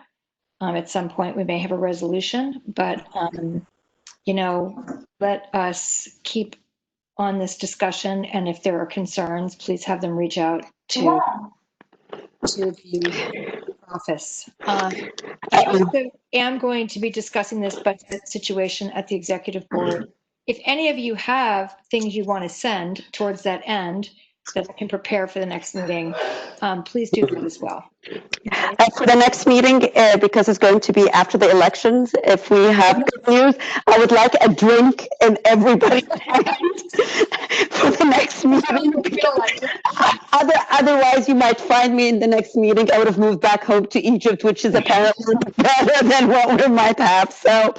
A: At some point, we may have a resolution, but, let us keep on this discussion. And if there are concerns, please have them reach out to the office. I also am going to be discussing this budget situation at the executive board. If any of you have things you want to send towards that end that I can prepare for the next meeting, please do that as well.
C: For the next meeting, because it's going to be after the elections, if we have good news, I would like a drink in everybody's hand for the next meeting. Otherwise, you might find me in the next meeting. I would have moved back home to Egypt, which is apparently better than what we might have. So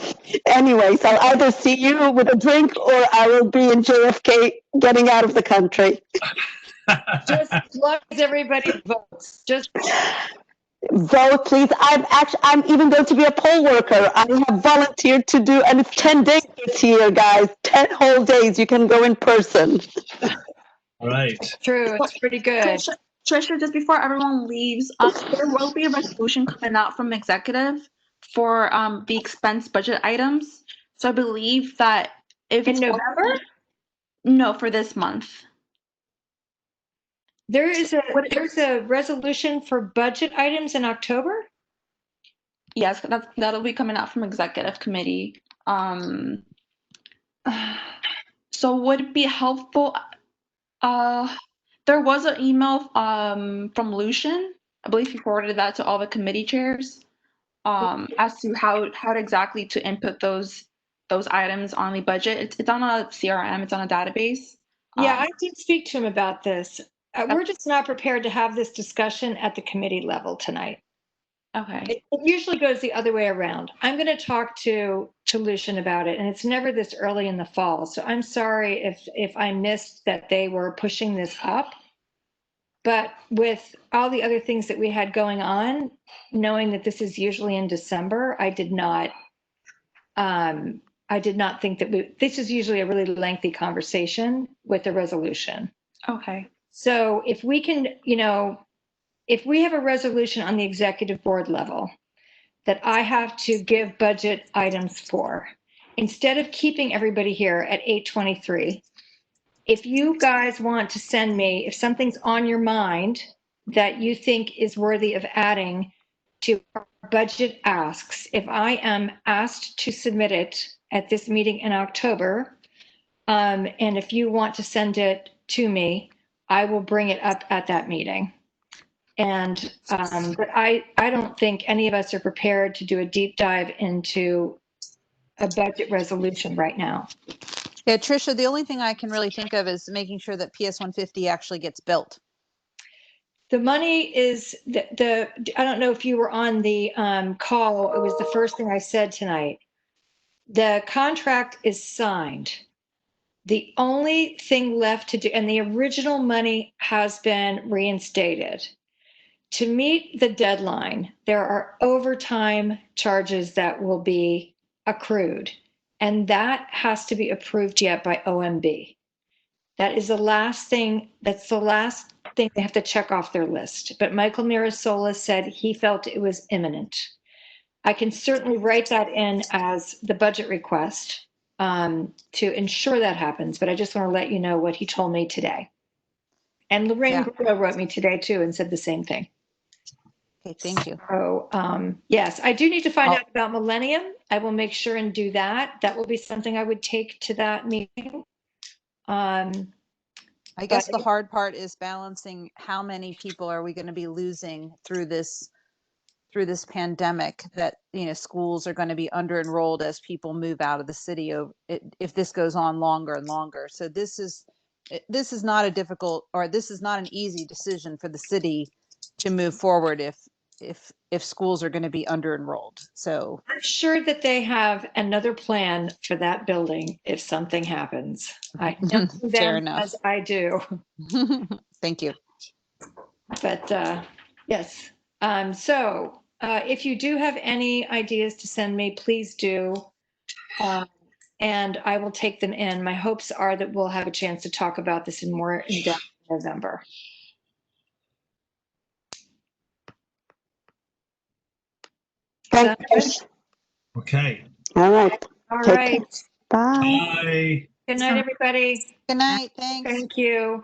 C: anyways, I'll either see you with a drink or I will be in JFK getting out of the country.
A: Just as long as everybody votes.
O: Vote, please. I'm even going to be a poll worker. I have volunteered to do, and it's 10 days this year, guys. 10 whole days. You can go in person.
E: All right.
A: True, it's pretty good.
D: Trisha, just before everyone leaves, there will be a resolution coming out from executive for the expense budget items. So I believe that if
A: In November?
D: No, for this month.
A: There's a resolution for budget items in October?
D: Yes, that'll be coming out from executive committee. So would it be helpful? There was an email from Lucian. I believe he forwarded that to all the committee chairs as to how exactly to input those items on the budget. It's on a CRM. It's on a database.
A: Yeah, I did speak to him about this. We're just not prepared to have this discussion at the committee level tonight.
D: Okay.
A: It usually goes the other way around. I'm going to talk to Lucian about it, and it's never this early in the fall. So I'm sorry if I missed that they were pushing this up. But with all the other things that we had going on, knowing that this is usually in December, I did not think that this is usually a really lengthy conversation with a resolution.
D: Okay.
A: So if we can, if we have a resolution on the executive board level that I have to give budget items for, instead of keeping everybody here at 8:23, if you guys want to send me, if something's on your mind that you think is worthy of adding to our budget asks, if I am asked to submit it at this meeting in October, and if you want to send it to me, I will bring it up at that meeting. And but I don't think any of us are prepared to do a deep dive into a budget resolution right now.
N: Yeah, Trisha, the only thing I can really think of is making sure that PS 150 actually gets built.
A: The money is I don't know if you were on the call. It was the first thing I said tonight. The contract is signed. The only thing left to do, and the original money has been reinstated. To meet the deadline, there are overtime charges that will be accrued, and that has to be approved yet by OMB. That is the last thing. That's the last thing they have to check off their list. But Michael Mirasola said he felt it was imminent. I can certainly write that in as the budget request to ensure that happens, but I just want to let you know what he told me today. And Lorraine wrote me today too and said the same thing.
N: Okay, thank you.
A: So yes, I do need to find out about Millennium. I will make sure and do that. That will be something I would take to that meeting.
N: I guess the hard part is balancing how many people are we going to be losing through this pandemic, that schools are going to be under enrolled as people move out of the city if this goes on longer and longer. So this is not a difficult, or this is not an easy decision for the city to move forward if schools are going to be under enrolled. So
A: I'm sure that they have another plan for that building if something happens. I know them as I do.
N: Thank you.
A: But yes. So if you do have any ideas to send me, please do. And I will take them in. My hopes are that we'll have a chance to talk about this in more in-depth in November.
O: Thank you.
E: Okay.
O: All right.
A: All
O: Take
A: right.
O: care. Bye.
E: Bye.
A: Good night, everybody.
N: Good night. Thanks.
A: Thank you.